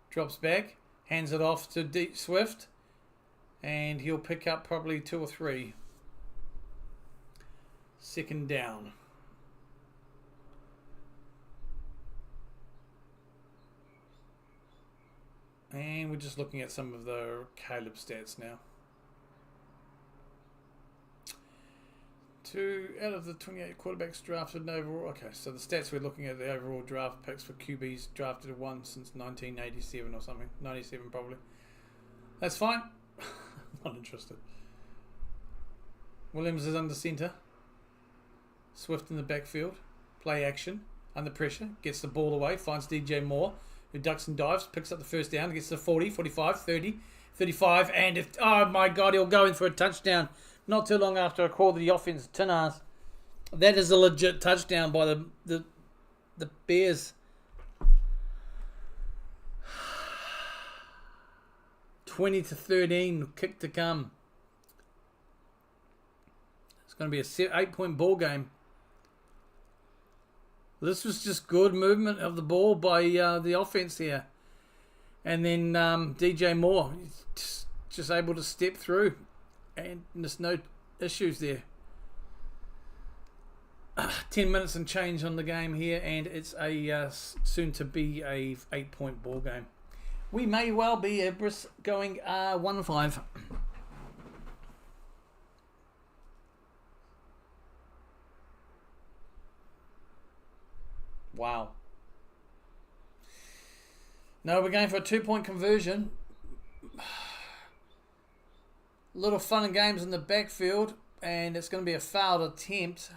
Drops back. Hands it off to Deep Swift. And he'll pick up probably 2 or 3. 2nd down. And we're just looking at some of the Caleb stats now. 2 out of the 28 quarterbacks drafted overall. Okay, so the stats we're looking at, the overall draft picks for QBs drafted 1 since 1987 or something. 97 probably. That's fine. Not interested. Williams is under centre. Swift in the backfield. Play action. Under pressure. Gets the ball away. Finds DJ Moore, who ducks and dives. Picks up the first down. Gets to 40, 45, 30, 35. And if, oh my God, he'll go in for a touchdown. Not too long after I called the offense tin-ass. That is a legit touchdown by the Bears. 20-13, kick to come. It's going to be a 8-point ball game. This was just good movement of the ball by the offense here. And then DJ Moore, just able to step through. And there's no issues there. 10 minutes and change on the game here. And it's a soon to be a 8-point ball game. We may well be Ebris going 1-5. Wow. No, we're going for a 2-point conversion. Little fun and games in the backfield, and it's going to be a fouled attempt.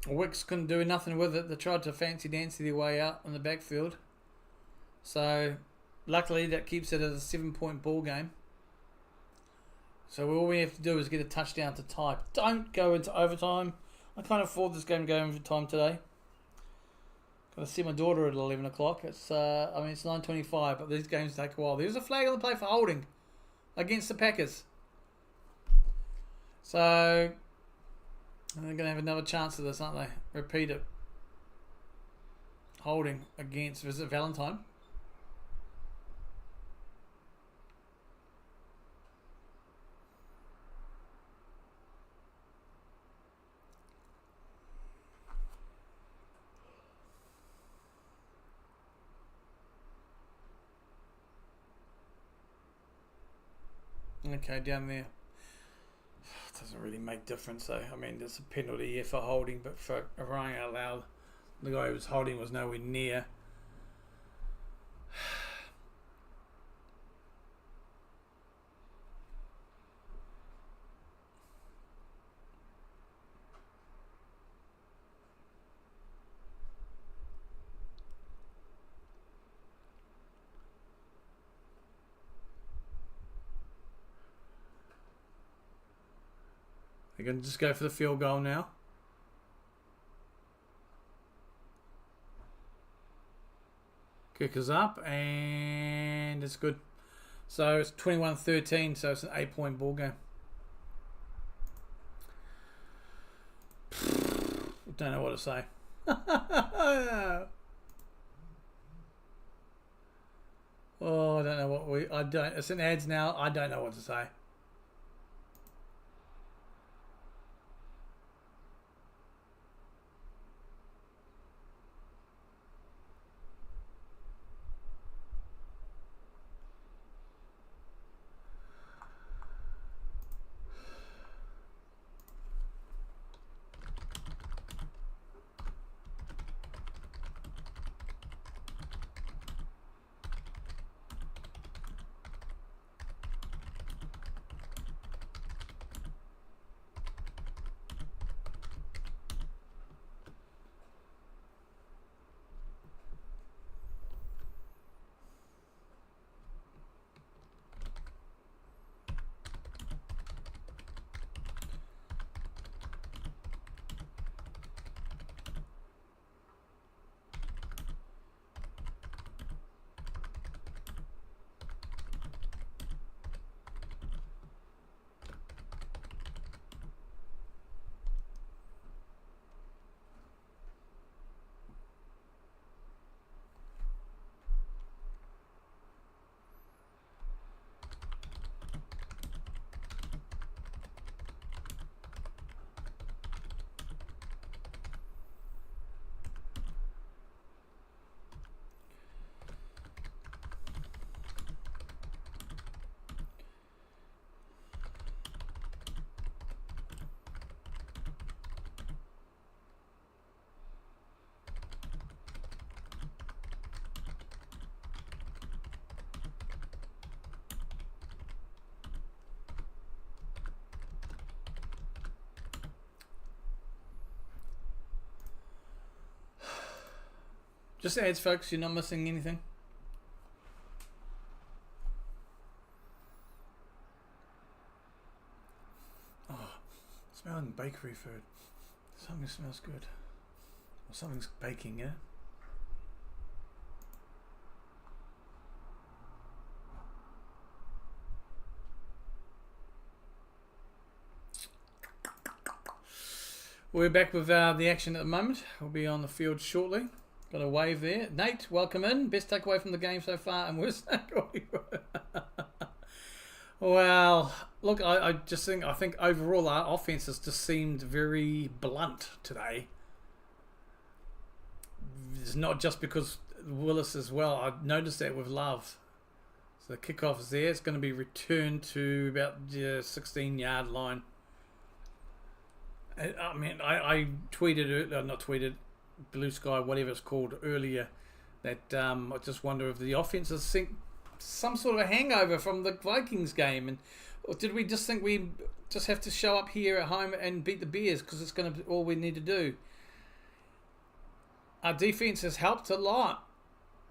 Wicks couldn't do nothing with it. They tried to fancy dancy their way out in the backfield. So luckily that keeps it as a 7-point ball game. So all we have to do is get a touchdown to tie. Don't go into overtime. I can't afford this game to go overtime today. Got to see my daughter at 11 o'clock. It's it's 9:25, but these games take a while. There's a flag on the play for holding against the Packers. So they're going to have another chance of this, aren't they? Repeat it. Holding against, is it Valentine? Okay, down there. It doesn't really make difference though. I mean, there's a penalty here for holding, but for crying out loud, the guy who was holding was nowhere near. They're going to just go for the field goal now. Kicker's up and it's good. So it's 21-13, so it's an 8-point ball game. Don't know what to say. Oh, I don't know what it's in ads now. I don't know what to say. Just ads, folks. You're not missing anything. Oh, smelling bakery food. Something smells good. Or something's baking, yeah? We're back with the action at the moment. We'll be on the field shortly. Got a wave there. Nate, welcome in. Best takeaway from the game so far and worst takeaway. Well, look, I think overall our offense has just seemed very blunt today. It's not just because Willis as well. I noticed that with Love. So the kickoff is there. It's going to be returned to about the 16-yard line. I mean, I tweeted, not tweeted, BlueSky, whatever it's called earlier, that I just wonder if the offense has some sort of a hangover from the Vikings game, or did we just think we just have to show up here at home and beat the Bears because it's going to be all we need to do? Our defense has helped a lot.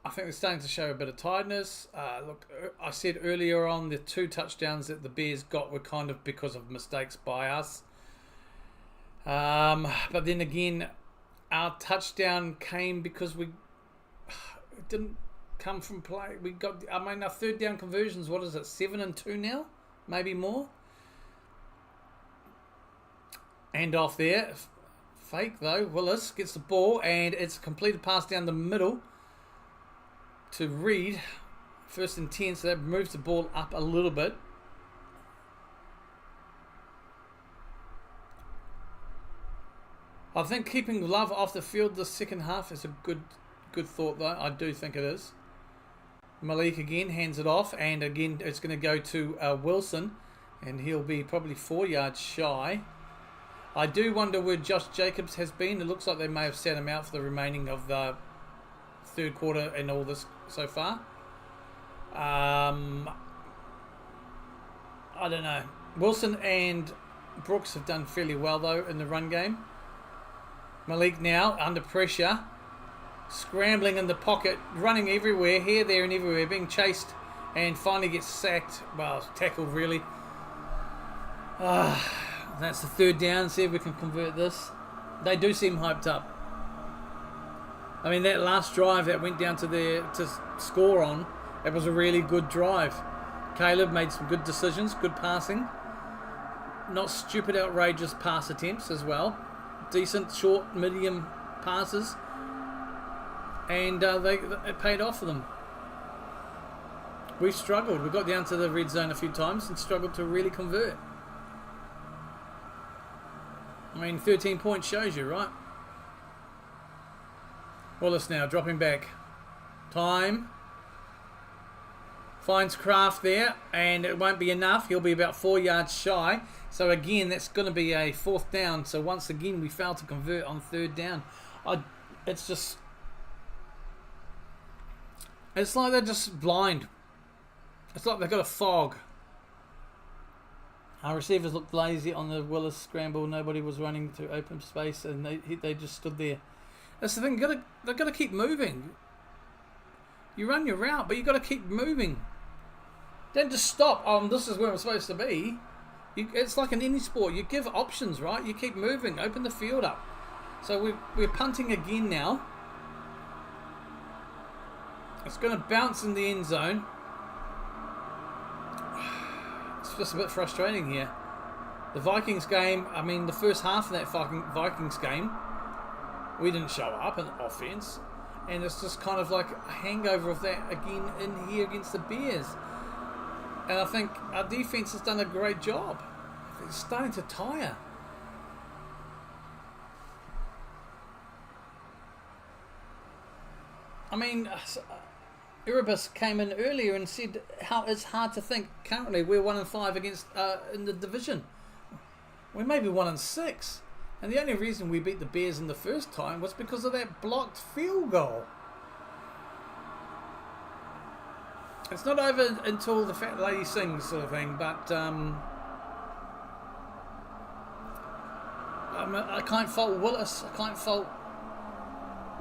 I think they're starting to show a bit of tiredness. Look, I said earlier on the 2 touchdowns that the Bears got were kind of because of mistakes by us. But then again, our touchdown came because it didn't come from play. We got, I mean, our third down conversions, what is it, 7 and 2 now? Maybe more. And off there. Fake though. Willis gets the ball and it's a completed pass down the middle to Reed. 1st and 10, so that moves the ball up a little bit. I think keeping Love off the field the second half is a good thought though. I do think it is. Malik again hands it off, and again it's going to go to Wilson, and he'll be probably 4 yards shy. I do wonder where Josh Jacobs has been. It looks like they may have set him out for the remaining of the third quarter and all this so far. I don't know. Wilson and Brooks have done fairly well though in the run game. Malik now under pressure, scrambling in the pocket, running everywhere, here, there and everywhere, being chased, and finally gets sacked. Well, tackled really. That's the 3rd down. See if we can convert this. They do seem hyped up. I mean, that last drive that went down to score on, it was a really good drive. Caleb made some good decisions, good passing. Not stupid, outrageous pass attempts as well. Decent, short, medium passes. And it paid off for them. We struggled. We got down to the red zone a few times and struggled to really convert. I mean, 13 points shows you, right? Wallace now dropping back. Time. Finds Kraft there, and it won't be enough. He'll be about 4 yards shy. So again, that's going to be a 4th down. So once again, we failed to convert on 3rd down. It's like they're just blind. It's like they've got a fog. Our receivers looked lazy on the Willis scramble. Nobody was running to open space, and they just stood there. That's the thing. They've got to keep moving. You run your route, but you've got to keep moving. Don't just stop. This is where I'm supposed to be. It's like in any sport. You give options, right? You keep moving. Open the field up. So we're punting again now. It's going to bounce in the end zone. It's just a bit frustrating here. The Vikings game, I mean, the first half of that fucking Vikings game, we didn't show up in offense. And it's just kind of like a hangover of that again in here against the Bears. And I think our defense has done a great job. It's starting to tire. I mean, Erebus came in earlier and said how it's hard to think. Currently, we're 1-5 against in the division. We may be 1-6, and the only reason we beat the Bears in the first time was because of that blocked field goal. It's not over until the fat lady sings, sort of thing. But I can't fault Willis. I can't fault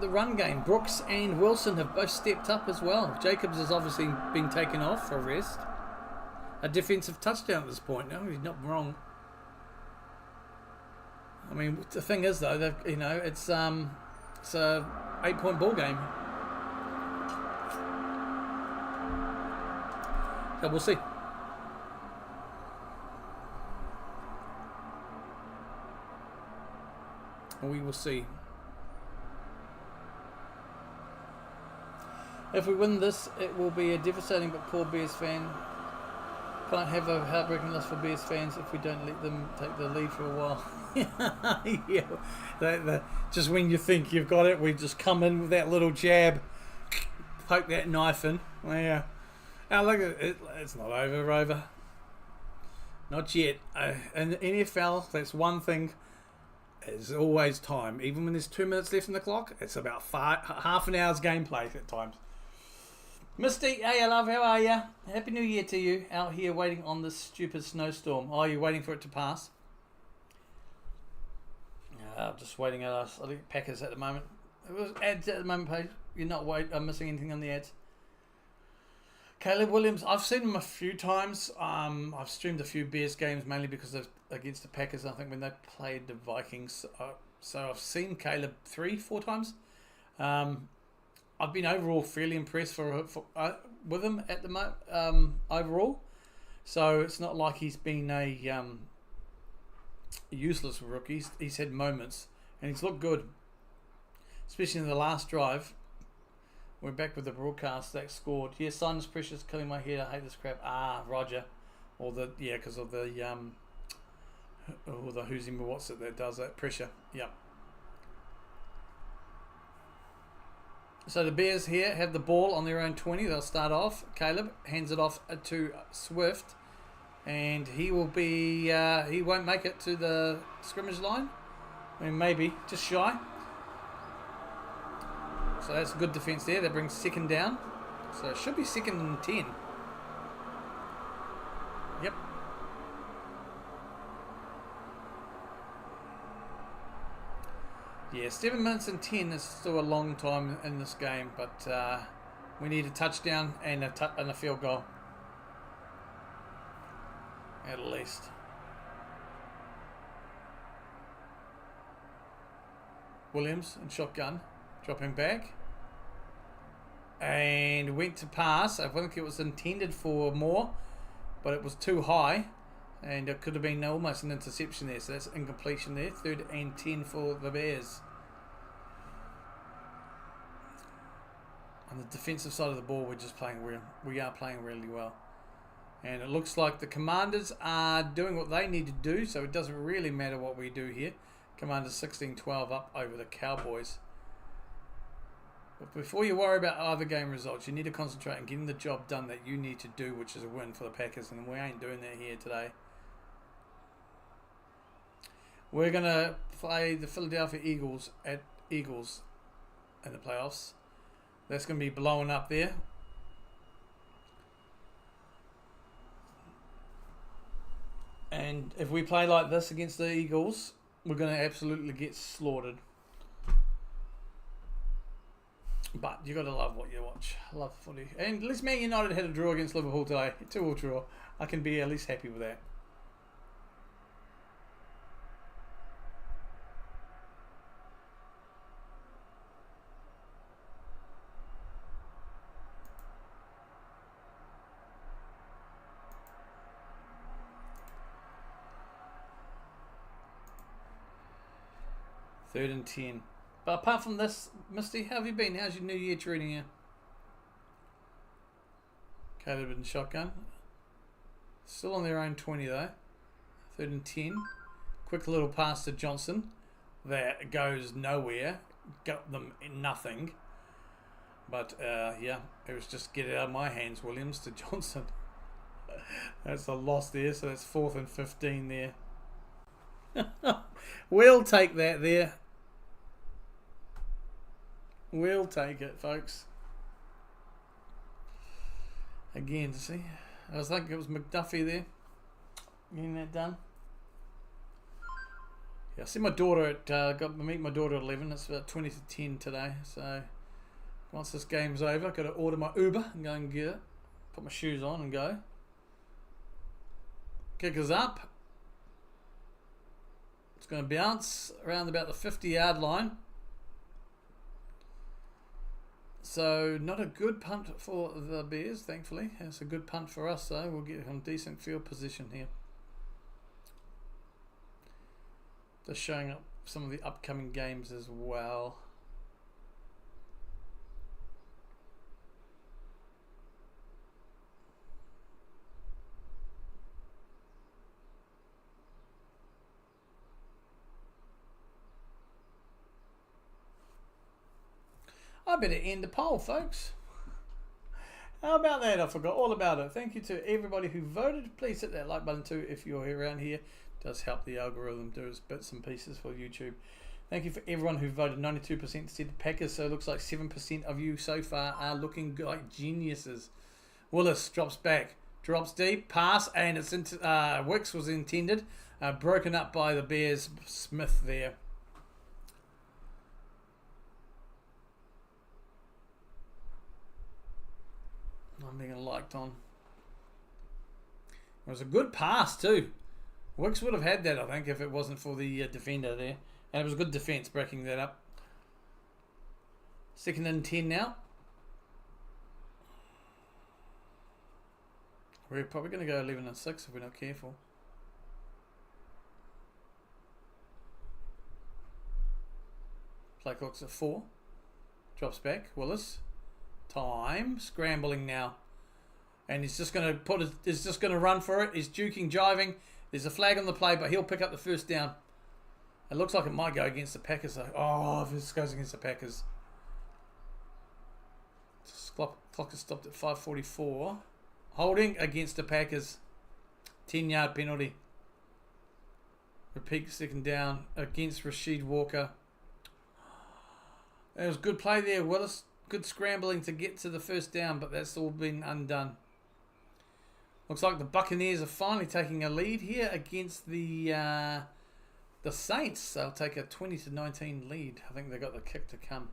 the run game. Brooks and Wilson have both stepped up as well. Jacobs has obviously been taken off for a rest. A defensive touchdown at this point. No, he's not wrong. I mean, the thing is though, it's a 8-point ball game. So we'll see. We will see. If we win this, it will be a devastating but poor Bears fan. Can't have a heartbreaking loss for Bears fans if we don't let them take the lead for a while. Yeah, just when you think you've got it, we just come in with that little jab, poke that knife in. Yeah. Now look, it's not over, Rover. Not yet. In the NFL, that's one thing. There's always time. Even when there's 2 minutes left in the clock, it's about half an hour's gameplay at times. Misty, hey, love, how are you? Happy New Year to you. Out here waiting on this stupid snowstorm. Oh, you're waiting for it to pass? Just waiting at us. I think Packers at the moment. It was ads at the moment, page. You're not missing anything on the ads. Caleb Williams, I've seen him a few times. I've streamed a few Bears games mainly because of against the Packers. I think when they played the Vikings, so I've seen Caleb 3-4 times. I've been overall fairly impressed with him at the moment overall. So it's not like he's been a useless rookie. He's had moments and he's looked good, especially in the last drive. We're back with the broadcast that scored. Yeah, Sinus pressure's killing my head. I hate this crap. Roger. Or because of the who's in what's it that does that pressure. Yep. So the Bears here have the ball on their own 20. They'll start off. Caleb hands it off to Swift, and he will be. He won't make it to the scrimmage line. I mean, maybe just shy. So that's good defence there. That brings second down. So it should be 2nd and 10. Yep. Yeah, 7 minutes and 10 is still a long time in this game, but we need a touchdown and a field goal. At least. Williams in shotgun. Dropping back. And went to pass. I think it was intended for more, but it was too high. And it could have been almost an interception there. So that's incompletion there. 3rd and 10 for the Bears. On the defensive side of the ball, we are playing really well. And it looks like the Commanders are doing what they need to do. So it doesn't really matter what we do here. Commanders 16-12 up over the Cowboys. But before you worry about other game results, you need to concentrate on getting the job done that you need to do, which is a win for the Packers, and we ain't doing that here today. We're going to play the Philadelphia Eagles at Eagles in the playoffs. That's going to be blowing up there. And if we play like this against the Eagles, we're going to absolutely get slaughtered. But you got to love what you watch. I love footy. And at least Man United had a draw against Liverpool today. 2-2 draw. I can be at least happy with that. Third and 10. But apart from this, Misty, how have you been? How's your New Year treating you? Caleb in shotgun. Still on their own 20 though. 3rd and 10. Quick little pass to Johnson. That goes nowhere. Got them in nothing. But it was just get it out of my hands, Williams, to Johnson. That's a loss there, so that's 4th and 15 there. We'll take that there. We'll take it, folks. Again, see, I was thinking it was McDuffie there. Getting that done. Yeah, I see my daughter at got to meet my daughter at 11. It's about 20 to 10 today. So once this game's over, I've got to order my Uber and go and get it. Put my shoes on and go. Kickers up. It's going to bounce around about the 50-yard line. So not a good punt for the Bears, thankfully. It's a good punt for us, though. We'll get some decent field position here. Just showing up some of the upcoming games as well. I better end the poll, folks. How about that? I forgot all about it. Thank you to everybody who voted. Please hit that like button too if you're around here. It does help the algorithm do its bits and pieces for YouTube. Thank you for everyone who voted. 92% said the Packers, so it looks like 7% of you so far are looking like geniuses. Willis drops back, drops deep, pass, and it's into Wicks was intended. Broken up by the Bears. Smith there. being liked on. It was a good pass too. Wicks would have had that, I think, if it wasn't for the defender there. And it was a good defence breaking that up. 2nd and 10 now. We're probably going to go 11 and 6 if we're not careful. Play clock's at 4. Drops back. Willis. Time. Scrambling now. And he's just going to he's just going to run for it. He's juking, jiving. There's a flag on the play, but he'll pick up the first down. It looks like it might go against the Packers though. Oh, if this goes against the Packers. Clock is stopped at 5:44. Holding against the Packers. 10-yard penalty. Repeat 2nd down against Rashid Walker. It was good play there, Willis. Good scrambling to get to the first down, but that's all been undone. Looks like the Buccaneers are finally taking a lead here against the Saints. They'll take a 20-19 lead. I think they got the kick to come.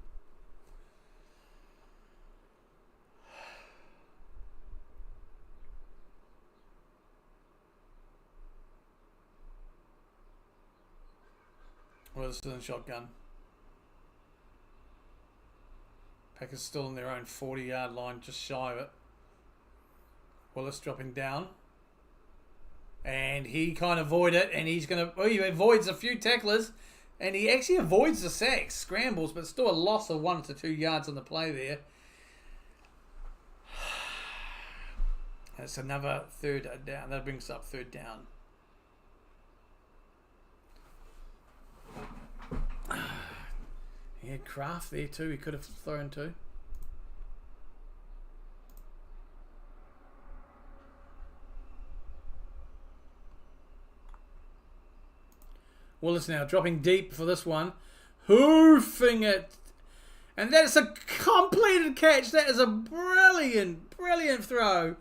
Willis in shotgun. Packers still in their own 40-yard line, just shy of it. Willis dropping down. And he can't avoid it. And he's going to... Oh, he avoids a few tacklers. And he actually avoids the sacks. Scrambles, but still a loss of 1 to 2 yards on the play there. That's another 3rd down. That brings up 3rd down. He had Kraft there too. He could have thrown to. Willis now dropping deep for this one. Hoofing it. And that's a completed catch. That is a brilliant throw.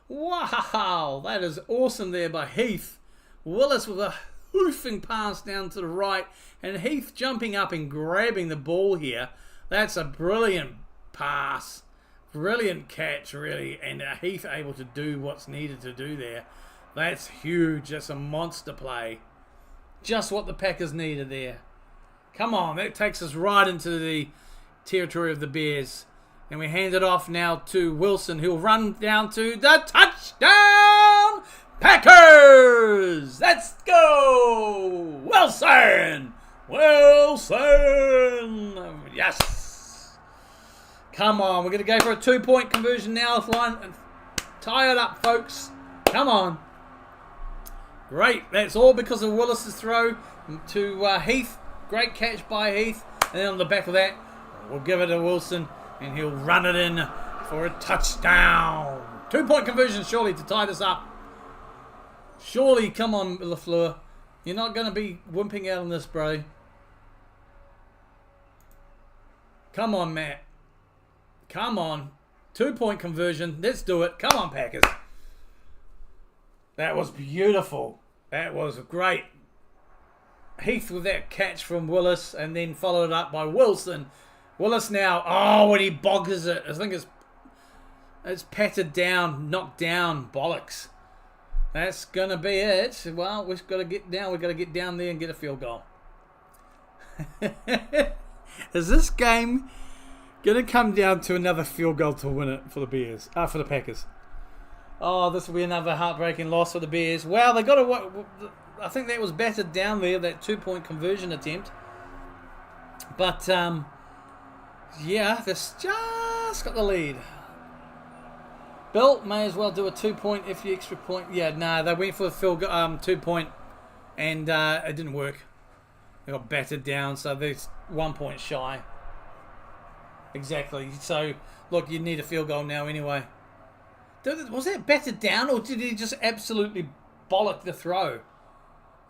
Wow. That is awesome there by Heath. Willis with a hoofing pass down to the right. And Heath jumping up and grabbing the ball here. That's a brilliant pass. Brilliant catch, really. And Heath able to do what's needed to do there. That's huge. That's a monster play. Just what the Packers needed there. Come on, that takes us right into the territory of the Bears. And we hand it off now to Wilson, who'll run down to the touchdown Packers! Let's go! Wilson! Yes! Come on, we're going to go for a 2-point conversion now. And tie it up, folks. Come on. Great. That's all because of Willis's throw to Heath. Great catch by Heath. And then on the back of that, we'll give it to Wilson. And he'll run it in for a touchdown. 2-point conversion, surely, to tie this up. Surely, come on, LaFleur. You're not going to be wimping out on this, bro. Come on, Matt. Come on. 2-point conversion. Let's do it. Come on, Packers. That was beautiful. That was great. Heath with that catch from Willis and then followed up by Wilson. Willis now, when he boggers it. I think it's patted down, knocked down, bollocks. That's going to be it. Well, we've got to get down. We've got to get down there and get a field goal. Is this game going to come down to another field goal to win it for the Bears? For the Packers. Oh, this will be another heartbreaking loss for the Bears. Well, they got to... I think that was battered down there, that 2-point conversion attempt. But, yeah, they've just got the lead. Bill may as well do a 2-point if the extra point... Yeah, no, they went for the field 2-point and it didn't work. They got battered down, so they're 1 point shy. Exactly. So, look, you need a field goal now anyway. Was that battered down, or did he just absolutely bollock the throw?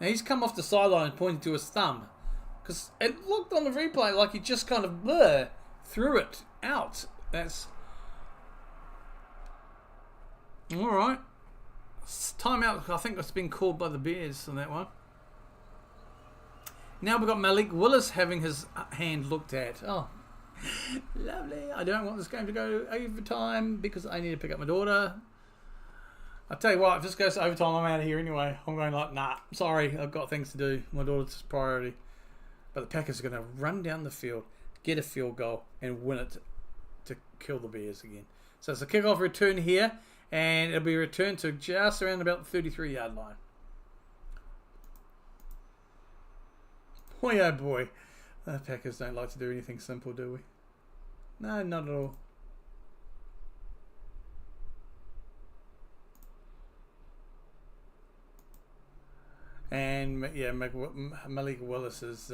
Now, he's come off the sideline and pointing to his thumb. Because it looked on the replay like he just kind of threw it out. That's... Alright. Timeout, I think, it's been called by the Bears on that one. Now we've got Malik Willis having his hand looked at. Oh, Lovely. I don't want this game to go overtime because I need to pick up my daughter. I'll tell you what, if this goes to overtime, I'm out of here anyway. I'm going like, nah, sorry, I've got things to do. My daughter's priority. But the Packers are going to run down the field, get a field goal, and win it to kill the Bears again. So it's a kickoff return here, and it'll be returned to just around about the 33-yard line. Boy, oh boy. The Packers don't like to do anything simple, do we? No, not at all. And yeah, Malik Willis is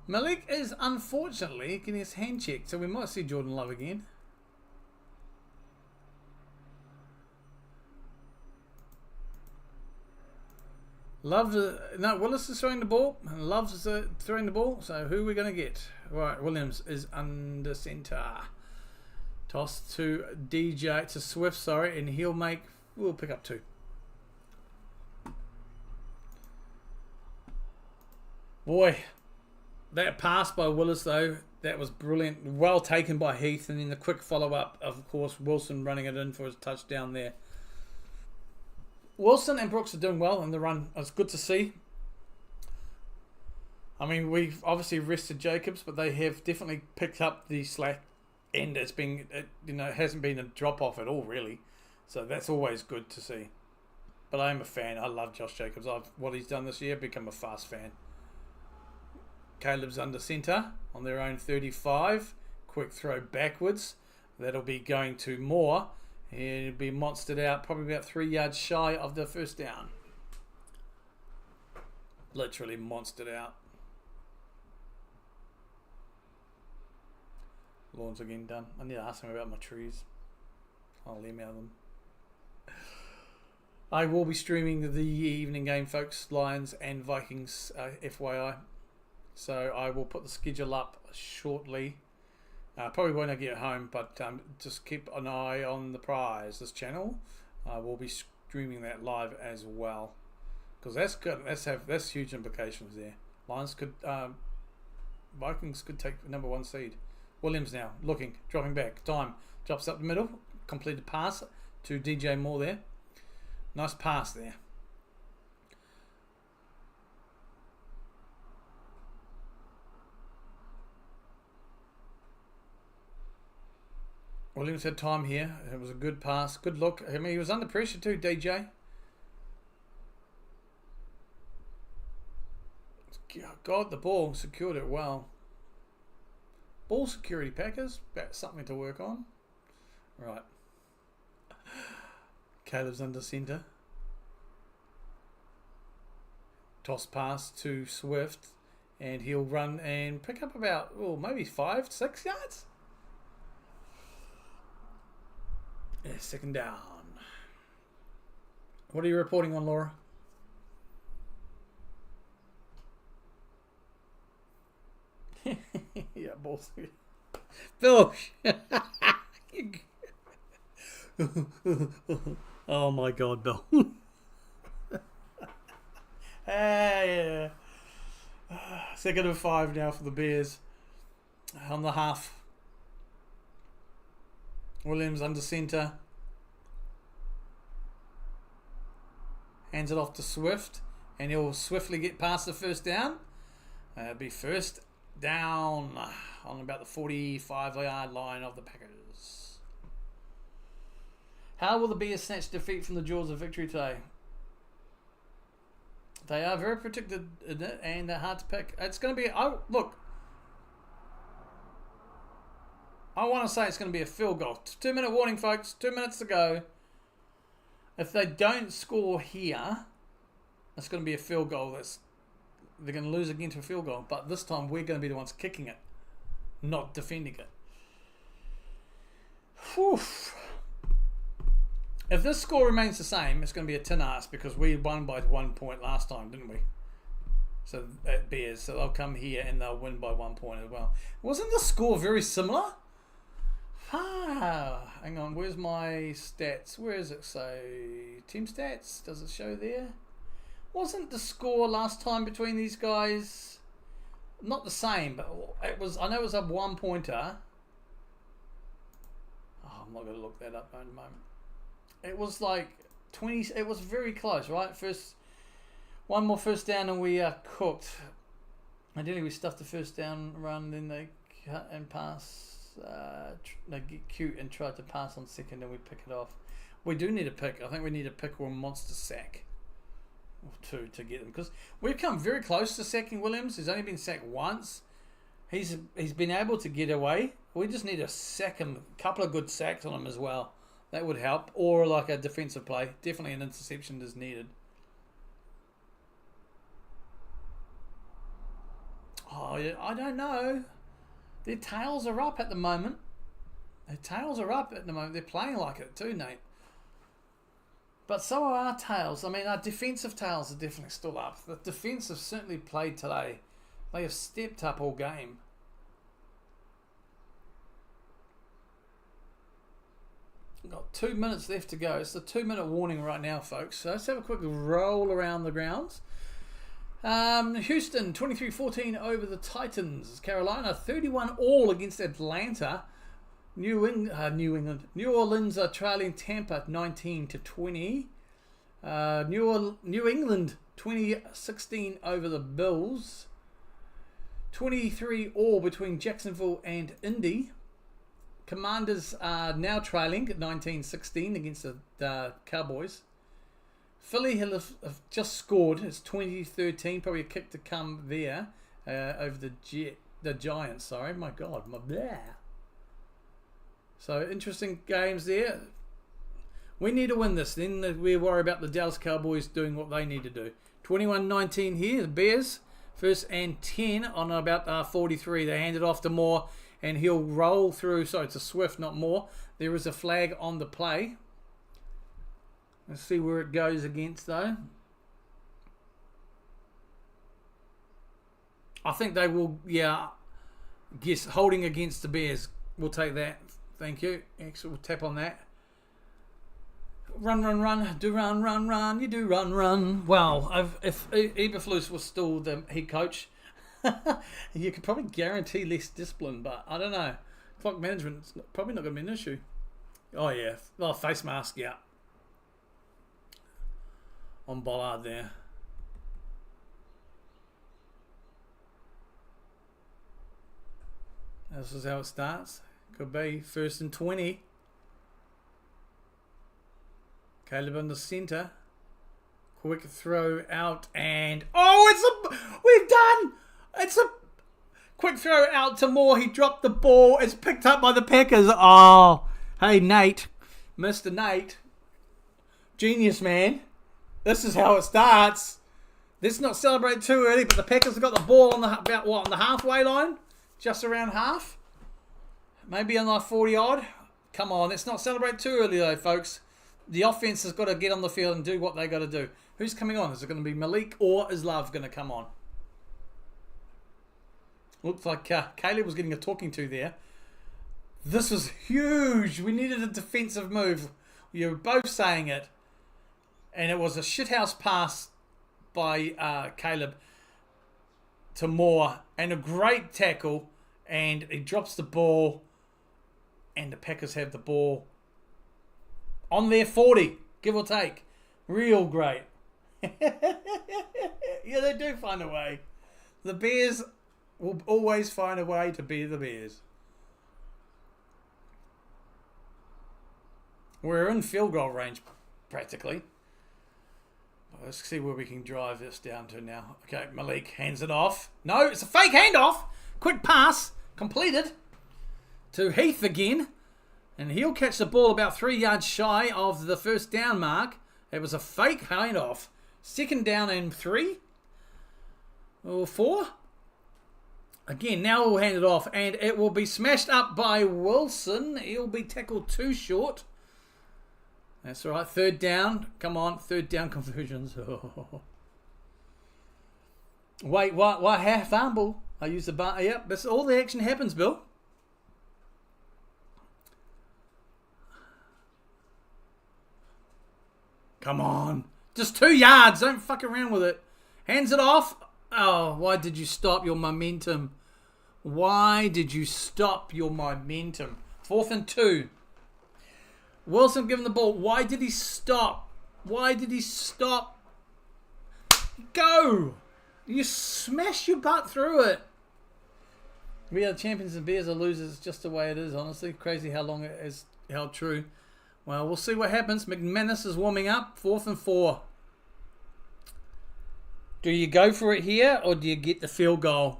Malik is unfortunately getting his hand checked, so we might see Jordan Love again. Willis is throwing the ball, and Love's throwing the ball. So who are we going to get? Right, Williams is under center. Toss to DJ to Swift, sorry, and we'll pick up 2. Boy, that pass by Willis, though, that was brilliant. Well taken by Heath, and then the quick follow-up, of course, Wilson running it in for his touchdown there. Wilson and Brooks are doing well in the run. It's good to see. I mean, we've obviously rested Jacobs, but they have definitely picked up the slack, and it hasn't been a drop-off at all, really. So that's always good to see. But I am a fan. I love Josh Jacobs. What he's done this year, become a fast fan. Caleb's under centre on their own 35. Quick throw backwards. That'll be going to Moore. And it'll be monstered out probably about 3 yards shy of the first down. Literally monstered out. Lawns again done. I need to ask him about my trees. I'll email them. I will be streaming the evening game, folks. Lions and Vikings, FYI. So I will put the schedule up shortly. Probably won't get home, but just keep an eye on the prize. This channel, we'll be streaming that live as well, because that's good. That's huge implications there. Lions Vikings could take the number 1 seed. Williams now looking, dropping back. Time drops up the middle. Completed pass to DJ Moore there. Nice pass there. Williams had time here. It was a good pass. Good look. I mean, he was under pressure too, DJ. God, the ball secured it well. Ball security, Packers. That's something to work on. Right. Caleb's under centre. Toss pass to Swift. And he'll run and pick up about, maybe 5, 6 yards. Yeah, second down. What are you reporting on, Laura? Yeah, balls. Bill. Oh my God, Bill. Yeah. Second and 5 now for the Bears. On the half. Williams under centre. Hands it off to Swift. And he'll swiftly get past the first down. It'll be first down on about the 45-yard line of the Packers. How will the Bears snatch defeat from the jaws of victory today? They are very protected in it, and they're hard to pick. It's going to be... look. I want to say it's going to be a field goal. 2-minute warning, folks. 2 minutes to go. If they don't score here, it's going to be a field goal. They're going to lose again to a field goal. But this time, we're going to be the ones kicking it, not defending it. Whew. If this score remains the same, it's going to be a tin ass because we won by 1 point last time, didn't we? So at Bears. So they'll come here and they'll win by 1 point as well. Wasn't the score very similar? Hang on, where's my stats? Where is it? So, team stats, does it show there? Wasn't the score last time between these guys Not the same, but it was. I know it was a 1-pointer. Oh, I'm not going to look that up in a moment. It was like 20. It was very close, right? One more first down, and we are cooked. Ideally, we stuffed the first down run, then they cut and pass. They get cute and tried to pass on second, and we pick it off. We do need a pick. I think we need a pick or a monster sack or two to get them, because we've come very close to sacking Williams. He's only been sacked once. He's been able to get away. We just need a couple of good sacks on him as well. That would help, or like a defensive play. Definitely an interception is needed. Oh, yeah, I don't know. Their tails are up at the moment. They're playing like it too, Nate. But so are our tails. I mean, our defensive tails are definitely still up. The defense have certainly played today. They have stepped up all game. We've got 2 minutes left to go. It's the 2-minute warning right now, folks. So let's have a quick roll around the grounds. Houston 23-14 over the Titans. Carolina 31-all against Atlanta. New Orleans are trailing Tampa 19-20. New England 20-16 over the Bills. 23-all between Jacksonville and Indy. Commanders are now trailing at 19-16 against the Cowboys. Philly have just scored. It's 20-13. Probably a kick to come there over the Giants. Sorry, my God, my blah. So interesting games there. We need to win this. Then we worry about the Dallas Cowboys doing what they need to do. 21-19 here. The Bears first and 10 on about 43. They hand it off to Moore, and he'll roll through. So it's a Swift, not Moore. There is a flag on the play. Let's see where it goes against, though. I think they will, guess holding against the Bears. We'll take that. Thank you. Excellent. We'll tap on that. Run. Do run. You do run. Well, if Eberflus was still the head coach, you could probably guarantee less discipline, but I don't know. Clock management's probably not going to be an issue. Oh, yeah. Oh, face mask, yeah. On Bollard there. This is how it starts. Could be 1st and 20. Caleb in the centre. Quick throw out and... It's a quick throw out to Moore. He dropped the ball. It's picked up by the Packers. Oh, hey, Nate. Mr. Nate. Genius, man. This is how it starts. Let's not celebrate too early, but the Packers have got the ball on the halfway line? Just around half? Maybe on like 40 odd? Come on, let's not celebrate too early though, folks. The offense has got to get on the field and do what they got to do. Who's coming on? Is it going to be Malik or is Love going to come on? Looks like Caleb was getting a talking to there. This is huge. We needed a defensive move. You were both saying it. And it was a shithouse pass by Caleb to Moore. And a great tackle. And he drops the ball. And the Packers have the ball on their 40. Give or take. Real great. Yeah, they do find a way. The Bears will always find a way to be the Bears. We're in field goal range, practically. Let's see where we can drive this down to now. Okay, Malik hands it off. No, it's a fake handoff. Quick pass. Completed. To Heath again. And he'll catch the ball about 3 yards shy of the first down mark. It was a fake handoff. 2nd down and 3. Or 4. Again, now we'll hand it off. And it will be smashed up by Wilson. He'll be tackled too short. That's all right. 3rd down. Come on. 3rd down conversions. Wait, what? Half fumble. I use the bar. Yep, that's all the action happens, Bill. Come on. Just 2 yards. Don't fuck around with it. Hands it off. Oh, why did you stop your momentum? Why did you stop your momentum? 4th and 2. Wilson given the ball. Why did he stop? Why did he stop? Go! You smash your butt through it. We are the champions and Bears are losers. It's just the way it is, honestly. Crazy how long it is held true. Well, we'll see what happens. McManus is warming up. 4th and 4. Do you go for it here or do you get the field goal?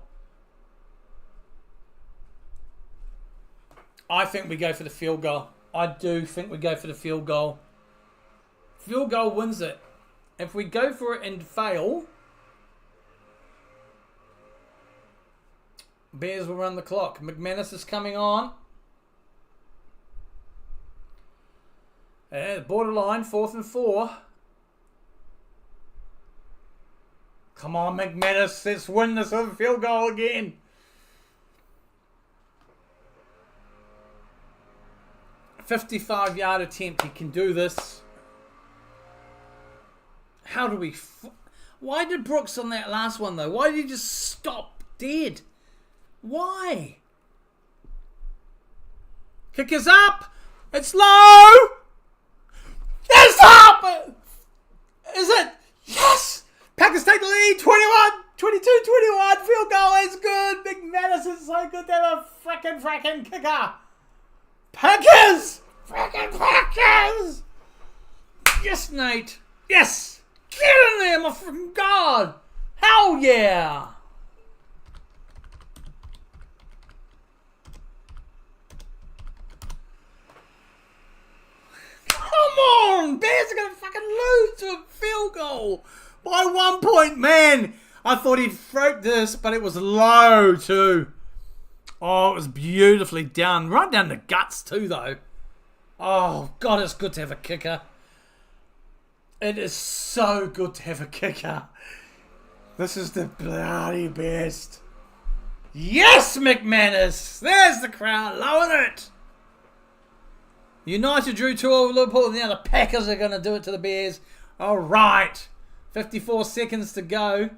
I think we go for the field goal. I do think we go for the field goal. Field goal wins it. If we go for it and fail, Bears will run the clock. McManus is coming on. Borderline, 4th and 4. Come on, McManus. Let's win this with a field goal again. $55-yard attempt. He can do this. How do we... Why did Brooks on that last one, though? Why did he just stop dead? Why? Kick is up. It's low. It's up. Is it? Yes. Packers take the lead. 22-21. Field goal is good. McManus is so good. They're a frickin' kicker. Packers. Packers. Yes, Nate. Yes. Get in there, my freaking God. Hell yeah. Come on! Bears are going to fucking lose to a field goal by 1 point. Man, I thought he'd throat this, but it was low too. Oh, it was beautifully done. Right down the guts too, though. Oh, God, it's good to have a kicker. It is so good to have a kicker. This is the bloody best. Yes, McManus! There's the crowd, loving it. United drew 2 over Liverpool, and now the Packers are going to do it to the Bears. All right. 54 seconds to go.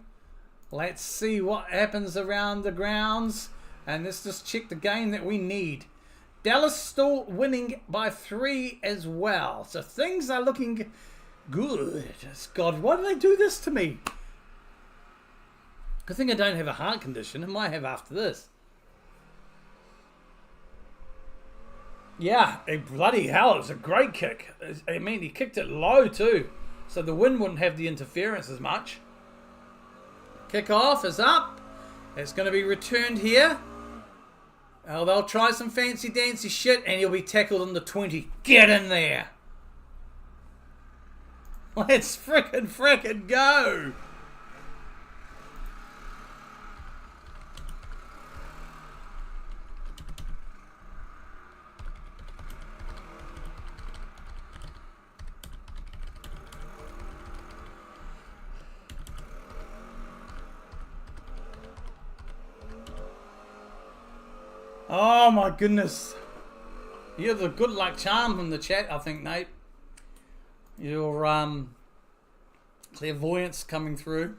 Let's see what happens around the grounds. And let's just check the game that we need. Dallas still winning by 3 as well. So things are looking good. God, why did they do this to me? I think I don't have a heart condition. I might have after this. Yeah, bloody hell, it was a great kick. I mean, he kicked it low too. So the wind wouldn't have the interference as much. Kick-off is up. It's going to be returned here. Oh, they'll try some fancy-dancy shit and he'll be tackled in the 20. Get in there. Let's frickin' go. Oh my goodness. You're the good luck charm from the chat, I think, Nate. Your clairvoyance coming through.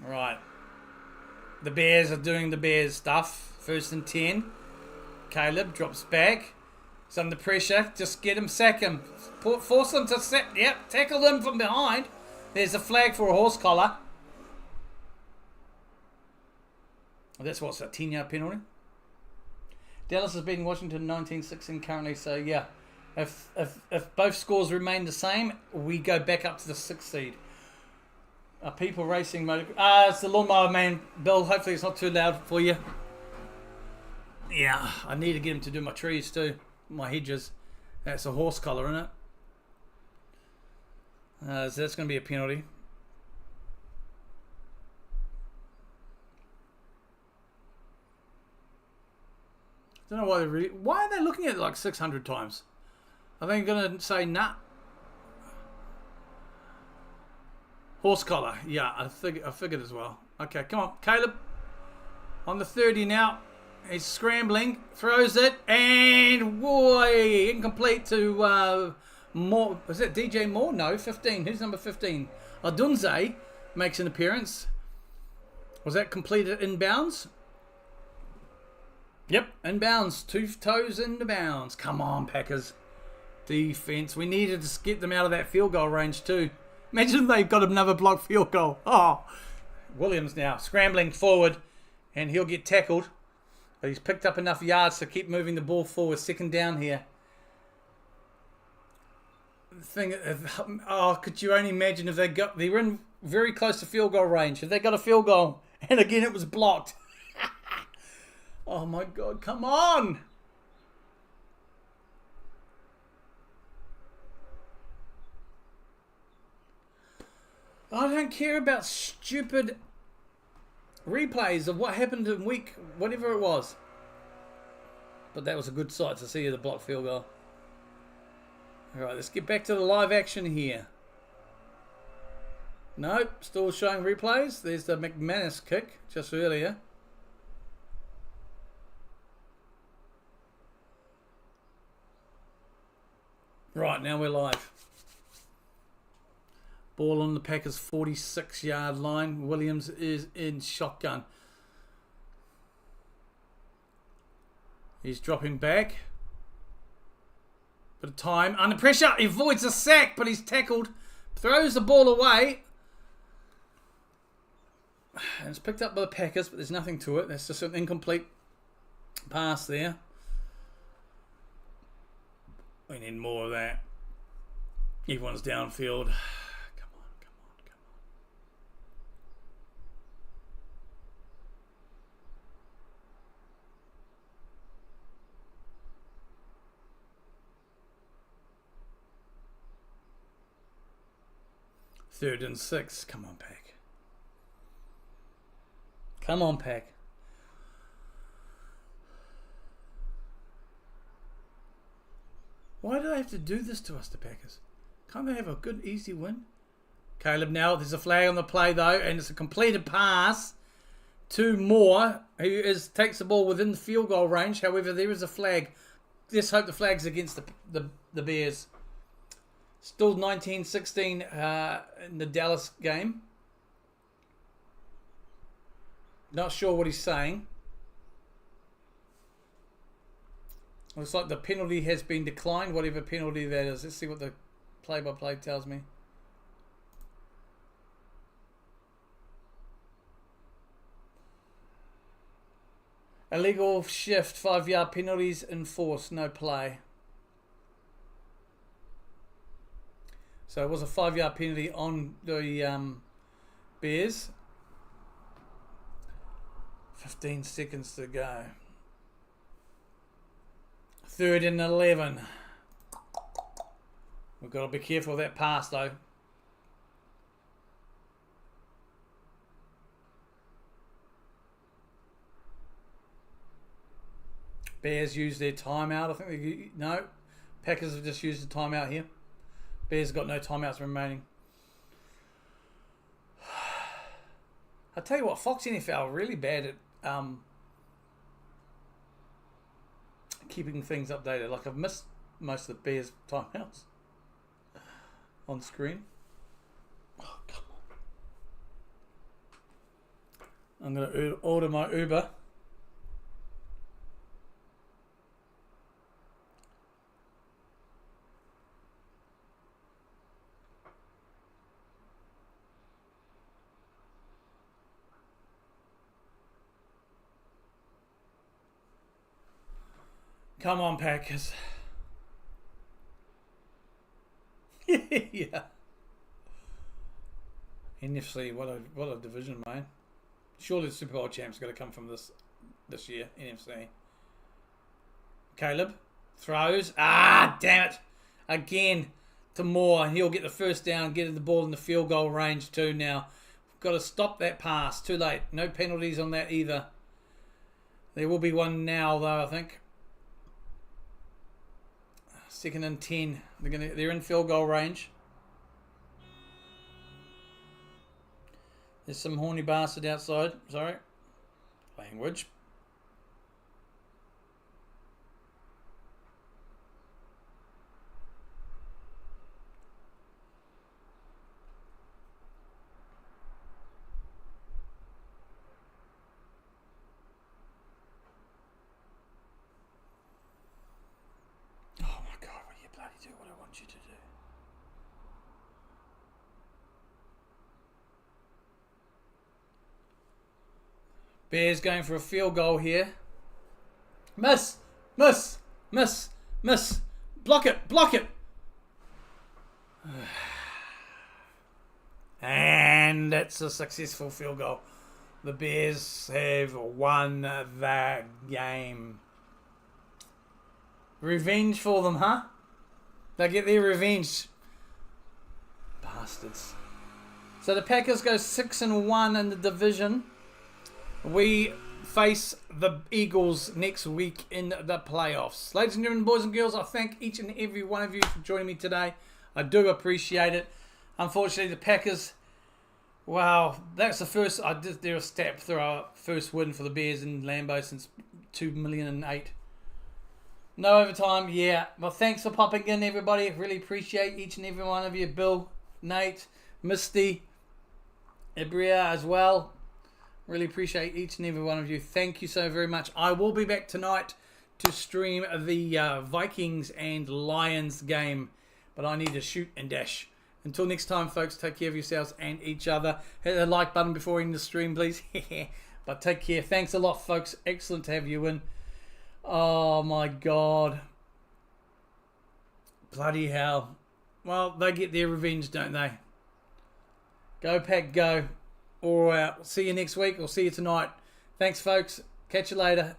Right. The Bears are doing the Bears stuff. 1st and 10. Caleb drops back. He's under pressure. Just get him, sack him. Force him to set. Yep, tackle him from behind. There's a flag for a horse collar. That's what's a 10-yard penalty. Dallas has beaten Washington 19-16 currently, so yeah. If both scores remain the same, we go back up to the 6th seed. Are people racing motor? It's the lawnmower man, Bill. Hopefully it's not too loud for you. Yeah, I need to get him to do my trees too, my hedges. That's a horse collar, isn't it? So that's going to be a penalty. I don't know why why are they looking at it like 600 times? Are they going to say nah? Horse collar. Yeah, I figured as well. Okay, come on, Caleb. On the 30 now. He's scrambling, throws it, and boy, incomplete to Moore. Was it DJ Moore? No, 15. Who's number 15? Odunze. makes an appearance. Was that completed inbounds? Yep, inbounds. 2 toes into bounds. Come on, Packers. Defense. We needed to get them out of that field goal range too. Imagine if they've got another blocked field goal. Oh, Williams now scrambling forward, and he'll get tackled. But he's picked up enough yards to keep moving the ball forward. Second down here. Could you only imagine if they were in very close to field goal range. If they got a field goal, and again it was blocked. Oh my God, come on! I don't care about stupid replays of what happened in week, whatever it was. But that was a good sight to see the blocked field goal. Alright, let's get back to the live action here. Nope, still showing replays. There's the McManus kick just earlier. Right, now we're live. Ball on the Packers' 46-yard line. Williams is in shotgun. He's dropping back. Bit of time. Under pressure. He avoids a sack, but he's tackled. Throws the ball away. And it's picked up by the Packers, but there's nothing to it. That's just an incomplete pass there. We need more of that. Everyone's downfield. Come on, come on, come on. Third and 6. Come on, Pack. Come on, Pack. Why do they have to do this to us, the Packers? Can't they have a good, easy win? Caleb now, there's a flag on the play though, and it's a completed pass to Moore, who takes the ball within the field goal range. However, there is a flag. Let's hope the flag's against the Bears. Still 19-16 in the Dallas game. Not sure what he's saying. Looks like the penalty has been declined, whatever penalty that is. Let's see what the play-by-play tells me. Illegal shift, 5-yard penalties enforced, no play. So it was a 5-yard penalty on the Bears. 15 seconds to go. 3rd and 11. We've got to be careful of that pass though. Bears used their timeout. I think no. Packers have just used the timeout here. Bears got no timeouts remaining. I tell you what, Fox NFL are really bad at keeping things updated. Like I've missed most of the Bears timeouts on screen. Oh, come on. I'm going to order my Uber. Come on, Packers. Yeah. NFC, what a division, mate. Surely the Super Bowl champ's got to come from this year, NFC. Caleb throws. Ah, damn it. Again to Moore. He'll get the first down, getting the ball in the field goal range too now. We've got to stop that pass. Too late. No penalties on that either. There will be one now, though, I think. 2nd and 10. They're in field goal range. There's some horny bastard outside. Sorry. Language. Bears going for a field goal here. Miss. Miss. Miss. Miss. Block it. Block it. And that's a successful field goal. The Bears have won the game. Revenge for them, huh? They get their revenge. Bastards. So the Packers go 6-1 in the division. We face the Eagles next week in the playoffs. Ladies and gentlemen, boys and girls, I thank each and every one of you for joining me today. I do appreciate it. Unfortunately, the Packers, wow, that's the first, I did their step through our first win for the Bears in Lambeau since 2008. No overtime, yeah. Well, thanks for popping in, everybody. Really appreciate each and every one of you. Bill, Nate, Misty, Ibria as well. Really appreciate each and every one of you. Thank you so very much. I will be back tonight to stream the Vikings and Lions game, but I need to shoot and dash. Until next time, folks, take care of yourselves and each other. Hit the like button before ending the stream, please. But take care. Thanks a lot, folks. Excellent to have you in. Oh, my God. Bloody hell. Well, they get their revenge, don't they? Go, Pack, go. All right. See you next week or see you tonight. Thanks, folks. Catch you later.